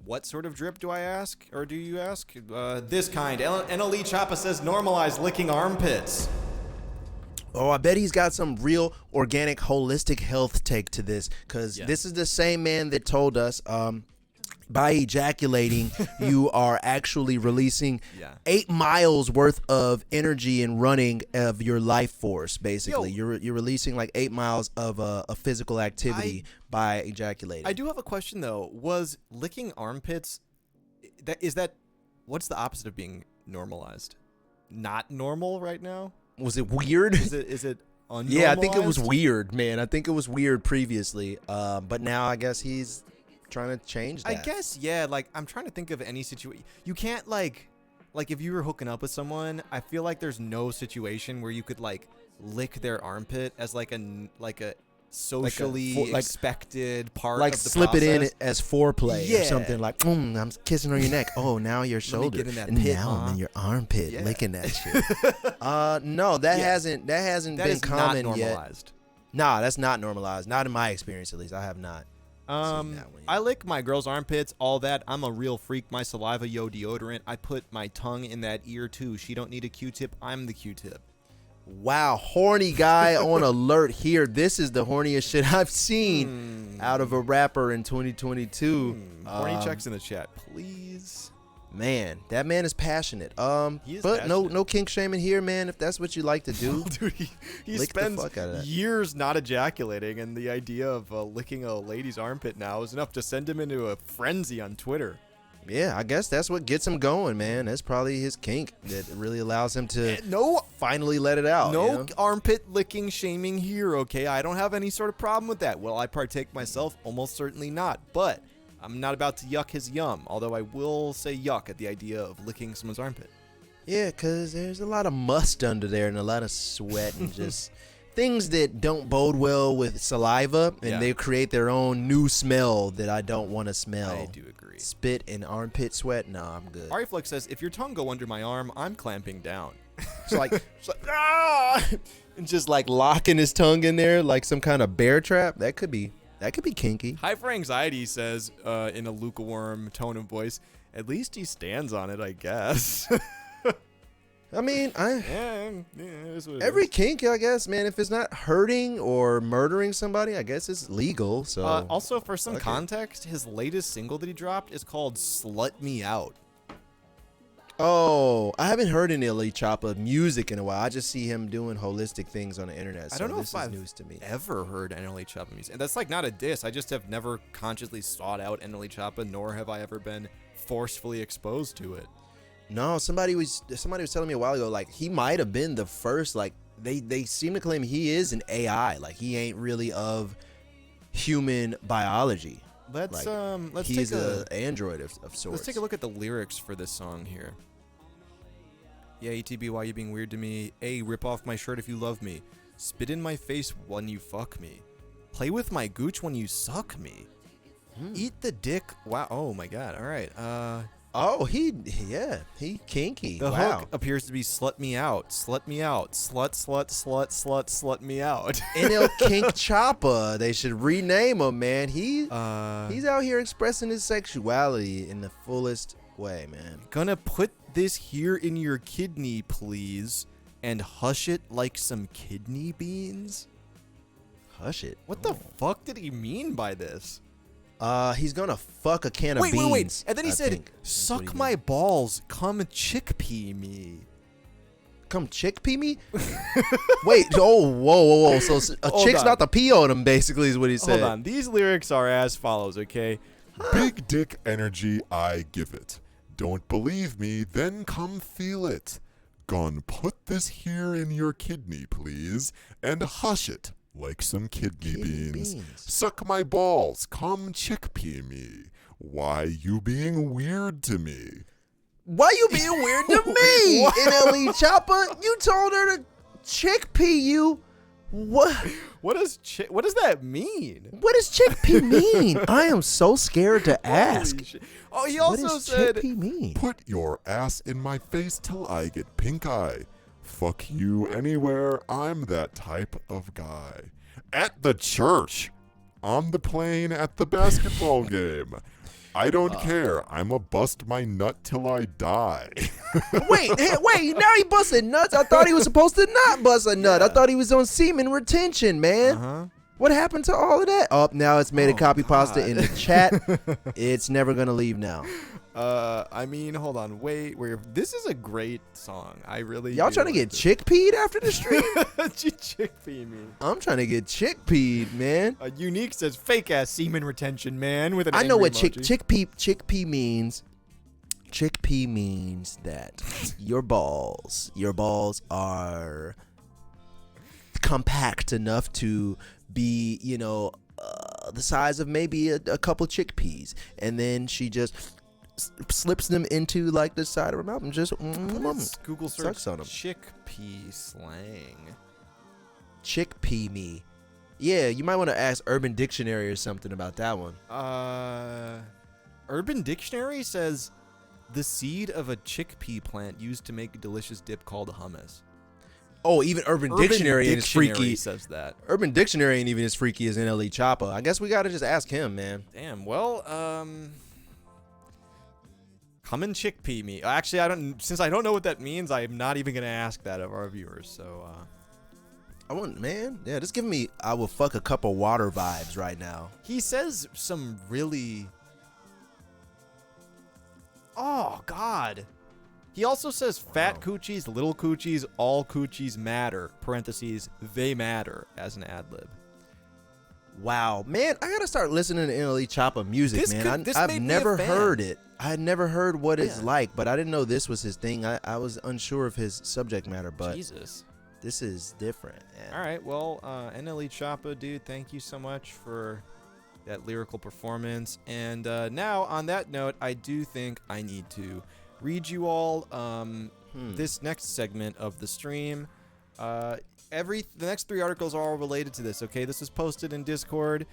What sort of drip do I ask, or do you ask? This kind. NLE Choppa says normalize licking armpits. Oh, I bet he's got some real organic, holistic health take to this, because this is the same man that told us by ejaculating, you are actually releasing 8 miles worth of energy and running of your life force, basically. You're releasing like 8 miles of a physical activity by ejaculating. I do have a question, though. Was licking armpits, what's the opposite of being normalized? Not normal right now? Was it weird? Is it unnormalized? Yeah, I think it was weird, man. I think it was weird previously, but now I guess he's trying to change that. I guess, like, I'm trying to think of any situation. You can't, like if you were hooking up with someone, I feel like there's no situation where you could, like, lick their armpit as, like a socially expected part of the slip process. it in as foreplay or something, like, I'm kissing on your neck. Oh, now your shoulder. And now I'm in your armpit licking that shit. No, that hasn't been common yet. Nah, that's not normalized. Not in my experience, at least. I have not seen that one yet. I lick my girl's armpits, all that. I'm a real freak. My saliva, deodorant. I put my tongue in that ear too. She don't need a Q-tip. I'm the Q-tip. Wow, horny guy on alert here. This is the horniest shit I've seen out of a rapper in 2022. Horny checks in the chat, please. Man, that man is passionate. He is but passionate. no kink shaming here, man. If that's what you like to do, Dude, he lick the spends fuck out of that. years not ejaculating, and the idea of licking a lady's armpit now is enough to send him into a frenzy on Twitter. Yeah, I guess that's what gets him going, man. That's probably his kink that really allows him to finally let it out. No armpit licking shaming here, okay? I don't have any sort of problem with that. Will I partake myself? Almost certainly not. But I'm not about to yuck his yum, although I will say yuck at the idea of licking someone's armpit. Yeah, because there's a lot of must under there and a lot of sweat and just things that don't bode well with saliva, and they create their own new smell that I don't want to smell. I do agree. Spit and armpit sweat? No, I'm good. Ariflex says, if your tongue go under my arm, I'm clamping down. It's like and just like locking his tongue in there like some kind of bear trap. That could be kinky. High for Anxiety says, in a lukewarm tone of voice, at least he stands on it, I guess. I mean, every kink, I guess, man, if it's not hurting or murdering somebody, I guess it's legal. So also, for some context, his latest single that he dropped is called "Slut Me Out." Oh, I haven't heard any Elite Choppa music in a while. I just see him doing holistic things on the internet. So I don't know this if I've news to me. ever heard NLE Choppa music, and that's like not a diss. I just have never consciously sought out NLE Choppa, nor have I ever been forcefully exposed to it. No, somebody was telling me a while ago, like, he might have been the first. Like, they seem to claim he is an AI, like he ain't really of human biology. Let's he's an android of sorts. Let's take a look at the lyrics for this song here. Yeah, ETB, why you being weird to me? A, rip off my shirt if you love me. Spit in my face when you fuck me. Play with my gooch when you suck me. Eat the dick. Wow. Oh my god. All right. Oh, he kinky. The Wow. hook appears to be slut me out. Slut me out. Slut me out. NL Kink Choppa. They should rename him, man. He's out here expressing his sexuality in the fullest way, man. Gonna put this here in your kidney, please, and hush it like some kidney beans. Hush it. What the fuck did he mean by this? He's gonna fuck a can of beans. Wait. And then he I said, think. That's what he suck meant. my balls, come chickpea me. Come chickpea me? Wait, whoa. So a Hold chick's on. not the pee on him, basically, is what he said. Hold on. These lyrics are as follows, okay? Big dick energy I give it. Don't believe me, then come feel it. Gon' put this here in your kidney, please, and hush it like some kidney beans. Suck my balls, come chickpea me. Why you being weird to me? Why you being weird to me, NLE Choppa? You told her to chickpea you. What? What does that mean? What does chickpea mean? I am so scared to ask. Holy shit. Oh, he What also does said, chickpea mean? Put your ass in my face till I get pink eye. Fuck you anywhere, I'm that type of guy. At the church. On the plane at the basketball game. I don't care. I'ma bust my nut till I die. Wait, now he busting nuts? I thought he was supposed to not bust a nut. I thought he was on semen retention, man. Uh-huh. What happened to all of that? Oh, now it's made a copy pasta God. in the chat. It's never going to leave now. I mean, hold on, wait. This is a great song. I really. Y'all do trying to like get this. chickpeed after the stream? Chickpea me. I'm trying to get chickpeed, man. Unique says fake ass semen retention, man. With an I know angry what emoji. chickpea means. Chickpea means that your balls are compact enough to be, the size of maybe a couple chickpeas, and then she just slips them into like the side of her mouth and just Let's Google search sucks on 'em. chickpea slang. chickpea me. Yeah, you might want to ask Urban Dictionary or something about that one. Urban Dictionary says the seed of a chickpea plant used to make a delicious dip called hummus. Oh, even Urban Dictionary is freaky. Says that. Urban Dictionary ain't even as freaky as NLE Choppa. I guess we gotta just ask him, man. Damn. Well, come and chickpea me. Actually, since I don't know what that means, I'm not even gonna ask that of our viewers. So, Yeah, just give me I will fuck a cup of water vibes right now. he says some really. Oh God. He also says fat coochies, little coochies, all coochies matter. Parentheses, they matter as an ad lib. Wow, man, I gotta start listening to NLE Choppa music, This man. made I've me a never fan. heard it. I had never heard what it's Yeah. like, but I didn't know this was his thing. I was unsure of his subject matter, but Jesus. this is different. Man. All right. Well, NLE Choppa, dude, thank you so much for that lyrical performance. And now, on that note, I do think I need to read you all this next segment of the stream. The next 3 articles are all related to this. Okay, this was posted in Discord.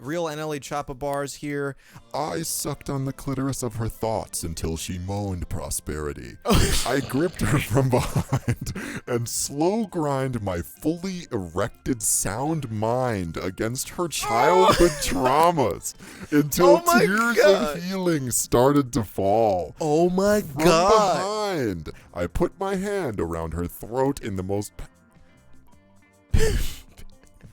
Real NLE Choppa bars here. I sucked on the clitoris of her thoughts until she moaned prosperity. I gripped her from behind and slow grind my fully erected sound mind against her childhood traumas until Oh my tears God. of healing started to fall. Oh my From God! behind, I put my hand around her throat in the most...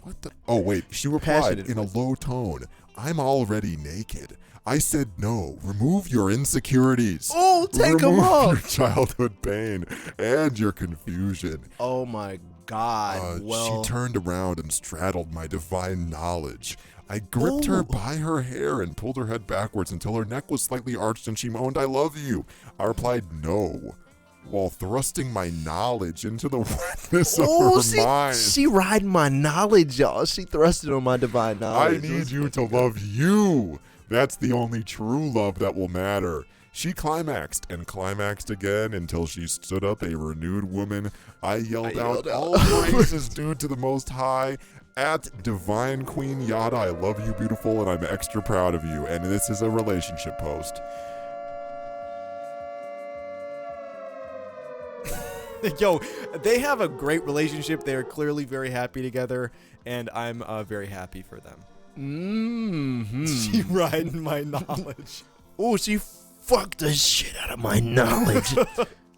What the? Oh, wait. She replied Passionate in a low tone, I'm already naked. I said no. Remove your insecurities. Oh, take 'em Remove off. your childhood pain and your confusion. Oh my God! She turned around and straddled my divine knowledge. I gripped her by her hair and pulled her head backwards until her neck was slightly arched and she moaned, I love you. I replied no, while thrusting my knowledge into the wetness of her mind. She riding my knowledge, y'all. She thrusted on my divine I knowledge. need you to love you. That's the only true love that will matter. She climaxed and climaxed again until she stood up a renewed woman. I yelled out all praises due to the Most High At Divine Queen Yada, I love you, beautiful, and I'm extra proud of you. And this is a relationship post. Yo, they have a great relationship. They're clearly very happy together, and I'm very happy for them. Mm-hmm. She riding my knowledge. Oh, she fucked the shit out of my knowledge.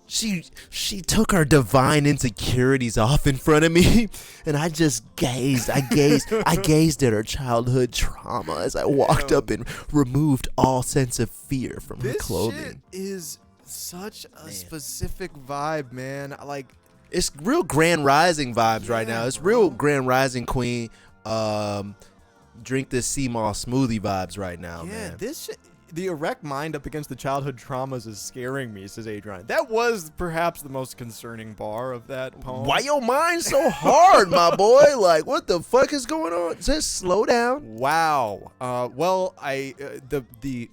She took her divine insecurities off in front of me, and I just gazed. I gazed at her childhood trauma as I walked up and removed all sense of fear from her This clothing. shit is such a specific vibe, man. Like, It's real Grand Rising vibes right Yeah, now. It's bro. real Grand Rising Queen. Drink this sea moss smoothie vibes right now, yeah, man. this shit. The erect mind up against the childhood traumas is scaring me, says Adrian. That was perhaps the most concerning bar of that poem. Why your mind so hard, my boy? Like, what the fuck is going on? Just slow down. Wow. Well, the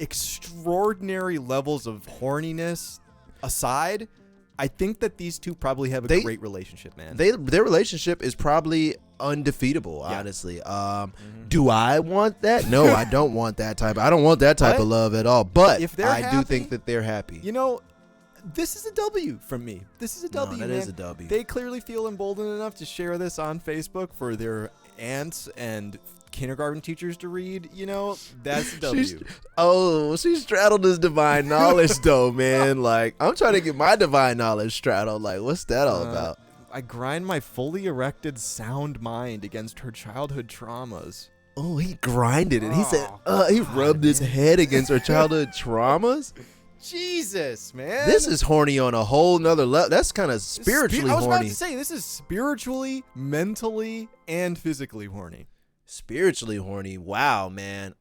extraordinary levels of horniness aside, I think that these two probably have a great relationship, man. Their relationship is probably undefeatable, honestly. Do I want that? No, I don't want that type. I don't want that type of love at all. But If they're I do happy, think that they're happy. You know, this is a W from me. This is a W, that man. is a W. They clearly feel emboldened enough to share this on Facebook for their aunts and kindergarten teachers to read. You know, that's a W. She straddled his divine knowledge though, man. Like, I'm trying to get my divine knowledge straddled. Like, what's that all about? I grind my fully erected sound mind against her childhood traumas. Oh, he grinded it. He said, Oh, he rubbed his head against her childhood traumas. Jesus, man. This is horny on a whole nother level. That's kind of spiritually I was about horny. to say, this is spiritually, mentally, and physically horny. Spiritually horny. Wow, man.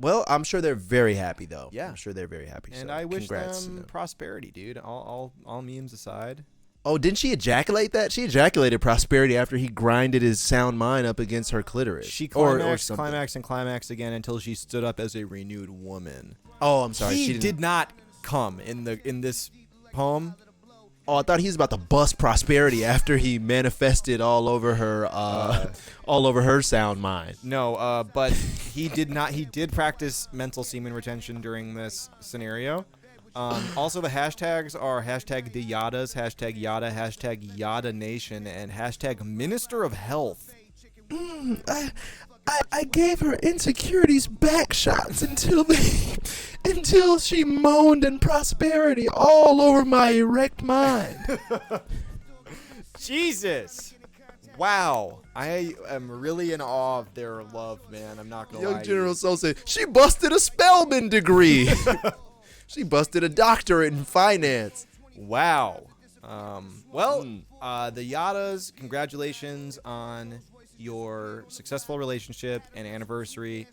Well, I'm sure they're very happy though. Yeah. I'm sure they're very happy. And so I wish congrats to them prosperity, dude. All memes aside. Oh, didn't she ejaculate that? She ejaculated prosperity after he grinded his sound mind up against her clitoris. She or climaxed again until she stood up as a renewed woman. Oh, I'm sorry. He she didn't. did not come in this poem. Oh, I thought he was about to bust prosperity after he manifested all over her, all over her sound mind. No, but he did not. He did practice mental semen retention during this scenario. Also, the hashtags are hashtag the Yadas, hashtag Yada, hashtag Yada Nation, and hashtag Minister of Health. I gave her insecurities back shots until she moaned in prosperity all over my erect mind. Jesus. Wow. I am really in awe of their love, man. I'm not going to lie. Young General So said, she busted a Spelman degree. She busted a doctorate in finance. Wow. The Yadas, congratulations on your successful relationship and anniversary.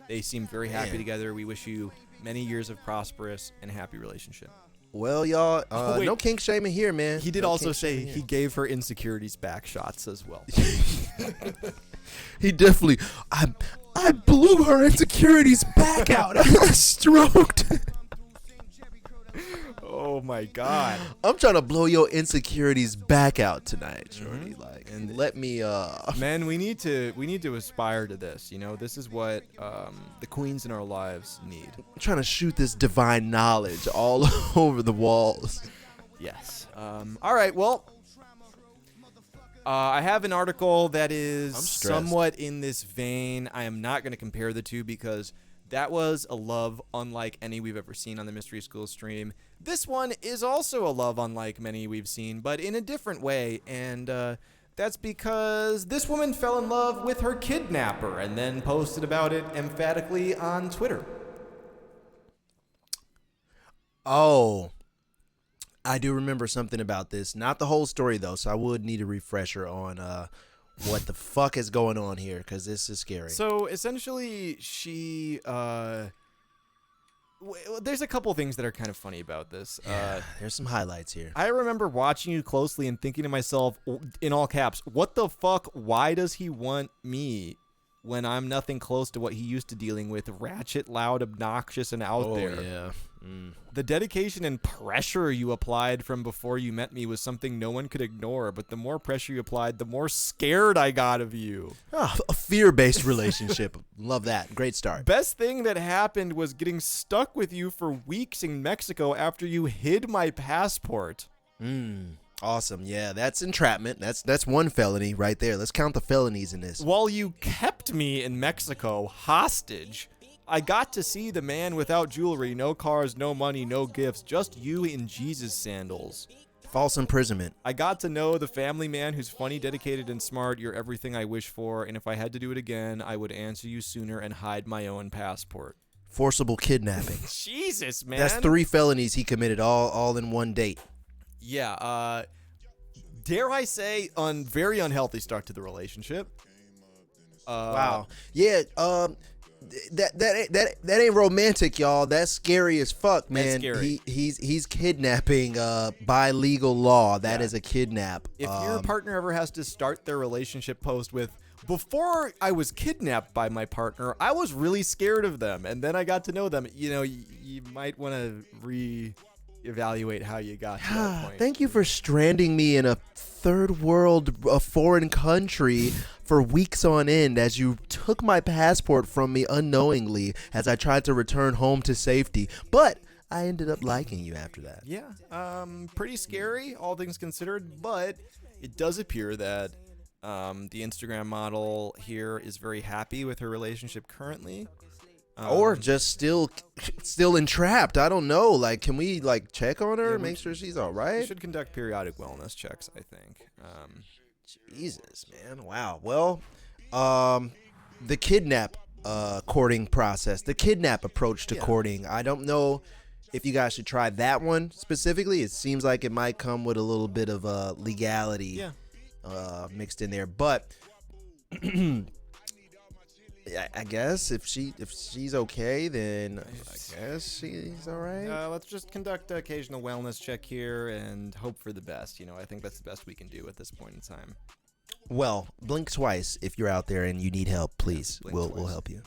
They seem very happy together. We wish you many years of prosperous and happy relationship. Well, y'all, wait. no kink shaming here, man. He did No also kink say shaming he here. gave her insecurities back shots as well. He definitely, I blew her insecurities back out. I stroked. Oh my God. I'm trying to blow your insecurities back out tonight, shorty. Like, and let me Men, we need to aspire to this. You know, this is what the queens in our lives need. I'm trying to shoot this divine knowledge all over the walls. Yes. All right. Well, I have an article that is stressed. somewhat in this vein. I am not going to compare the two because that was a love unlike any we've ever seen on the Mystery School stream. This one is also a love unlike many we've seen, but in a different way. And that's because this woman fell in love with her kidnapper and then posted about it emphatically on Twitter. Oh, I do remember something about this. Not the whole story, though, so I would need a refresher on what the fuck is going on here, because this is scary. So essentially, she there's a couple things that are kind of funny about this. There's some highlights here. I remember watching you closely and thinking to myself, in all caps, what the fuck? Why does he want me when I'm nothing close to what he used to dealing with, ratchet, loud, obnoxious, and out there. Yeah. The dedication and pressure you applied from before you met me was something no one could ignore, but the more pressure you applied, the more scared I got of you. Oh, a fear-based relationship. Love that. Great start. Best thing that happened was getting stuck with you for weeks in Mexico after you hid my passport. Awesome. Yeah, that's entrapment. That's one felony right there. Let's count the felonies in this. While you kept me in Mexico hostage, I got to see the man without jewelry, no cars, no money, no gifts, just you in Jesus sandals. False imprisonment. I got to know the family man who's funny, dedicated, and smart. You're everything I wish for, and if I had to do it again, I would answer you sooner and hide my own passport. Forcible kidnapping. Jesus, man. That's 3 felonies he committed all in one date. Yeah, dare I say, very unhealthy start to the relationship. Wow. Yeah, that ain't romantic, y'all. That's scary as fuck, man. That's scary. He's kidnapping by legal law. That is a kidnap. If your partner ever has to start their relationship post with, before I was kidnapped by my partner, I was really scared of them, and then I got to know them, you might want to reevaluate how you got to that point. Thank you for stranding me in a third world, a foreign country for weeks on end as you took my passport from me unknowingly as I tried to return home to safety. But I ended up liking you after that. Yeah, pretty scary, all things considered, but it does appear that the Instagram model here is very happy with her relationship currently. Or just still entrapped. I don't know. Like, can we check on her, make sure she's all You right? should conduct periodic wellness checks, I think. Jesus, man. Wow. Well, the kidnap courting process, the kidnap approach to courting. I don't know if you guys should try that one specifically. It seems like it might come with a little bit of legality mixed in there, but I guess if she's okay, then I guess she's all right. Let's just conduct an occasional wellness check here and hope for the best. I think that's the best we can do at this point in time. Well, blink twice if you're out there and you need help, please. We'll help you.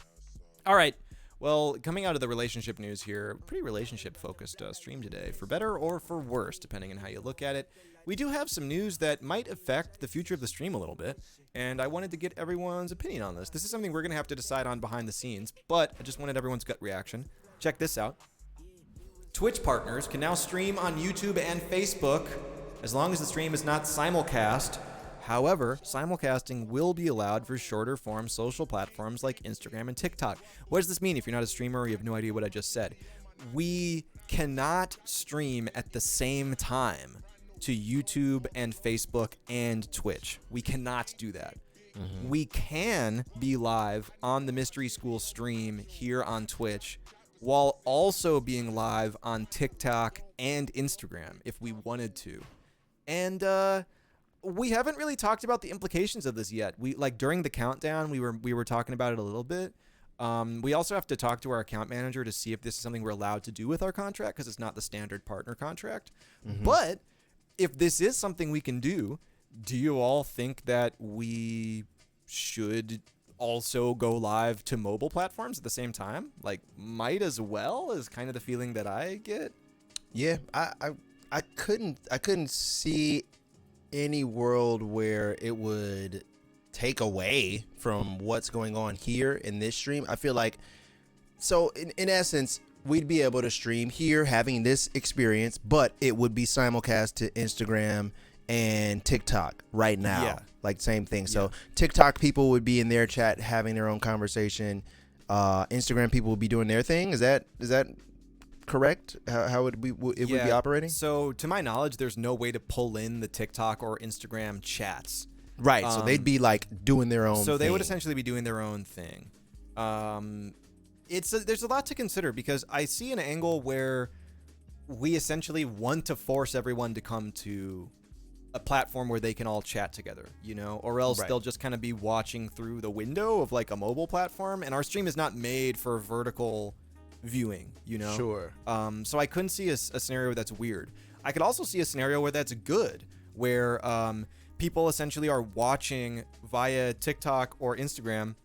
All right. Well, coming out of the relationship news here, pretty relationship-focused stream today, for better or for worse, depending on how you look at it. We do have some news that might affect the future of the stream a little bit, and I wanted to get everyone's opinion on this. This is something we're going to have to decide on behind the scenes, but I just wanted everyone's gut reaction. Check this out. Twitch partners can now stream on YouTube and Facebook as long as the stream is not simulcast. However, simulcasting will be allowed for shorter form social platforms like Instagram and TikTok. What does this mean if you're not a streamer or you have no idea what I just said? We cannot stream at the same time to YouTube and Facebook and Twitch. We cannot do that. We can be live on the Mystery School stream here on Twitch while also being live on TikTok and Instagram if we wanted to. And we haven't really talked about the implications of this yet. We during the countdown, we were talking about it a little bit. We also have to talk to our account manager to see if this is something we're allowed to do with our contract because it's not the standard partner contract. But if this is something we can do you all think that we should also go live to mobile platforms at the same time? Might as well is kind of the feeling that I get. Yeah, I couldn't see any world where it would take away from what's going on here in this stream. I feel like, so in essence, we'd be able to stream here having this experience, but it would be simulcast to Instagram and TikTok right now. Yeah. Same thing. So TikTok people would be in their chat having their own conversation. Instagram people would be doing their thing. Is that correct? How would it would be operating? So to my knowledge, there's no way to pull in the TikTok or Instagram chats. Right. So they'd be doing their own thing. So they would essentially be doing their own thing. There's a lot to consider because I see an angle where we essentially want to force everyone to come to a platform where they can all chat together, or else they'll just kind of be watching through the window of a mobile platform, and our stream is not made for vertical viewing, Sure. So I couldn't see a scenario that's weird. I could also see a scenario where that's good, where people essentially are watching via TikTok or Instagram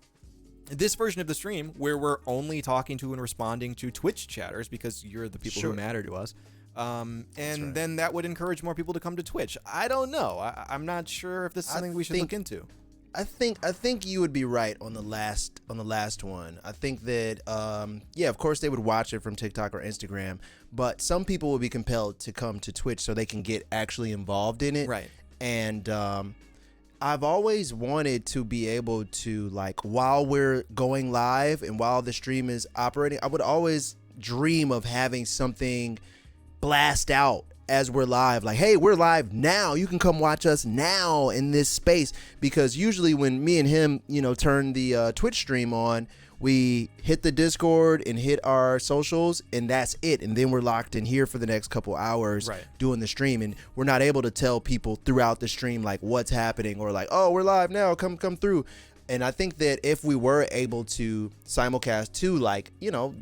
this version of the stream where we're only talking to and responding to Twitch chatters because you're the people who matter to us. Then that would encourage more people to come to Twitch. I don't know. I'm not sure if this is something we should look into. I think you would be right on the last one. I think that of course they would watch it from TikTok or Instagram, but some people would be compelled to come to Twitch so they can get actually involved in it. Right. And I've always wanted to be able to, like, while we're going live and while the stream is operating, I would always dream of having something blast out as we're live, like, hey, we're live now, you can come watch us now in this space. Because usually when me and him, turn the Twitch stream on, we hit the Discord and hit our socials, and that's it. And then we're locked in here for the next couple hours doing the stream, and we're not able to tell people throughout the stream like what's happening, or like, oh, we're live now, come through. And I think that if we were able to simulcast to, like,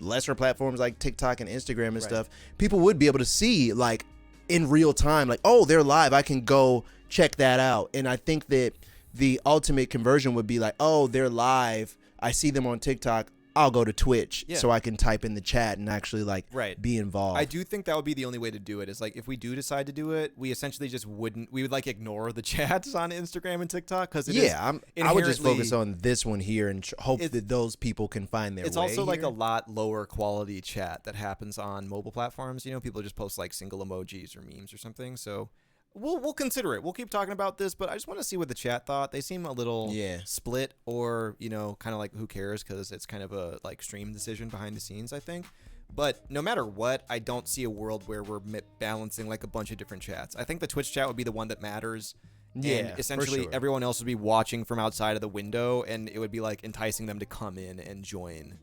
lesser platforms like TikTok and Instagram and stuff, people would be able to see, like, in real time, like, oh, they're live, I can go check that out. And I think that the ultimate conversion would be like, oh, they're live, I see them on TikTok, I'll go to Twitch so I can type in the chat and actually, like, be involved. I do think that would be the only way to do it, is like, if we do decide to do it, we essentially just would like ignore the chats on Instagram and TikTok, because I would just focus on this one here and hope that those people can find their way. It's also like here. a lot lower quality chat that happens on mobile platforms. People just post like single emojis or memes or something. So we'll consider it. We'll keep talking about this, but I just want to see what the chat thought. They seem a little split, or kind of like, who cares, because it's kind of a like stream decision behind the scenes, I think. But no matter what, I don't see a world where we're balancing like a bunch of different chats. I think the Twitch chat would be the one that matters. And essentially everyone else would be watching from outside of the window, and it would be like enticing them to come in and join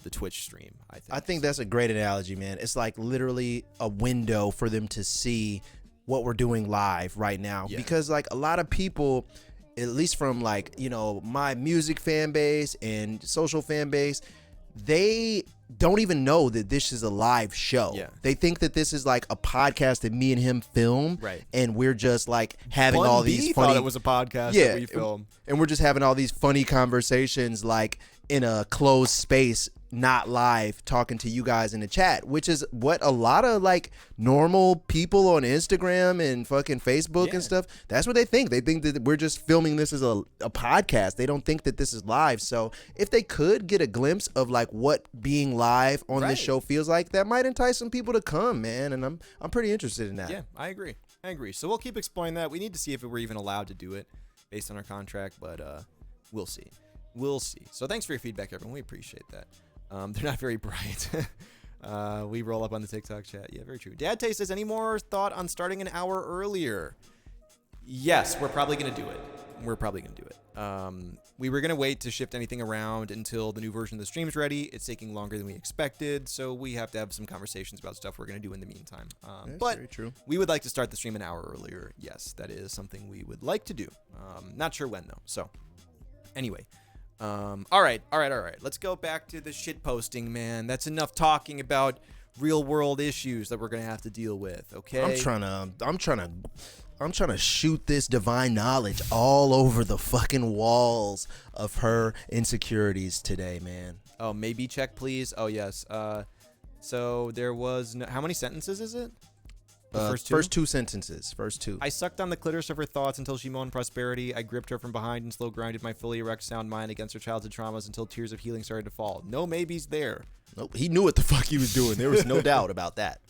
the Twitch stream. I think that's a great analogy, man. It's like literally a window for them to see what we're doing live right now, because like a lot of people, at least from like my music fan base and social fan base, they don't even know that this is a live show. They think that this is like a podcast that me and him film, and we're just like having all these funny. Thought it was a podcast that we film, and we're just having all these funny conversations like in a closed space, not live, talking to you guys in the chat, which is what a lot of like normal people on Instagram and fucking Facebook and stuff, that's what they think. They think that we're just filming this as a podcast. They don't think that this is live. So if they could get a glimpse of like what being live on this show feels like, that might entice some people to come, man. And I'm pretty interested in that. Yeah, I agree. So we'll keep exploring that. We need to see if we're even allowed to do it based on our contract, but we'll see. So thanks for your feedback, everyone. We appreciate that. They're not very bright. We roll up on the TikTok chat. Yeah, very true. Dad Taste says, any more thought on starting an hour earlier? Yes, we're probably going to do it. We were going to wait to shift anything around until the new version of the stream's ready. It's taking longer than we expected, so we have to have some conversations about stuff we're going to do in the meantime. But very true. We would like to start the stream an hour earlier. Yes, that is something we would like to do. Not sure when, though. So, anyway. All right. Let's go back to the shit posting, man. That's enough talking about real world issues that we're gonna have to deal with. Okay. I'm trying to shoot this divine knowledge all over the fucking walls of her insecurities today, man. Oh, maybe check, please. Oh, yes. So there was how many sentences is it? First two sentences. I sucked on the clitoris of her thoughts until she moaned prosperity. I gripped her from behind and slow grinded my fully erect sound mind against her childhood traumas until tears of healing started to fall. No maybes there. Nope, he knew what the fuck he was doing. There was no doubt about that.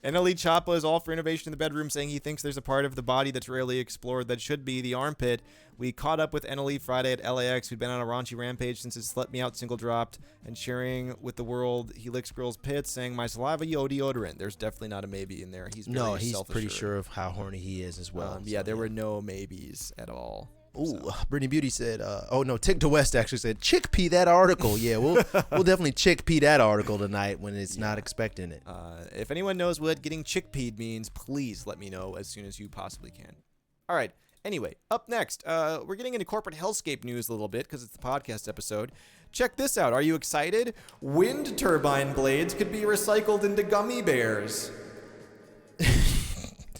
NLE Choppa is all for innovation in the bedroom, saying he thinks there's a part of the body that's rarely explored that should be the armpit. We caught up with NLE Friday at LAX, who'd been on a raunchy rampage since his Slept Me Out single dropped, and sharing with the world he licks girls' pits, saying, my saliva, yo, deodorant. There's definitely not a maybe in there. He's pretty sure of how horny he is as well. There were no maybes at all. Ooh, Brittany Beauty said, Tick to West actually said, chickpea that article. Yeah, we'll definitely chickpea that article tonight when it's not expecting it. If anyone knows what getting chickpea'd means, please let me know as soon as you possibly can. All right. Anyway, up next, we're getting into corporate hellscape news a little bit because it's the podcast episode. Check this out. Are you excited? Wind turbine blades could be recycled into gummy bears.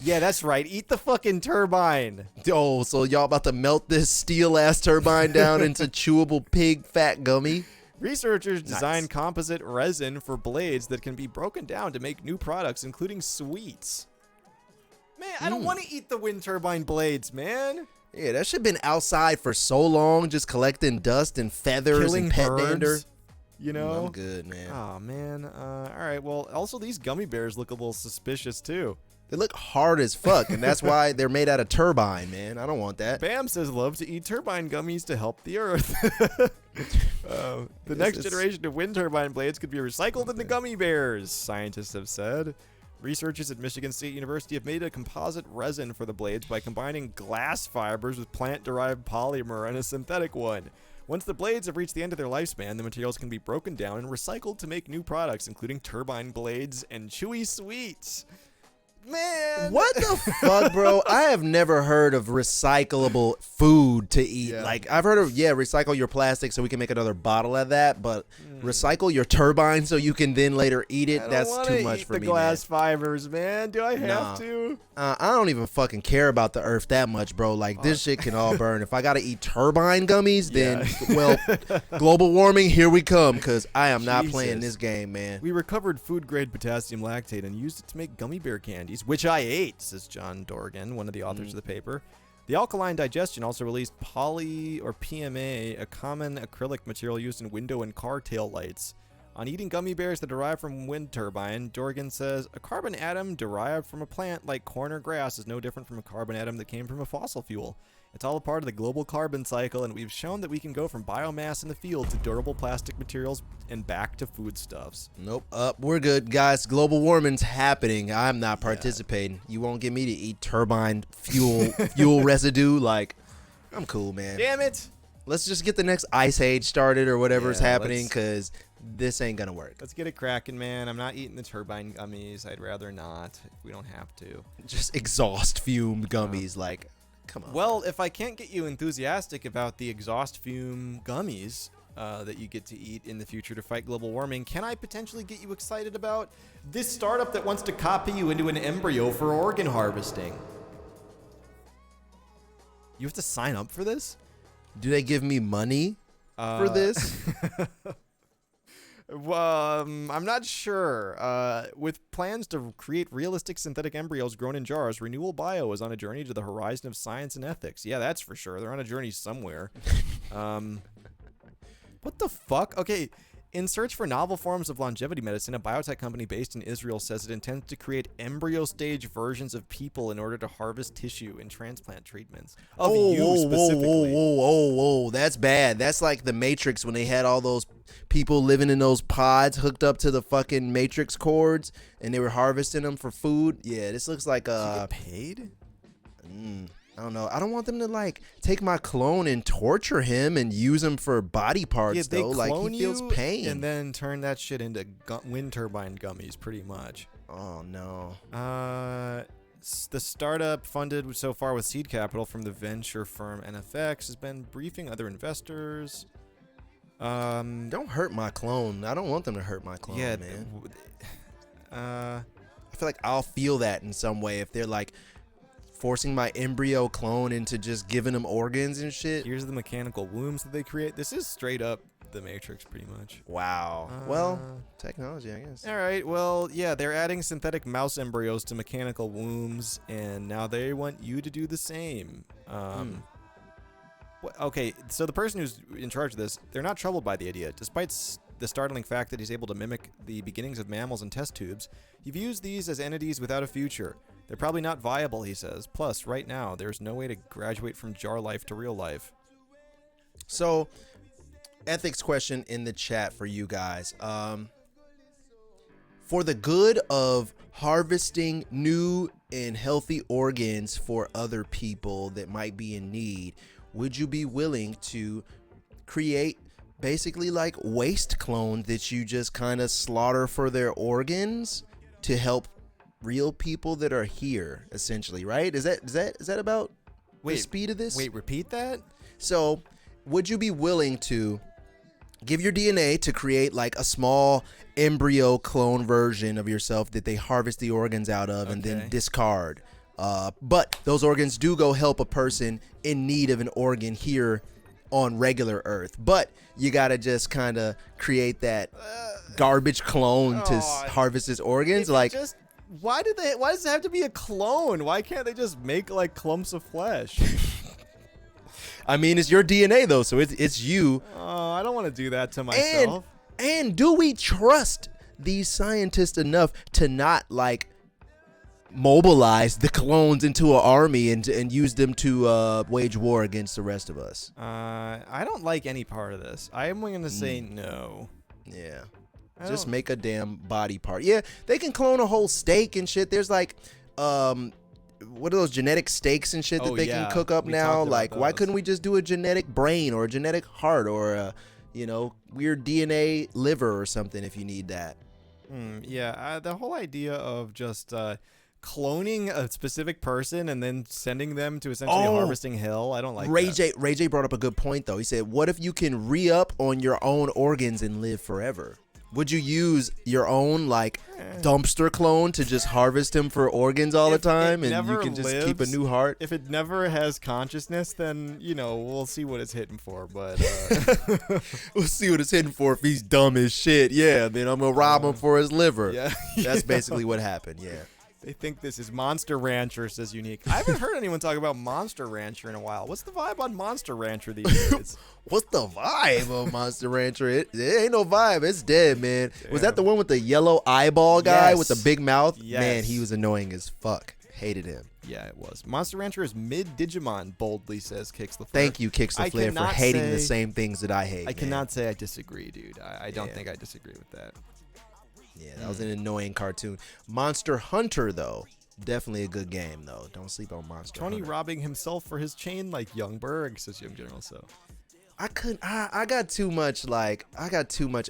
Yeah, that's right. Eat the fucking turbine. Oh, so y'all about to melt this steel-ass turbine down into chewable pig fat gummy? Researchers designed Nice. composite resin for blades that can be broken down to make new products, including sweets. Man, I don't want to eat the wind turbine blades, man. Yeah, that shit been outside for so long, just collecting dust and feathers Killing and pet birds, dander. you know? I'm good, man. Oh, man. All right, well, also these gummy bears look a little suspicious, too. They look hard as fuck, and that's why they're made out of turbine, man. I don't want that. Bam says love to eat turbine gummies to help the earth. The next generation of wind turbine blades could be recycled into gummy bears, scientists have said. Researchers at Michigan State University have made a composite resin for the blades by combining glass fibers with plant-derived polymer and a synthetic one. Once the blades have reached the end of their lifespan, the materials can be broken down and recycled to make new products, including turbine blades and chewy sweets. Man! What the fuck, bro? I have never heard of recyclable food to eat. Yeah. Like, I've heard of, recycle your plastic so we can make another bottle of that, but recycle your turbine so you can then later eat it, I don't that's wanna too much eat for the me, glass fibers, man. Do I have Nah. to? I don't even fucking care about the earth that much, bro. Like, this shit can all burn. If I gotta eat turbine gummies, then, well, global warming, here we come, because I am not playing Jesus. this game, man. We recovered food-grade potassium lactate and used it to make gummy bear candies, which I ate, says John Dorgan, one of the authors of the paper. The alkaline digestion also released poly, or PMA, a common acrylic material used in window and car tail lights. On eating gummy bears that derive from wind turbine, Dorgan says, a carbon atom derived from a plant like corn or grass is no different from a carbon atom that came from a fossil fuel. It's all a part of the global carbon cycle, and we've shown that we can go from biomass in the field to durable plastic materials and back to foodstuffs. Nope. We're good, guys. Global warming's happening. I'm not participating. You won't get me to eat turbine fuel residue. Like, I'm cool, man. Damn it! Let's just get the next ice age started or whatever's Yeah, happening, let's- because this ain't gonna work. Let's get it cracking, man. I'm not eating the turbine gummies. I'd rather not if we don't have to. Just exhaust fume gummies. Like, come on. Well, if I can't get you enthusiastic about the exhaust fume gummies that you get to eat in the future to fight global warming, can I potentially get you excited about this startup that wants to copy you into an embryo for organ harvesting? You have to sign up for this? Do they give me money for this? Well, I'm not sure. With plans to create realistic synthetic embryos grown in jars, Renewal Bio is on a journey to the horizon of science and ethics. Yeah, that's for sure. They're on a journey somewhere. What the fuck? Okay, in search for novel forms of longevity medicine, a biotech company based in Israel says it intends to create embryo stage versions of people in order to harvest tissue in transplant treatments. Of you specifically. Whoa. That's bad. That's like the Matrix when they had all those people living in those pods hooked up to the fucking Matrix cords and they were harvesting them for food. Yeah, this looks like Get paid? I don't know. I don't want them to like take my clone and torture him and use him for body parts Yeah, they though. Like clone he feels you pain. and then turn that shit into wind turbine gummies, pretty much. Oh no. The startup, funded so far with seed capital from the venture firm NFX, has been briefing other investors. Don't hurt my clone. I don't want them to hurt my clone, Yeah, man. I feel like I'll feel that in some way if they're like forcing my embryo clone into just giving them organs and shit. here's the mechanical wombs that they create. This is straight up the Matrix, pretty much. Wow. Well, technology, I guess. All right, well, yeah, they're adding synthetic mouse embryos to mechanical wombs, and now they want you to do the same. Okay, so the person who's in charge of this, they're not troubled by the idea. Despite the startling fact that he's able to mimic the beginnings of mammals in test tubes, he views these as entities without a future. They're probably not viable, he says. Plus, right now, there's no way to graduate from jar life to real life. So, ethics question in the chat for you guys. For the good of harvesting new and healthy organs for other people that might be in need, would you be willing to create basically like waste clones that you just kind of slaughter for their organs to help real people that are here, essentially, right? Is that about the speed of this? Wait, repeat that? So, would you be willing to give your DNA to create like a small embryo clone version of yourself that they harvest the organs out of and then Okay. discard? But those organs do go help a person in need of an organ here on regular Earth. But you gotta just kind of create that garbage clone to harvest his organs. Like, why does it have to be a clone? Why can't they just make like clumps of flesh? I mean, it's your DNA though, so it's you. Oh, I don't want to do that to myself. And do we trust these scientists enough to not like mobilize the clones into an army and use them to wage war against the rest of us? I don't like any part of this. I am going to say no. Yeah. Just make a damn body part. Yeah, they can clone a whole steak and shit. There's like, what are those genetic steaks and shit that they can cook up now? Like, why couldn't we just do a genetic brain or a genetic heart or a, weird DNA liver or something if you need that? The whole idea of just cloning a specific person and then sending them to essentially harvesting hell, I don't like that. Ray J brought up a good point though. He said, what if you can re-up on your own organs and live forever? Would you use your own like dumpster clone to just harvest him for organs all the time, and you can just keep a new heart? If it never has consciousness, then we'll see what it's hitting for. But we'll see what it's hitting for. If he's dumb as shit, then I'm gonna rob him for his liver. Yeah, that's basically what happened. Yeah. They think this is Monster Rancher, says Unique. I haven't heard anyone talk about Monster Rancher in a while. What's the vibe on Monster Rancher these days? What's the vibe of Monster Rancher? It ain't no vibe. It's dead, man. Damn. Was that the one with the yellow eyeball guy with the big mouth? Yes. Man, he was annoying as fuck. Hated him. Yeah, it was. Monster Rancher is mid-Digimon, boldly says Kix the Flare. Thank you, Kix the Flare, for hating the same things that I hate. I cannot say I disagree, dude. I don't think I disagree with that. Yeah, that was an annoying cartoon. Monster Hunter, though. Definitely a good game, though. Don't sleep on Monster Tony Hunter. robbing himself for his chain like Young Berg, says Young General. So I got too much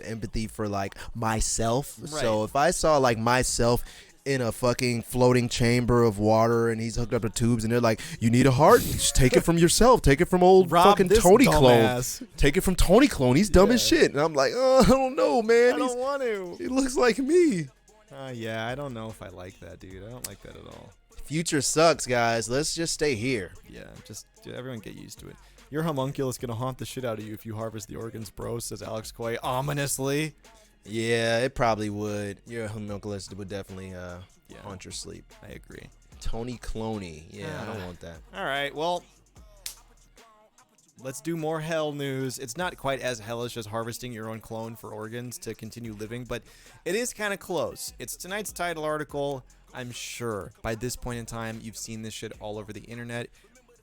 empathy for like myself. Right. So if I saw like myself in a fucking floating chamber of water and he's hooked up to tubes and they're like, you need a heart? Just take it from yourself. Take it from old fucking Tony Clone. Take it from Tony Clone. He's dumb as shit. And I'm like, I don't know, man. I don't want to. He looks like me. I don't know if I like that, dude. I don't like that at all. Future sucks, guys. Let's just stay here. Yeah, just everyone get used to it. Your homunculus gonna haunt the shit out of you if you harvest the organs, bro, says Alex Quay ominously. Yeah, it probably would. Your homunculus would definitely haunt your sleep. I agree. Tony Cloney. Yeah, I don't want that. All right, well, let's do more hell news. It's not quite as hellish as harvesting your own clone for organs to continue living, but it is kind of close. It's tonight's title article. I'm sure by this point in time, you've seen this shit all over the internet.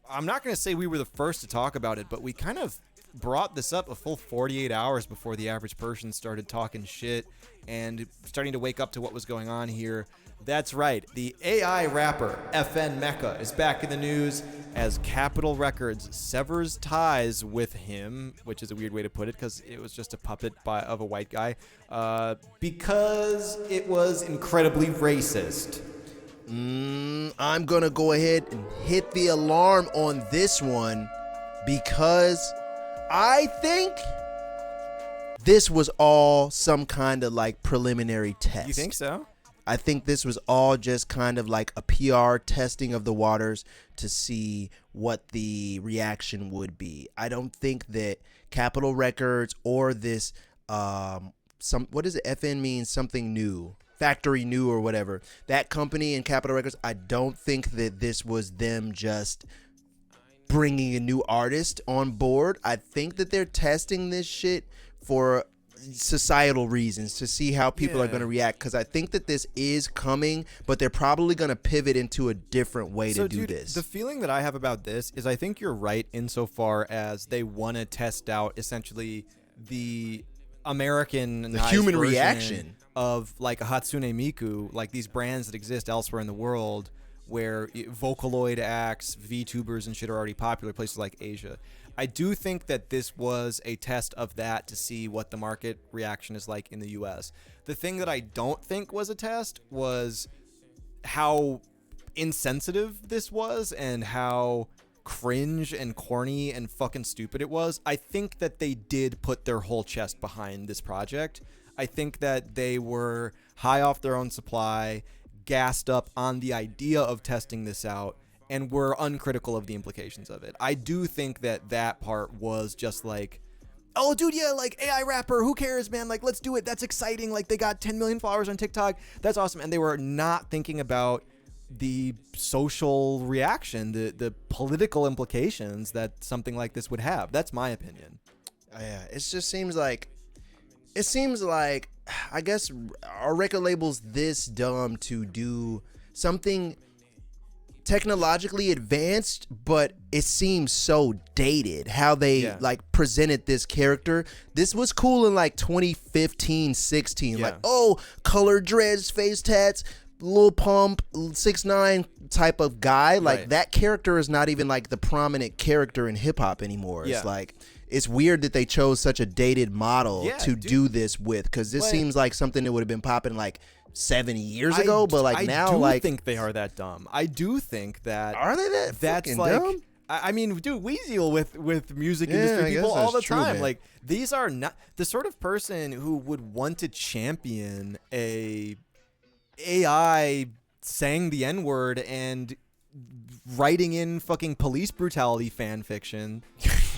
I'm not going to say we were the first to talk about it, but we kind of brought this up a full 48 hours before the average person started talking shit and starting to wake up to what was going on here. That's right. The AI rapper FN Meka is back in the news as Capitol Records severs ties with him, which is a weird way to put it because it was just a puppet of a white guy, because it was incredibly racist. I'm going to go ahead and hit the alarm on this one because I think this was all some kind of like preliminary test. You think so? I think this was all just kind of like a PR testing of the waters to see what the reaction would be. I don't think that Capitol Records or this what does it FN mean? Something new. Factory New or whatever. That company in Capitol Records, I don't think that this was them just bringing a new artist on board. I think that they're testing this shit for societal reasons to see how people are going to react, because I think that this is coming, but they're probably going to pivot into a different way to do this. The feeling that I have about this is I think you're right insofar as they want to test out essentially the American human reaction of like a Hatsune Miku, like these brands that exist elsewhere in the world where Vocaloid acts, VTubers and shit are already popular, places like Asia. I do think that this was a test of that to see what the market reaction is like in the US. The thing that I don't think was a test was how insensitive this was and how cringe and corny and fucking stupid it was. I think that they did put their whole chest behind this project. I think that they were high off their own supply, gassed up on the idea of testing this out and were uncritical of the implications of it. I do think that part was just like, oh, dude, yeah, like AI rapper, who cares, man? Like, let's do it. That's exciting. Like, they got 10 million followers on TikTok. That's awesome. And they were not thinking about the social reaction, the political implications that something like this would have. That's my opinion. Yeah, it just seems like, I guess our record label's this dumb to do something technologically advanced, but it seems so dated how they like presented this character. This was cool in like 2015, 16. Like, oh, colored dreads, face tats, Lil Pump, 6ix9ine type of guy. Like that character is not even like the prominent character in hip hop anymore. It's like, it's weird that they chose such a dated model to do this with, because this seems like something that would have been popping like 7 years ago, but like now, like, I think they are that dumb. I do think that are they that that's fucking like dumb? I mean, dude, we deal with music industry people all the time. Man. Like, these are not the sort of person who would want to champion a AI saying the N-word and writing in fucking police brutality fan fiction.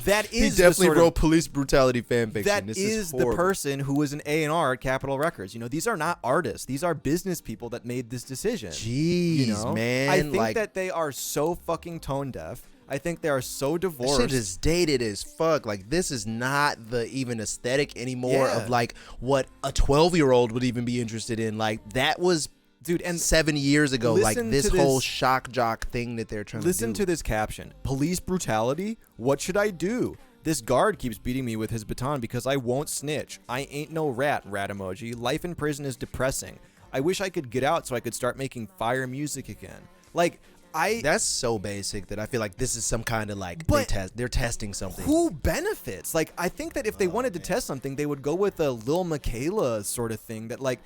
That is he definitely wrote police brutality fan fiction. That this is the person who was an A&R at Capitol Records. You know, these are not artists. These are business people that made this decision. Jeez, you know? man. I think like, that they are so fucking tone deaf. I think they are so divorced. This shit is dated as fuck. Like, this is not the even aesthetic anymore of like what a 12-year-old would even be interested in. Like, that was, dude, and 7 years ago. Like, this whole this, shock jock thing that they're trying to do. Listen to this caption: police brutality. What should I do? This guard keeps beating me with his baton because I won't snitch. I ain't no rat emoji. Life in prison is depressing. I wish I could get out so I could start making fire music again. Like, that's so basic that I feel like this is some kind of like they're testing something. Who benefits? Like, I think that if they wanted to test something, they would go with a Lil Miquela sort of thing that, like,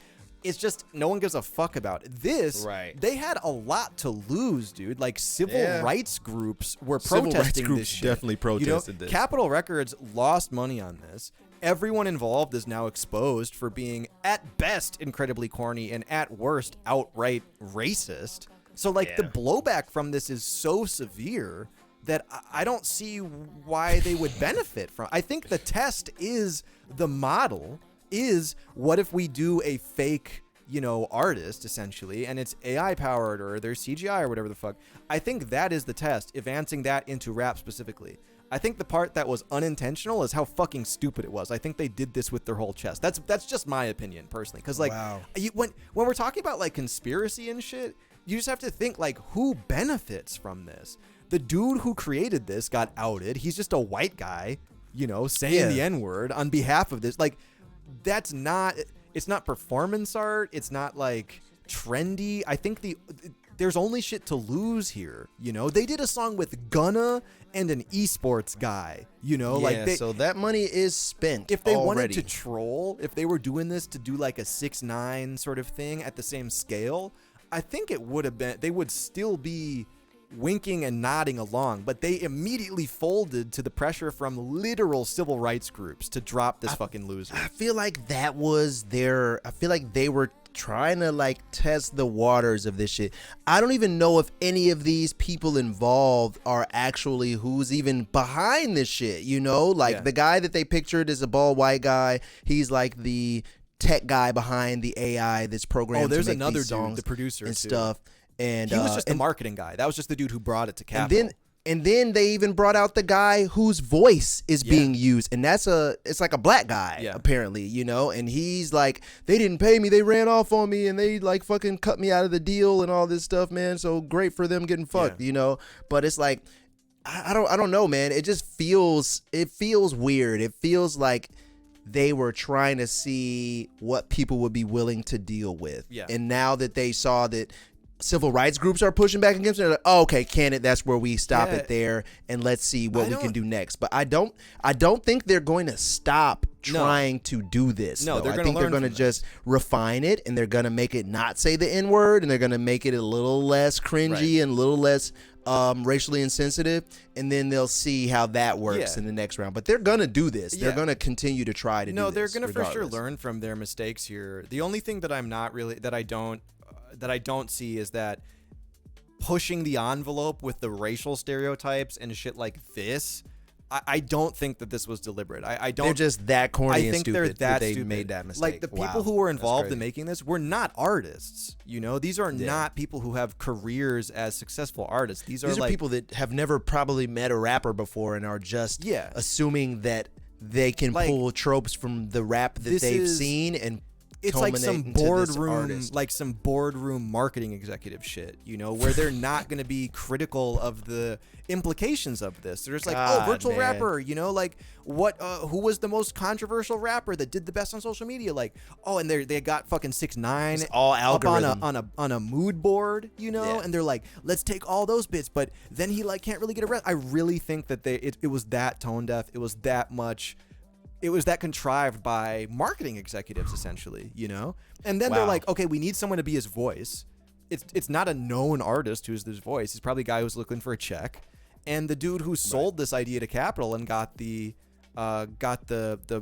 it's just no one gives a fuck about. This, they had a lot to lose, dude. Like, civil rights groups were protesting this shit. Definitely protested this. Capitol Records lost money on this. Everyone involved is now exposed for being, at best, incredibly corny and at worst, outright racist. So, like, the blowback from this is so severe that I don't see why they would benefit from. I think the test is the model. Is what if we do a fake, you know, artist essentially, and it's AI powered or there's CGI or whatever the fuck. I think that is the test, advancing that into rap specifically. I think the part that was unintentional is how fucking stupid it was. I think they did this with their whole chest. That's just my opinion personally, because like when we're talking about like conspiracy and shit, you just have to think like, who benefits from this? The dude who created this got outed. He's just a white guy, you know, saying the N-word on behalf of this. Like, that's not, it's not performance art. It's not like trendy. I think there's only shit to lose here. You know, they did a song with Gunna and an esports guy, you know, so that money is spent. If they already wanted to troll, if they were doing this to do like a 6ix9ine sort of thing at the same scale, I think it would have been, they would still be winking and nodding along, but they immediately folded to the pressure from literal civil rights groups to drop this fucking loser. I feel like that was I feel like they were trying to like test the waters of this shit. I don't even know if any of these people involved are actually who's even behind this shit, you know? Like the guy that they pictured is a bald white guy. He's like the tech guy behind the AI that's programmed there's to make another these dude, songs the producer and too. Stuff. And he was just the marketing guy. That was just the dude who brought it to Capitol. And then they even brought out the guy whose voice is being used, and it's like a black guy apparently, you know. And he's like, they didn't pay me, they ran off on me, and they like fucking cut me out of the deal and all this stuff, man. So great for them getting fucked, you know. But it's like, I don't know, man. It just feels weird. It feels like they were trying to see what people would be willing to deal with, and now that they saw that civil rights groups are pushing back against it, they're like, oh, okay, that's where we stop it there, and let's see what we can do next. But I don't think they're going to stop trying to do this. No, I think they're going to just refine it, and they're going to make it not say the N-word, and they're going to make it a little less cringy and a little less racially insensitive, and then they'll see how that works in the next round. But they're gonna do this. They're gonna continue to try to do this. No, they're gonna for sure learn from their mistakes here. The only thing that I don't that I don't see is that pushing the envelope with the racial stereotypes and shit like this. I don't think that this was deliberate. I don't. They're just that corny I and think stupid they're that they stupid. made that mistake. Like the Wow, people who were that's involved crazy. in making this were not artists. You know, these are not people who have careers as successful artists. These are like people that have never probably met a rapper before and are just assuming that they can Like, pull tropes from the rap that this they've is- seen and it's like some culminate into this boardroom, artist. like some boardroom marketing executive shit, you know, where they're not going to be critical of the implications of this. They're just like, God, oh, virtual man. rapper, you know, like who was the most controversial rapper that did the best on social media? Like, oh, and they got fucking 6ix9ine It's all up algorithm. on a mood board, you know, Yeah. and they're like, let's take all those bits, but then he like can't really get arrested. I really think that it was that tone deaf. It was that much. It was that contrived by marketing executives, essentially, you know? And then they're Wow. like, okay, we need someone to be his voice. It's not a known artist who's his voice. He's probably a guy who's looking for a check. And the dude who sold this idea to Capitol and got the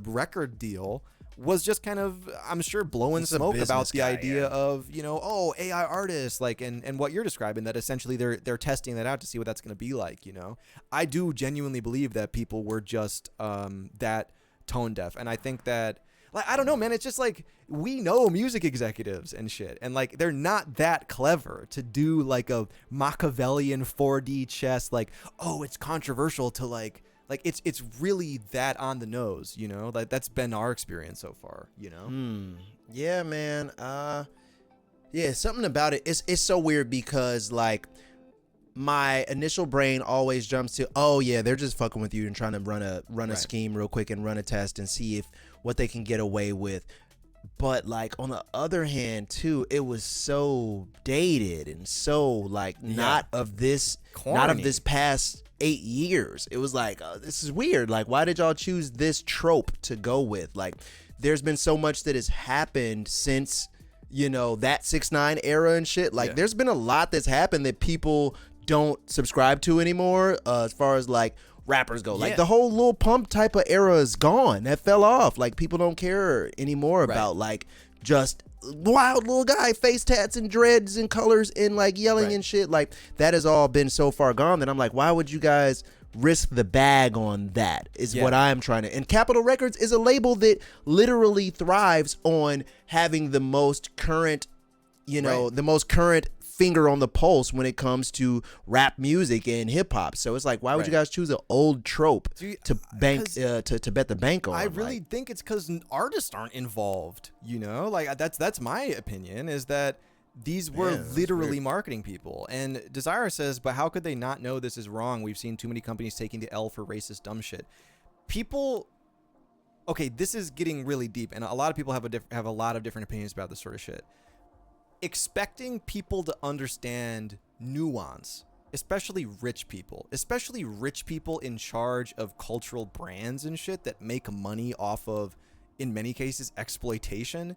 record deal was just kind of, I'm sure, blowing He's a smoke about business the guy, idea yeah. of, you know, oh, AI artists, like, and what you're describing, that essentially they're testing that out to see what that's going to be like, you know? I do genuinely believe that people were just that tone deaf. And I think that, like, I don't know, man, it's just like, we know music executives and shit, and like they're not that clever to do like a Machiavellian 4D chess, like, oh, it's controversial to like it's really that on the nose, you know? Like that's been our experience so far, you know? Yeah, man. Yeah, something about it. It's so weird because like my initial brain always jumps to, oh yeah, they're just fucking with you and trying to run a scheme real quick and run a test and see what they can get away with. But like on the other hand too, it was so dated and so like not of this Corny. past 8 years. It was like, oh, this is weird. Like, why did y'all choose this trope to go with? Like, there's been so much that has happened since, you know, that 6ix9ine era and shit. Like, there's been a lot that's happened that people don't subscribe to anymore, as far as like rappers go. Like the whole Lil Pump type of era is gone. That fell off. Like, people don't care anymore about like just wild little guy, face tats and dreads and colors and like yelling and shit. Like, that has all been so far gone that I'm like, why would you guys risk the bag on that is what I'm trying to. And Capitol Records is a label that literally thrives on having the most current, you know, the most current finger on the pulse when it comes to rap music and hip hop. So it's like, why would you guys choose an old trope to bank to bet the bank on? I really think it's because artists aren't involved. You know, like that's my opinion, is that these were literally marketing people. And Desire says, but how could they not know this is wrong? We've seen too many companies taking the L for racist dumb shit. People. Okay, this is getting really deep, and a lot of people have a lot of different opinions about this sort of shit. Expecting people to understand nuance, especially rich people in charge of cultural brands and shit that make money off of, in many cases, exploitation.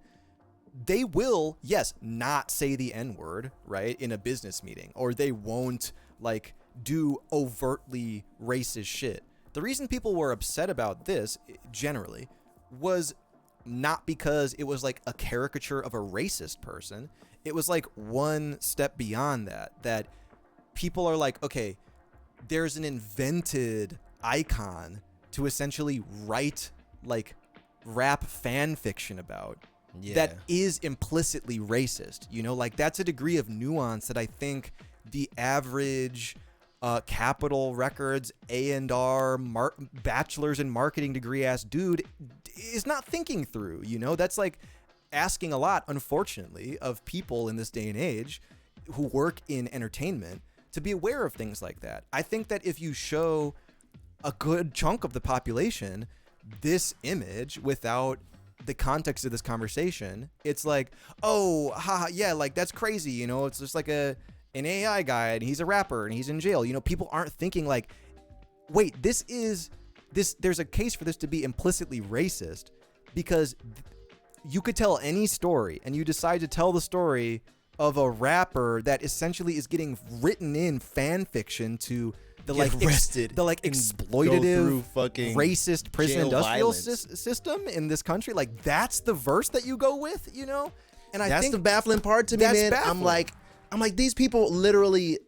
They will, yes, not say the N-word, right, in a business meeting, or they won't like do overtly racist shit. The reason people were upset about this generally was not because it was like a caricature of a racist person. It was like one step beyond that people are like, okay, there's an invented icon to essentially write like rap fan fiction about that is implicitly racist. You know, like that's a degree of nuance that I think the average Capitol Records A&R bachelor's in marketing degree ass dude is not thinking through. You know, that's like asking a lot, unfortunately, of people in this day and age who work in entertainment to be aware of things like that. I think that if you show a good chunk of the population this image without the context of this conversation, it's like, oh, haha, yeah, like that's crazy, you know, it's just like an AI guy and he's a rapper and he's in jail. You know, people aren't thinking like, wait, there's a case for this to be implicitly racist, because you could tell any story and you decide to tell the story of a rapper that essentially is getting written in fan fiction to the like arrested, the like exploitative fucking racist prison jail industrial violence. system in this country. Like that's the verse that you go with, you know? And I that's think the baffling part to me, that's man. baffling. I'm like these people literally.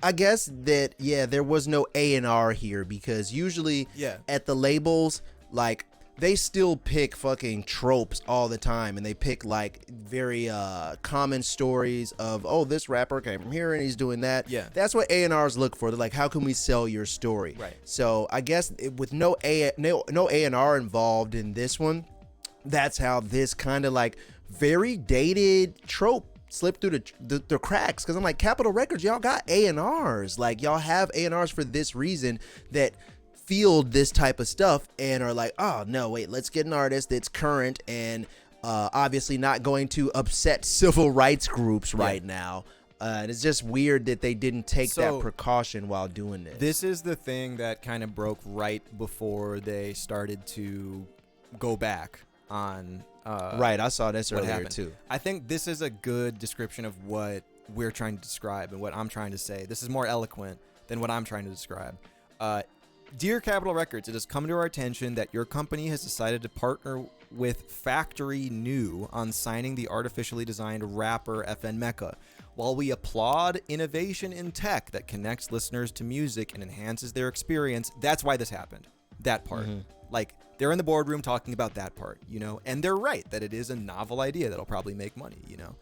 I guess that there was no A&R here because usually at the labels, like they still pick fucking tropes all the time, and they pick like very common stories of, oh, this rapper came from here and he's doing that. Yeah. That's what A&Rs look for. They're like, how can we sell your story? Right. So I guess with no A&R involved in this one, that's how this kind of like very dated trope slipped through the cracks. Because I'm like, Capitol Records, y'all got A&Rs. Like, y'all have A&Rs for this reason that field this type of stuff and are like, oh, no, wait, let's get an artist that's current and obviously not going to upset civil rights groups right now. And it's just weird that they didn't take that precaution while doing this. This is the thing that kind of broke right before they started to go back on right, I saw this earlier happened. too. I think this is a good description of what we're trying to describe and what I'm trying to say. This is more eloquent than what I'm trying to describe. Dear Capitol Records, it has come to our attention that your company has decided to partner with Factory New on signing the artificially designed rapper FN Meka. While we applaud innovation in tech that connects listeners to music and enhances their experience, that's why this happened. That part. Like, they're in the boardroom talking about that part, you know? And they're right that it is a novel idea that'll probably make money, you know?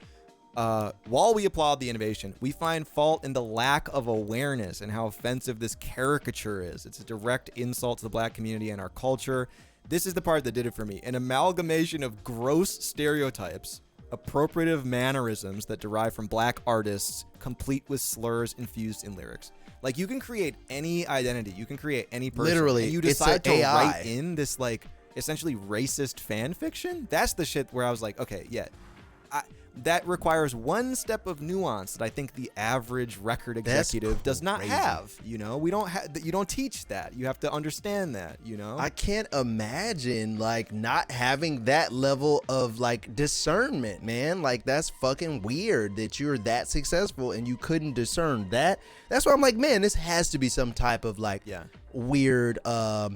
While we applaud the innovation, we find fault in the lack of awareness and how offensive this caricature is. It's a direct insult to the black community and our culture. This is the part that did it for me. An amalgamation of gross stereotypes, appropriative mannerisms that derive from black artists, complete with slurs infused in lyrics. Like, you can create any identity, you can create any person. Literally, and you it's decide to AI. write in this, like, essentially racist fan fiction. That's the shit where I was like, okay, yeah. That requires one step of nuance that I think the average record executive does not have. You know, we don't have. You don't teach that. You have to understand that. You know, I can't imagine like not having that level of like discernment, man. Like, that's fucking weird that you're that successful and you couldn't discern that. That's why I'm like, man, this has to be some type of like weird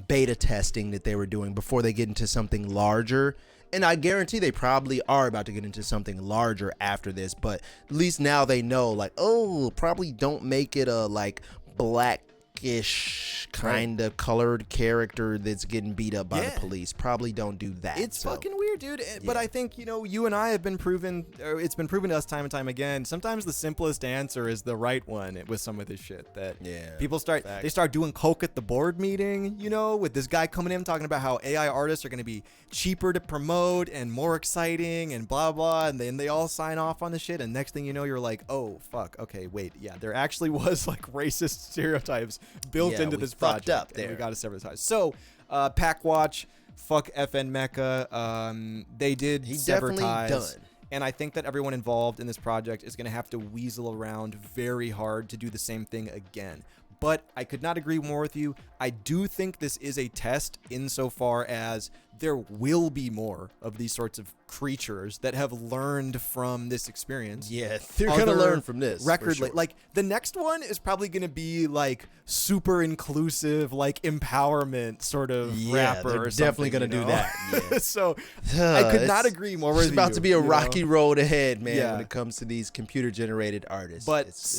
beta testing that they were doing before they get into something larger. And I guarantee they probably are about to get into something larger after this, but at least now they know, like, oh, probably don't make it a like blackish kind of colored character that's getting beat up by the police. Probably don't do that. It's fucking weird, dude. But I think, you know, you and I have been proven, or it's been proven to us time and time again, sometimes the simplest answer is the right one with some of this shit. That people start doing coke at the board meeting, you know, with this guy coming in talking about how AI artists are going to be cheaper to promote and more exciting and blah blah, and then they all sign off on the shit, and next thing you know, you're like, oh fuck, okay, wait, there actually was like racist stereotypes built into this project. Up there. We got to sever the ties. So Pack Watch, fuck FN Meka. They did sever ties. Done. And I think that everyone involved in this project is going to have to weasel around very hard to do the same thing again. But I could not agree more with you. I do think this is a test insofar as there will be more of these sorts of creatures that have learned from this experience. Yeah, they're going to learn from this. Like, the next one is probably going to be like super inclusive, like empowerment sort of rapper they're or something. Definitely going to do that. Yeah. So I could not agree more with you. It's about to be a rocky road ahead, man, Yeah. when it comes to these computer-generated artists. But It's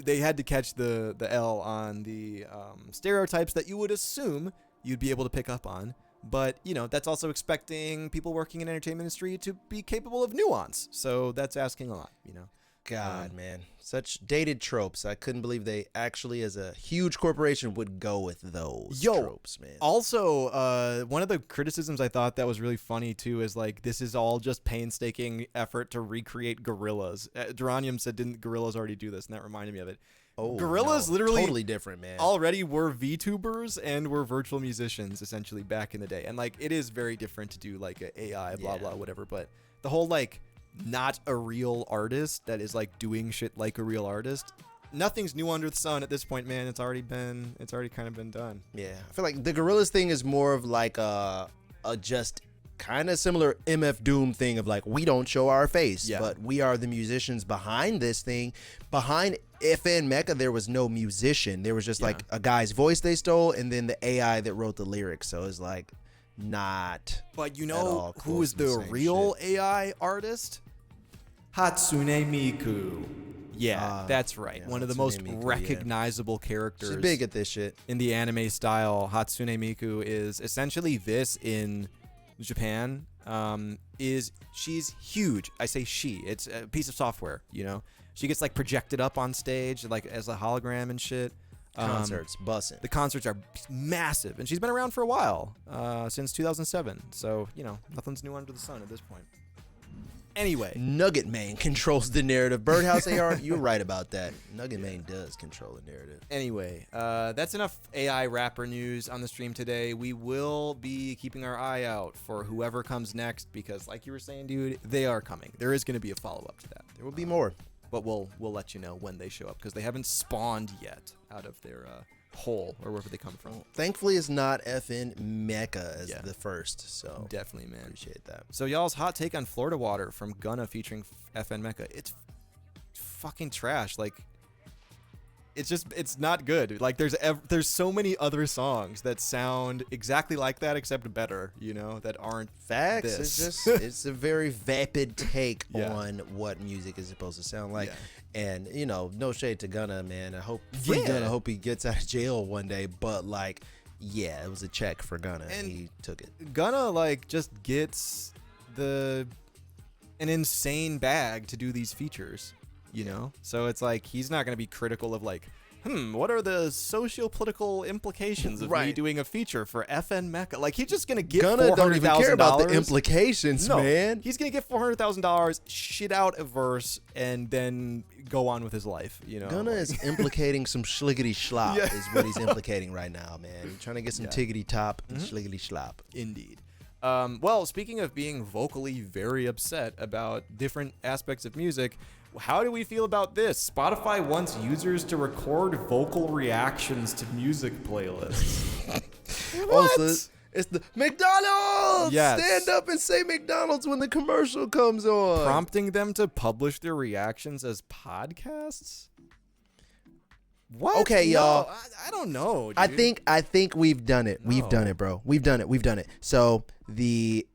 they had to catch the L on the stereotypes that you would assume you'd be able to pick up on. But, you know, that's also expecting people working in the entertainment industry to be capable of nuance. So that's asking a lot, you know. God, man. Such dated tropes. I couldn't believe they actually, as a huge corporation, would go with those tropes, man. Also, one of the criticisms I thought that was really funny, too, is, like, this is all just painstaking effort to recreate Gorillaz. Duranium said, didn't Gorillaz already do this? And that reminded me of it. Oh, Gorillaz no. literally Totally different, man. already were VTubers and were virtual musicians, essentially, back in the day. And, like, it is very different to do, like, a AI, blah, blah, whatever. But the whole, like, not a real artist that is like doing shit like a real artist, nothing's new under the sun at this point, man. It's already kind of been done. Yeah, I feel like the Gorillaz thing is more of like a just kind of similar MF Doom thing of like, we don't show our face, but we are the musicians behind this thing. Behind FN Meka, there was no musician. There was just like a guy's voice they stole, and then the AI that wrote the lyrics. So it's like, not. But you at know all who close is to the the same real AI artist? Hatsune Miku. Yeah, that's right. yeah, One of the Hatsune most Miku, yeah. recognizable characters. She's big at this shit. In the anime style. Hatsune Miku is essentially this in Japan. She's huge. I say she. It's a piece of software, you know. She gets like projected up on stage like as a hologram and shit. Concerts, bussin'. The concerts are massive, and she's been around for a while, since 2007. So, you know, nothing's new under the sun at this point. Anyway. Nugget Man controls the narrative. Birdhouse AR, you're right about that. Nugget Man does control the narrative. Anyway, that's enough AI rapper news on the stream today. We will be keeping our eye out for whoever comes next because, like you were saying, dude, they are coming. There is going to be a follow-up to that. There will be more. But we'll let you know when they show up because they haven't spawned yet out of their hole or wherever they come from. Thankfully, it's not FN Mecca as Yeah. the first. So Definitely, man. appreciate that. So y'all's hot take on Florida Water from Gunna featuring FN Mecca. It's fucking trash. Like, it's not good. Like, there's so many other songs that sound exactly like that except better, you know, that aren't Facts. this. It's just it's a very vapid take Yeah. on what music is supposed to sound like. Yeah. And you know, no shade to Gunna, man. I hope free Yeah. Gunna. I hope he gets out of jail one day. But like, yeah, it was a check for Gunna. And He took it. Gunna like just gets an insane bag to do these features, you know? So it's like he's not going to be critical of like, what are the socio-political implications of me Right. doing a feature for FN Mecca? Like, he's just going to get Gunna don't even care about the $400,000. implications, No, man. he's going to get $400,000, shit out a verse, and then go on with his life, you know? Gunna Like- is implicating some schliggity schlop Yeah. is what he's implicating right now, man. He's trying to get some Yeah. tiggity top and schliggity schlop. Indeed. Well, speaking of being vocally very upset about different aspects of music, how do we feel about this? Spotify wants users to record vocal reactions to music playlists. Oh, so it's the McDonald's! Yes. Stand up and say McDonald's when the commercial comes on. Prompting them to publish their reactions as podcasts? What? Okay, No, y'all. I don't know, dude. I think we've done it. We've No. done it, bro. We've done it. So the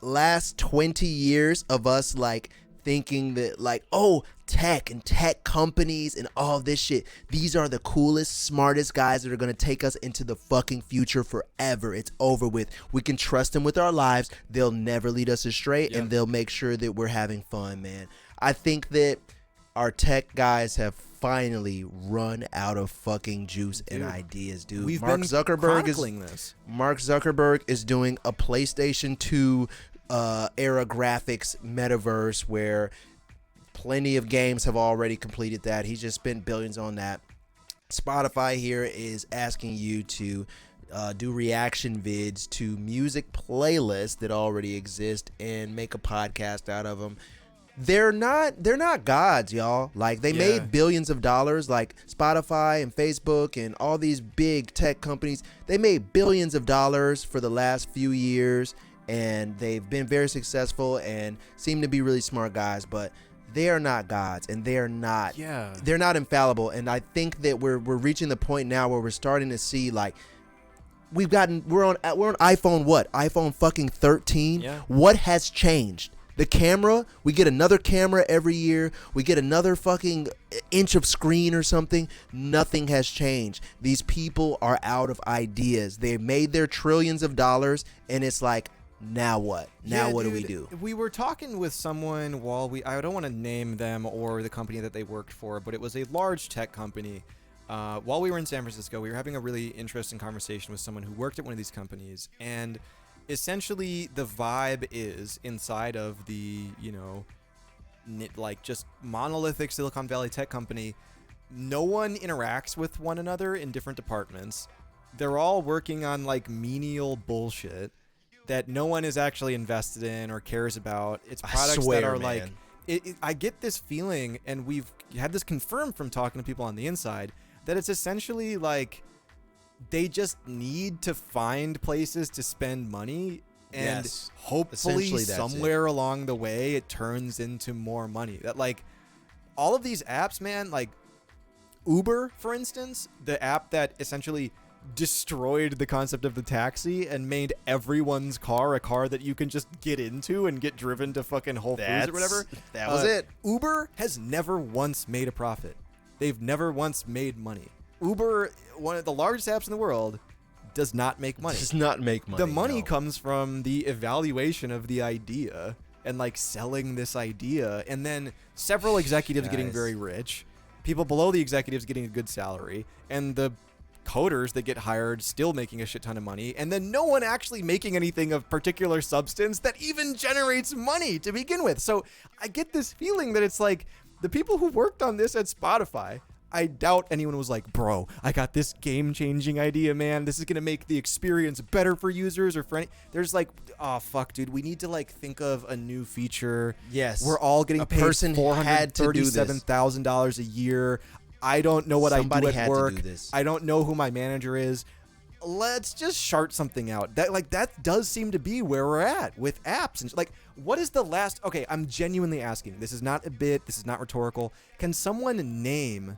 last 20 years of us like thinking that like, oh, tech and tech companies and all this shit, these are the coolest, smartest guys that are going to take us into the fucking future forever. It's over with. We can trust them with our lives. They'll never lead us astray, Yeah. and they'll make sure that we're having fun, man. I think that our tech guys have finally run out of fucking juice and Dude, ideas, dude. We've Mark been Zuckerberg chronicling this. is doing a PlayStation 2 era graphics metaverse where plenty of games have already completed that. He's just spent billions on that. Spotify here is asking you to do reaction vids to music playlists that already exist and make a podcast out of them. They're not gods, y'all. Like, they Yeah. made billions of dollars, like Spotify and Facebook and all these big tech companies. They made billions of dollars for the last few years, and they've been very successful and seem to be really smart guys, but they are not gods, and they're not infallible. And I think that we're reaching the point now where we're starting to see like we're on iPhone fucking 13. Yeah. What has changed? The camera, we get another camera every year. We get another fucking inch of screen or something. Nothing has changed. These people are out of ideas. They've made their trillions of dollars, and it's like, now what? Now Yeah, what do we dude, do? We were talking with someone I don't want to name them or the company that they worked for, but it was a large tech company. While we were in San Francisco, we were having a really interesting conversation with someone who worked at one of these companies, and essentially the vibe is inside of the, you know, like just monolithic Silicon Valley tech company, no one interacts with one another in different departments. They're all working on like menial bullshit that no one is actually invested in or cares about. It's products swear, that are man. like, I get this feeling, and we've had this confirmed from talking to people on the inside, that it's essentially like they just need to find places to spend money, and Yes. hopefully Essentially, that's it. somewhere along the way it turns into more money. That like all of these apps, man, like Uber, for instance, the app that essentially destroyed the concept of the taxi and made everyone's car a car that you can just get into and get driven to fucking Whole Foods or whatever. That was it. Uber has never once made a profit. They've never once made money. Uber, one of the largest apps in the world, does not make money. Does not make money. The money no. comes from the evaluation of the idea and like selling this idea, and then several executives getting very rich, people below the executives getting a good salary, and the coders that get hired still making a shit ton of money, and then no one actually making anything of particular substance that even generates money to begin with. So I get this feeling that it's like the people who worked on this at Spotify, I doubt anyone was like, bro, I got this game-changing idea, man. This is going to make the experience better for users or for any... There's like, oh, fuck, dude. We need to like think of a new feature. Yes. We're all getting paid $437,000 $437,000 a year. I don't know what Somebody I do had at to work. do this. I don't know who my manager is. Let's just chart something out. That does seem to be where we're at with apps. And like, what is the last... Okay, I'm genuinely asking. This is not a bit. This is not rhetorical. Can someone name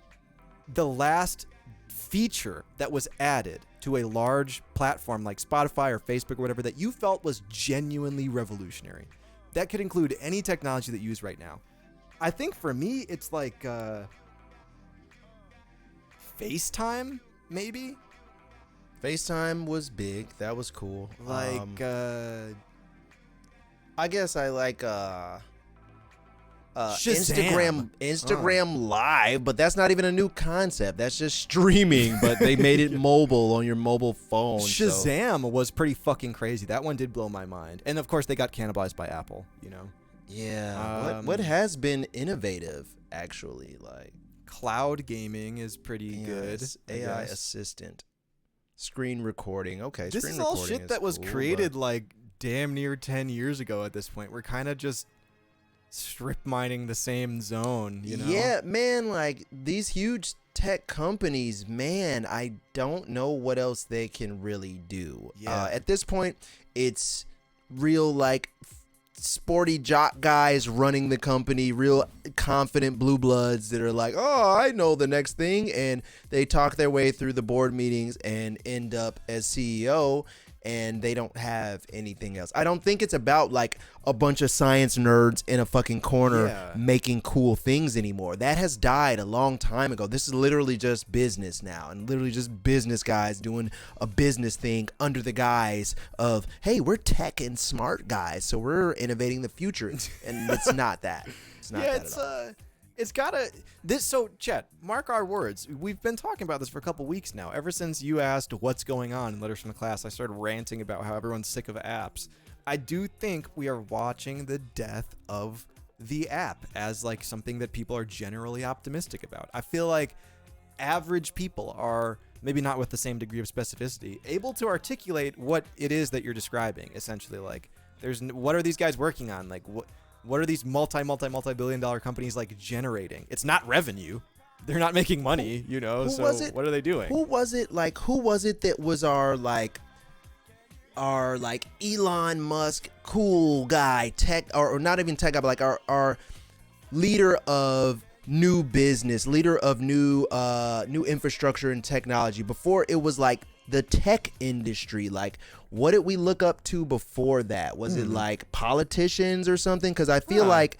the last feature that was added to a large platform like Spotify or Facebook or whatever that you felt was genuinely revolutionary? That could include any technology that you use right now. I think for me, it's like FaceTime, maybe? FaceTime was big. That was cool. Like, I guess I like Shazam. Instagram Live, but that's not even a new concept. That's just streaming, but they made it mobile on your mobile phone. Shazam was pretty fucking crazy. That one did blow my mind. And of course, they got cannibalized by Apple, you know? Yeah. What has been innovative, actually? Like, cloud gaming is pretty good. AI assistant. Screen recording. Okay, this screen is all recording shit that was cool, created like damn near 10 years ago at this point. We're kind of just strip mining the same zone, you know? Yeah, man, like these huge tech companies, man, I don't know what else they can really do. Yeah. At this point, it's real like sporty jock guys running the company, real confident blue bloods that are like, oh, I know the next thing, and they talk their way through the board meetings and end up as CEO, and they don't have anything else. I don't think it's about like a bunch of science nerds in a fucking corner making cool things anymore. That has died a long time ago. This is literally just business now, and literally just business guys doing a business thing under the guise of, hey, we're tech and smart guys, so we're innovating the future. And it's not that. It's not that at all. It's gotta this. So, Chet, mark our words. We've been talking about this for a couple weeks now. Ever since you asked what's going on in Letters from the Class, I started ranting about how everyone's sick of apps. I do think we are watching the death of the app as like something that people are generally optimistic about. I feel like average people are, maybe not with the same degree of specificity, able to articulate what it is that you're describing. Essentially, like, what are these guys working on? Like, what are these multi-billion dollar companies like generating? It's not revenue. They're not making money, you know. Who so was it? What are they doing? Who was it that was our Elon Musk cool guy, tech, or not even tech guy, but like our leader of new business, leader of new infrastructure and technology. Before it was like the tech industry. Like, what did we look up to before that? Was it like politicians or something? Because I feel like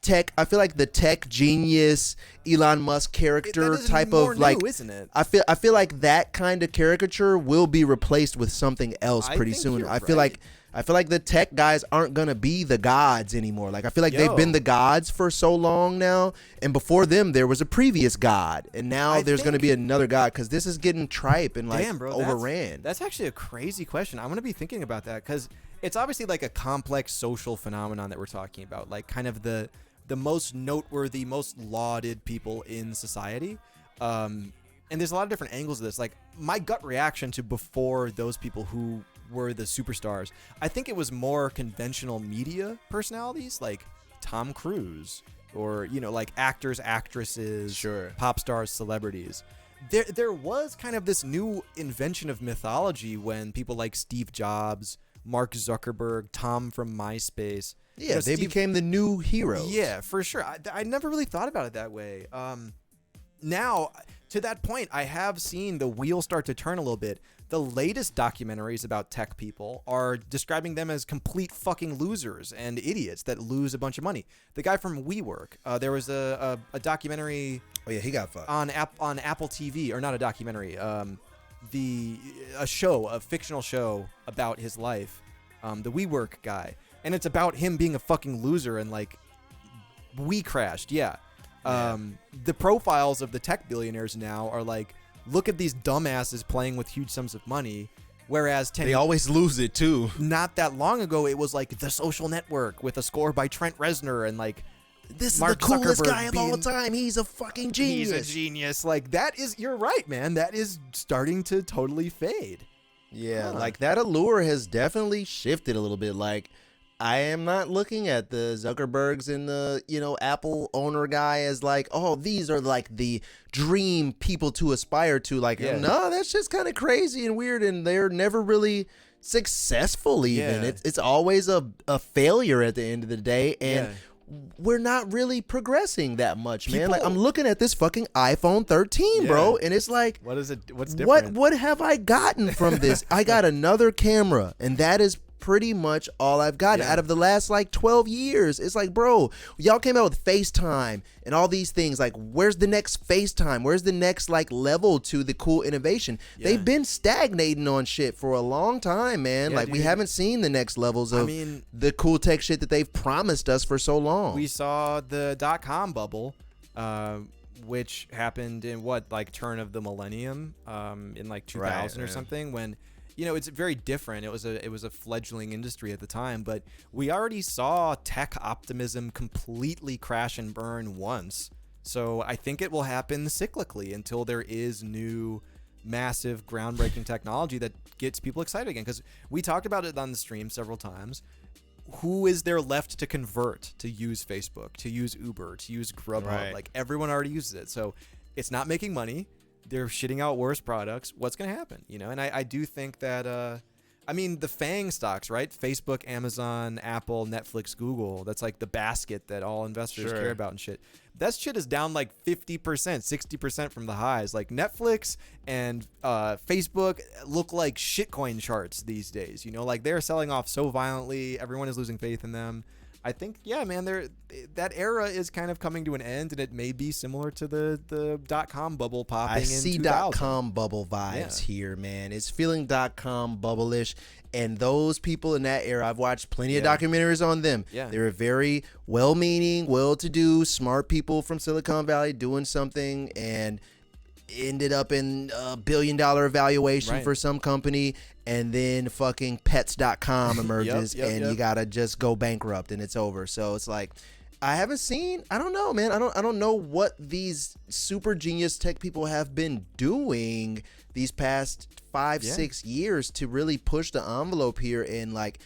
the tech genius Elon Musk character type of like, new, isn't it? I feel like that kind of caricature will be replaced with something else pretty soon. I feel like the tech guys aren't gonna be the gods anymore. Like, I feel like they've been the gods for so long now, and before them there was a previous god, and now there's gonna be another god, because this is getting tripe and like overran. That's actually a crazy question. I'm gonna be thinking about that, because it's obviously like a complex social phenomenon that we're talking about, like kind of the most noteworthy, most lauded people in society. And there's a lot of different angles of this. Like, my gut reaction to before those people who were the superstars, I think it was more conventional media personalities like Tom Cruise, or, you know, like actors, actresses, pop stars, celebrities. There was kind of this new invention of mythology when people like Steve Jobs, Mark Zuckerberg, Tom from MySpace. Yeah, they became the new heroes. Yeah, for sure. I never really thought about it that way. now, to that point, I have seen the wheel start to turn a little bit. The latest documentaries about tech people are describing them as complete fucking losers and idiots that lose a bunch of money. The guy from WeWork, there was a documentary. Oh yeah, he got fucked on Apple TV, or not a documentary, a fictional show about his life, the WeWork guy, and it's about him being a fucking loser and like we crashed. Yeah. The profiles of the tech billionaires now are like, look at these dumbasses playing with huge sums of money. Whereas they always lose it too. Not that long ago, it was like The Social Network with a score by Trent Reznor and like, this Mark is the coolest Zuckerberg guy of all time. He's a fucking genius. He's a genius. Like that is, you're right, man. That is starting to totally fade. Yeah, like that allure has definitely shifted a little bit. Like, I am not looking at the Zuckerbergs and the, Apple owner guy as like, oh, these are like the dream people to aspire to. Like, no, that's just kind of crazy and weird, and they're never really successful even. Yeah. It's always a failure at the end of the day, and we're not really progressing that much, man. Like, I'm looking at this fucking iPhone 13, bro, and it's like, what is it? What's different? What have I gotten from this? I got another camera, and that is pretty much all I've gotten out of the last like 12 years. It's like, bro, y'all came out with FaceTime and all these things. Like, where's the next FaceTime? Where's the next like level to the cool innovation? They've been stagnating on shit for a long time, man. Like, we haven't seen the next levels of the cool tech shit that they've promised us for so long. We saw the .com bubble, which happened in turn of the millennium, in like 2000 or something, when it's very different. It was a fledgling industry at the time, but we already saw tech optimism completely crash and burn once. So I think it will happen cyclically until there is new, massive, groundbreaking technology that gets people excited again. Because we talked about it on the stream several times. Who is there left to convert to use Facebook, to use Uber, to use Grubhub? Right. Like, everyone already uses it. So it's not making money. They're shitting out worse products. What's going to happen? And I do think that, the FANG stocks, right? Facebook, Amazon, Apple, Netflix, Google. That's like the basket that all investors care about and shit. That shit is down like 50%, 60% from the highs. Like, Netflix and Facebook look like shitcoin charts these days. Like, they're selling off so violently. Everyone is losing faith in them. I think, man, that era is kind of coming to an end, and it may be similar to the .com bubble popping in 2000. I see .com bubble vibes here, man. It's feeling .com bubble-ish, and those people in that era, I've watched plenty of documentaries on them. Yeah. They're very well-meaning, well-to-do, smart people from Silicon Valley doing something, and ended up in a $1 billion valuation for some company, and then fucking pets.com emerges and you gotta just go bankrupt and it's over. So it's like, I don't know, man. I don't know what these super genius tech people have been doing these past 5-6 years to really push the envelope here and like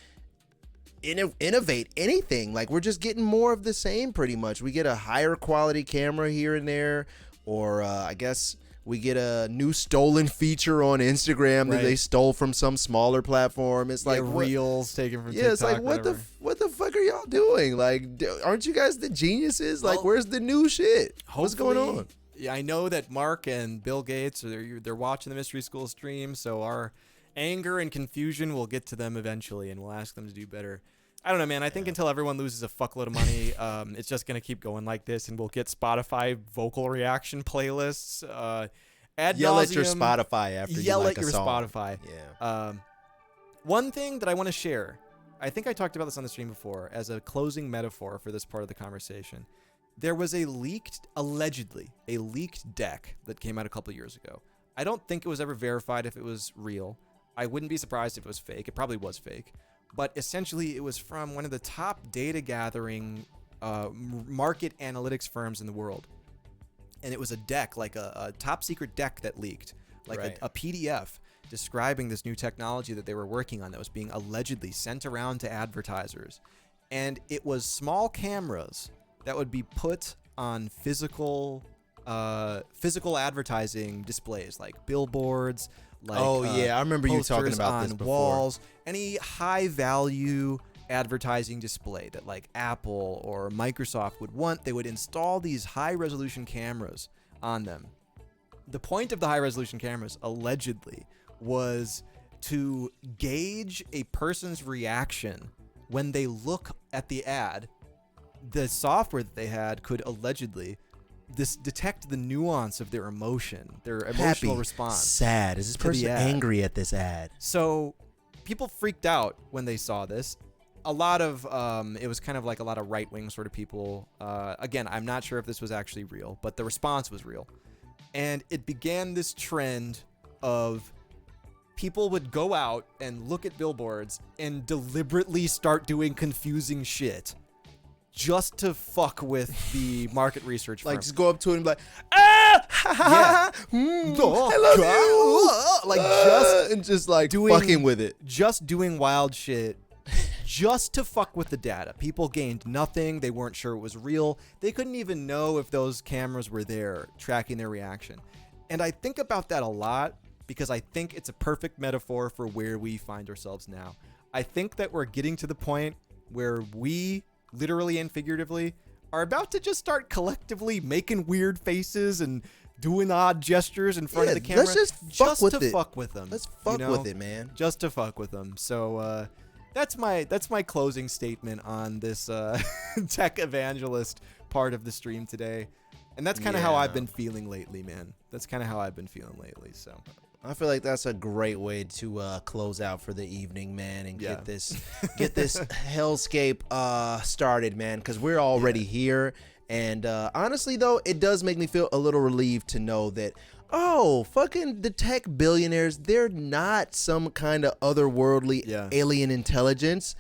innovate anything. Like, we're just getting more of the same pretty much. We get a higher quality camera here and there, or I guess we get a new stolen feature on Instagram that they stole from some smaller platform. It's like reels taken from TikTok. It's like, what the fuck are y'all doing? Like, aren't you guys the geniuses? Like, where's the new shit? What's going on? Yeah, I know that Mark and Bill Gates they're watching the Mystery School stream, so our anger and confusion will get to them eventually, and we'll ask them to do better. I don't know, man. I think until everyone loses a fuckload of money, it's just going to keep going like this, and we'll get Spotify vocal reaction playlists. Yell at your Spotify after you like a song. Yell at your Spotify. Yeah. One thing that I want to share, I think I talked about this on the stream before, as a closing metaphor for this part of the conversation. There was allegedly a leaked deck that came out a couple years ago. I don't think it was ever verified if it was real. I wouldn't be surprised if it was fake. It probably was fake. But essentially, it was from one of the top data gathering market analytics firms in the world. And it was a deck, like a top secret deck that leaked, like a PDF describing this new technology that they were working on that was being allegedly sent around to advertisers. And it was small cameras that would be put on physical advertising displays, like billboards, like I remember you talking about this on before. walls, any high value advertising display that like Apple or Microsoft would want. They would install these high resolution cameras on them. The point of the high-resolution cameras, allegedly, was to gauge a person's reaction when they look at the ad. The software that they had could allegedly detect the nuance of their emotion, their emotional Happy, response. sad. Is this person angry at this ad? So people freaked out when they saw this. A lot of it was kind of like a lot of right-wing sort of people. Again, I'm not sure if this was actually real, but the response was real. And it began this trend of people would go out and look at billboards and deliberately start doing confusing shit just to fuck with the market research firm. Like, just go up to it and be like, ah, ha, ha, ha, I love you. Like, And just like doing- fucking with it. just doing wild shit just to fuck with the data. People gained nothing. They weren't sure it was real. They couldn't even know if those cameras were there tracking their reaction. And I think about that a lot because I think it's a perfect metaphor for where we find ourselves now. I think that we're getting to the point where we, literally and figuratively, are about to just start collectively making weird faces and doing odd gestures in front of the camera. Let's just fuck with it. Fuck with them. Let's fuck with it, man. Just to fuck with them. So that's my closing statement on this tech evangelist part of the stream today. And that's kind of how I've been feeling lately, man. That's kind of how I've been feeling lately. So I feel like that's a great way to close out for the evening, man, and Yeah. get this hellscape started, man, because we're already here. And honestly, though, it does make me feel a little relieved to know that, oh, fucking the tech billionaires, they're not some kind of otherworldly alien intelligence.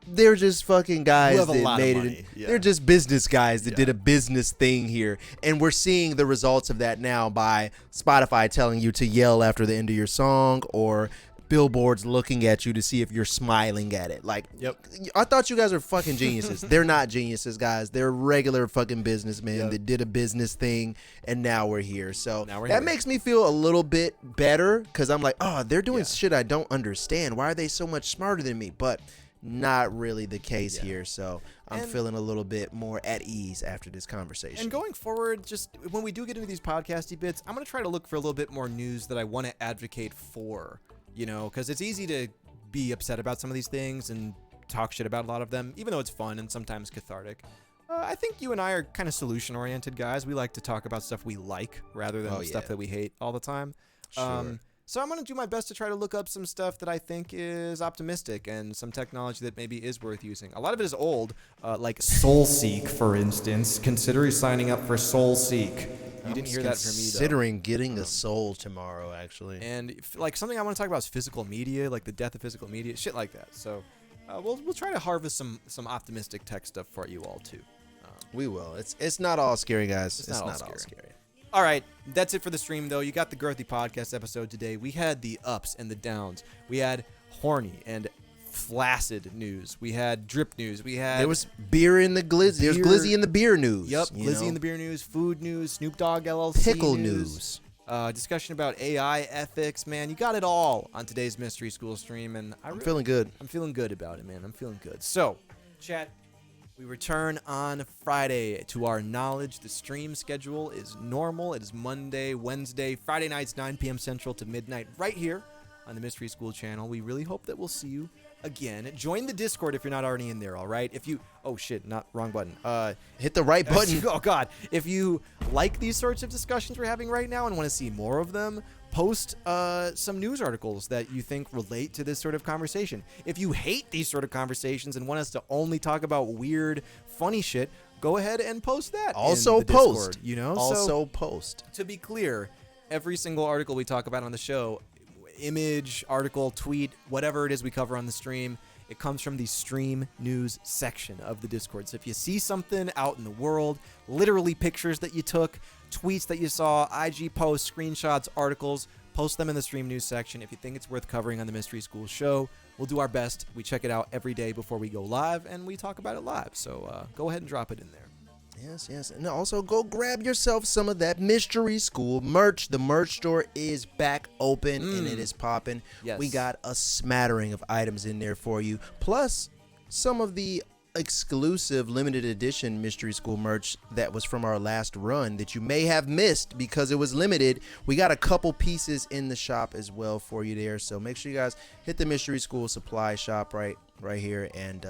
They're just fucking guys have a that lot of made money. it. Yeah. They're just business guys that did a business thing here. And we're seeing the results of that now by Spotify telling you to yell after the end of your song, or billboards looking at you to see if you're smiling at it. Like, I thought you guys were fucking geniuses. They're not geniuses, guys. They're regular fucking businessmen that did a business thing, and now we're here. So that makes me feel a little bit better, because I'm like, oh, they're doing shit I don't understand. Why are they so much smarter than me? But not really the case here. So I'm feeling a little bit more at ease after this conversation. And going forward, just when we do get into these podcasty bits, I'm going to try to look for a little bit more news that I want to advocate for, you know, because it's easy to be upset about some of these things and talk shit about a lot of them, even though it's fun and sometimes cathartic. I think you and I are kind of solution-oriented guys. We like to talk about stuff we like rather than stuff that we hate all the time. Sure. So I'm going to do my best to try to look up some stuff that I think is optimistic and some technology that maybe is worth using. A lot of it is old, like SoulSeek, for instance. Consider signing up for SoulSeek. You didn't hear that from me, though. Considering getting a soul tomorrow, actually. And like something I want to talk about is physical media, like the death of physical media, shit like that. So we'll try to harvest some optimistic tech stuff for you all too. We will. It's not all scary, guys. It's not all scary. All right, that's it for the stream, though. You got the Girthy Podcast episode today. We had the ups and the downs. We had horny and flaccid news. We had drip news. There was beer in the glizzy. There's glizzy in the beer news. Yep, glizzy in the beer news, food news, Snoop Dogg LLC pickle news. Discussion about AI ethics, man. You got it all on today's Mystery School stream, and I'm feeling good. I'm feeling good about it, man. I'm feeling good. So, chat. We return on Friday. To our knowledge, the stream schedule is normal. It is Monday, Wednesday, Friday nights, 9 p.m. Central to midnight, right here on the Mystery School channel. We really hope that we'll see you again. Join the Discord if you're not already in there, all right? If you... Oh, shit, wrong button. Hit the right button. Oh, God. If you like these sorts of discussions we're having right now and want to see more of them, post some news articles that you think relate to this sort of conversation. If you hate these sort of conversations and want us to only talk about weird, funny shit, go ahead and post that. Also in the post. Discord, you know? Also post. To be clear, every single article we talk about on the show, image, article, tweet, whatever it is we cover on the stream, it comes from the stream news section of the Discord. So if you see something out in the world, literally pictures that you took, tweets that you saw, IG posts, screenshots, articles, post them in the stream news section. If you think it's worth covering on the Mystery School show, we'll do our best. We check it out every day before we go live, and we talk about it live. So go ahead and drop it in there. Yes. And also go grab yourself some of that Mystery School merch. The merch store is back open and it is popping. Yes. We got a smattering of items in there for you. Plus, some of the exclusive limited edition Mystery School merch that was from our last run that you may have missed because it was limited. We got a couple pieces in the shop as well for you there. So make sure you guys hit the Mystery School supply shop right here and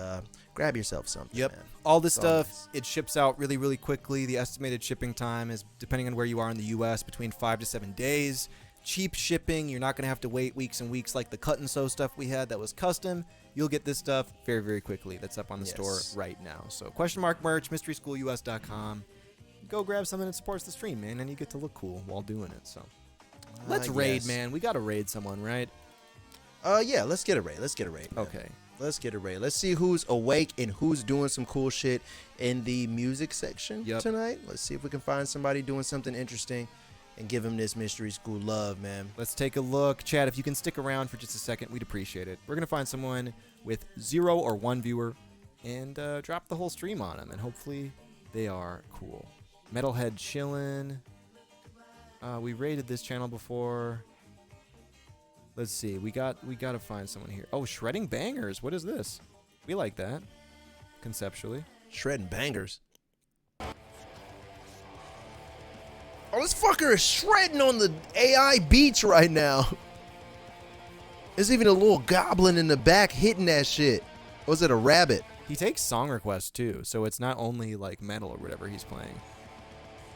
grab yourself something. Yep. Man. All this It's all stuff, nice. it ships out really, really quickly. The estimated shipping time is, depending on where you are in the U.S., between 5 to 7 days. Cheap shipping. You're not going to have to wait weeks and weeks like the cut and sew stuff we had that was custom. You'll get this stuff very, very quickly. That's up on the store right now. So question mark merch, mysteryschoolus.com. Go grab something that supports the stream, man, and you get to look cool while doing it. So let's raid, yes. man. We got to raid someone, right? Yeah, let's get a raid. Man. Okay. Let's get a raid. Let's see who's awake and who's doing some cool shit in the music section tonight. Let's see if we can find somebody doing something interesting and give them this Mystery School love, man. Let's take a look. Chad, if you can stick around for just a second, we'd appreciate it. We're going to find someone with 0 or 1 viewer and drop the whole stream on them, and hopefully they are cool. Metalhead chillin'. We raided this channel before. Let's see. We got to find someone here. Oh, Shredding Bangers. What is this? We like that, conceptually. Shredding bangers. Oh, this fucker is shredding on the AI beats right now. There's even a little goblin in the back hitting that shit. Or was it a rabbit? He takes song requests, too, so it's not only, like, metal or whatever he's playing.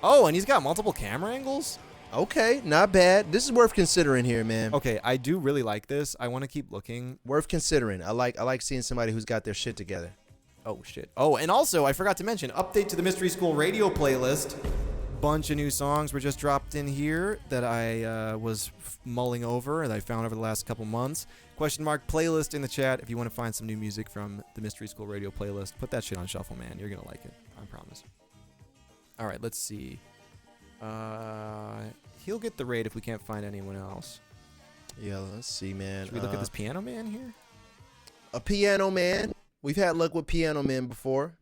Oh, and he's got multiple camera angles? Okay, not bad. This is worth considering here, man. Okay, I do really like this. I want to keep looking. Worth considering. I like seeing somebody who's got their shit together. Oh, shit. Oh, and also, I forgot to mention, update to the Mystery School radio playlist. Bunch of new songs were just dropped in here that I was mulling over and I found over the last couple months. Question mark playlist in the chat if you want to find some new music from the Mystery School radio playlist. Put that shit on shuffle, man. You're going to like it. I promise. All right, let's see. He'll get the raid if we can't find anyone else. Yeah, let's see, man. Should we look at this piano man here? A piano man. We've had luck with piano men before.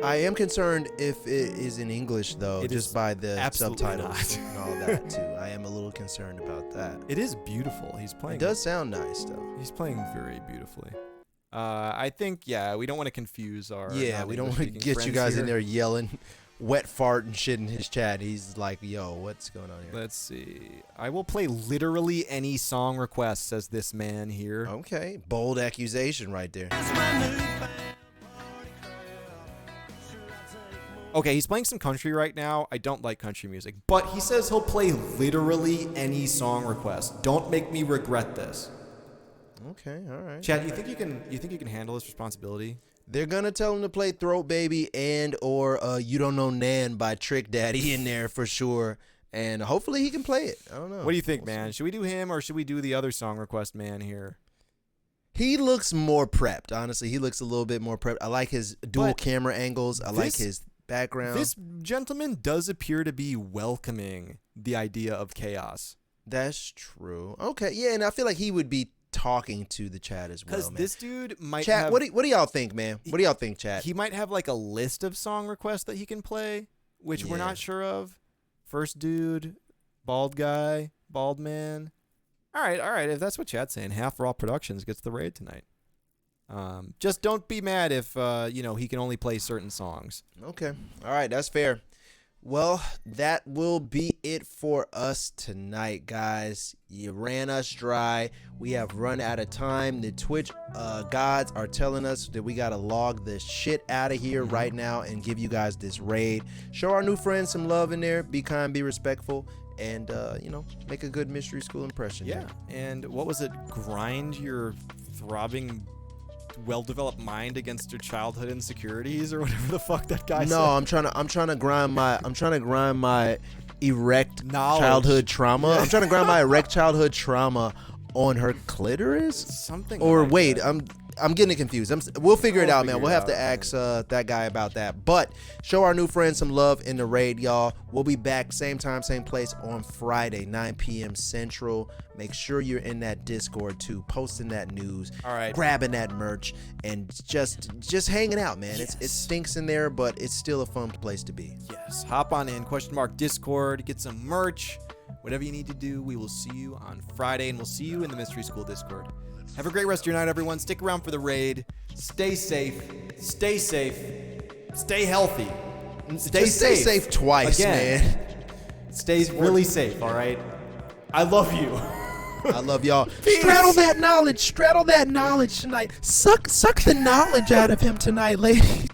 I am concerned if it is in English, though, It just is by the absolutely subtitles not. and all that, too. I am a little concerned about that. It is beautiful. He's playing. It does sound nice, though. He's playing very beautifully. I think, yeah, we don't want to confuse our. Yeah, we don't want to get you guys in there yelling wet fart and shit in his chat. He's like, yo, what's going on here? Let's see. I will play literally any song request, says this man here. Okay, bold accusation right there. Okay, he's playing some country right now. I don't like country music, but he says he'll play literally any song request. Don't make me regret this. Okay, all right. Chad, you think you can handle this responsibility? They're gonna tell him to play Throat Baby and or You Don't Know Nan by Trick Daddy in there for sure. And hopefully he can play it. I don't know. What do you think, man? Should we do him or should we do the other song request man here? He looks more prepped, honestly. He looks a little bit more prepped. I like his dual But camera angles. I like this- his background. This gentleman does appear to be welcoming the idea of chaos. That's true. Okay, yeah, and I feel like he would be talking to the chat as well, Because man. this dude might Chat, have... what do y'all think, man? What do y'all think, chat? He might have like a list of song requests that he can play, which we're Yeah. not sure of. First dude, bald guy, bald man. All right. If that's what chat's saying, Half Raw Productions gets the raid tonight. Just don't be mad if he can only play certain songs. Okay. All right, that's fair. Well, that will be it for us tonight, guys. You ran us dry. We have run out of time. The Twitch gods are telling us that we got to log the shit out of here right now and give you guys this raid. Show our new friends some love in there. Be kind, be respectful, and, make a good Mystery School impression. Yeah. And what was it? Grind your throbbing, well-developed mind against your childhood insecurities, or whatever the fuck that guy said. No, I'm trying to grind my erect Knowledge. childhood trauma. Yeah. I'm trying to grind my erect childhood trauma on her clitoris. Something. Or like wait, that. I'm getting it confused. We'll figure it out, man. figure We'll it have to out, ask that guy about that. But show our new friends some love in the raid, y'all. We'll be back same time, same place on Friday, 9 p.m. Central. Make sure you're in that Discord too, posting that news, All right. grabbing that merch, and just hanging out, man. Yes. It stinks in there, but it's still a fun place to be. Yes. Hop on in, Discord, get some merch. Whatever you need to do, we will see you on Friday, and we'll see you in the Mystery School Discord. Have a great rest of your night, everyone. Stick around for the raid. Stay safe. Stay healthy. And Stay safe twice, Again. man. Stay really safe, all right? I love you. I love y'all. Straddle that knowledge tonight. Suck the knowledge out of him tonight, ladies.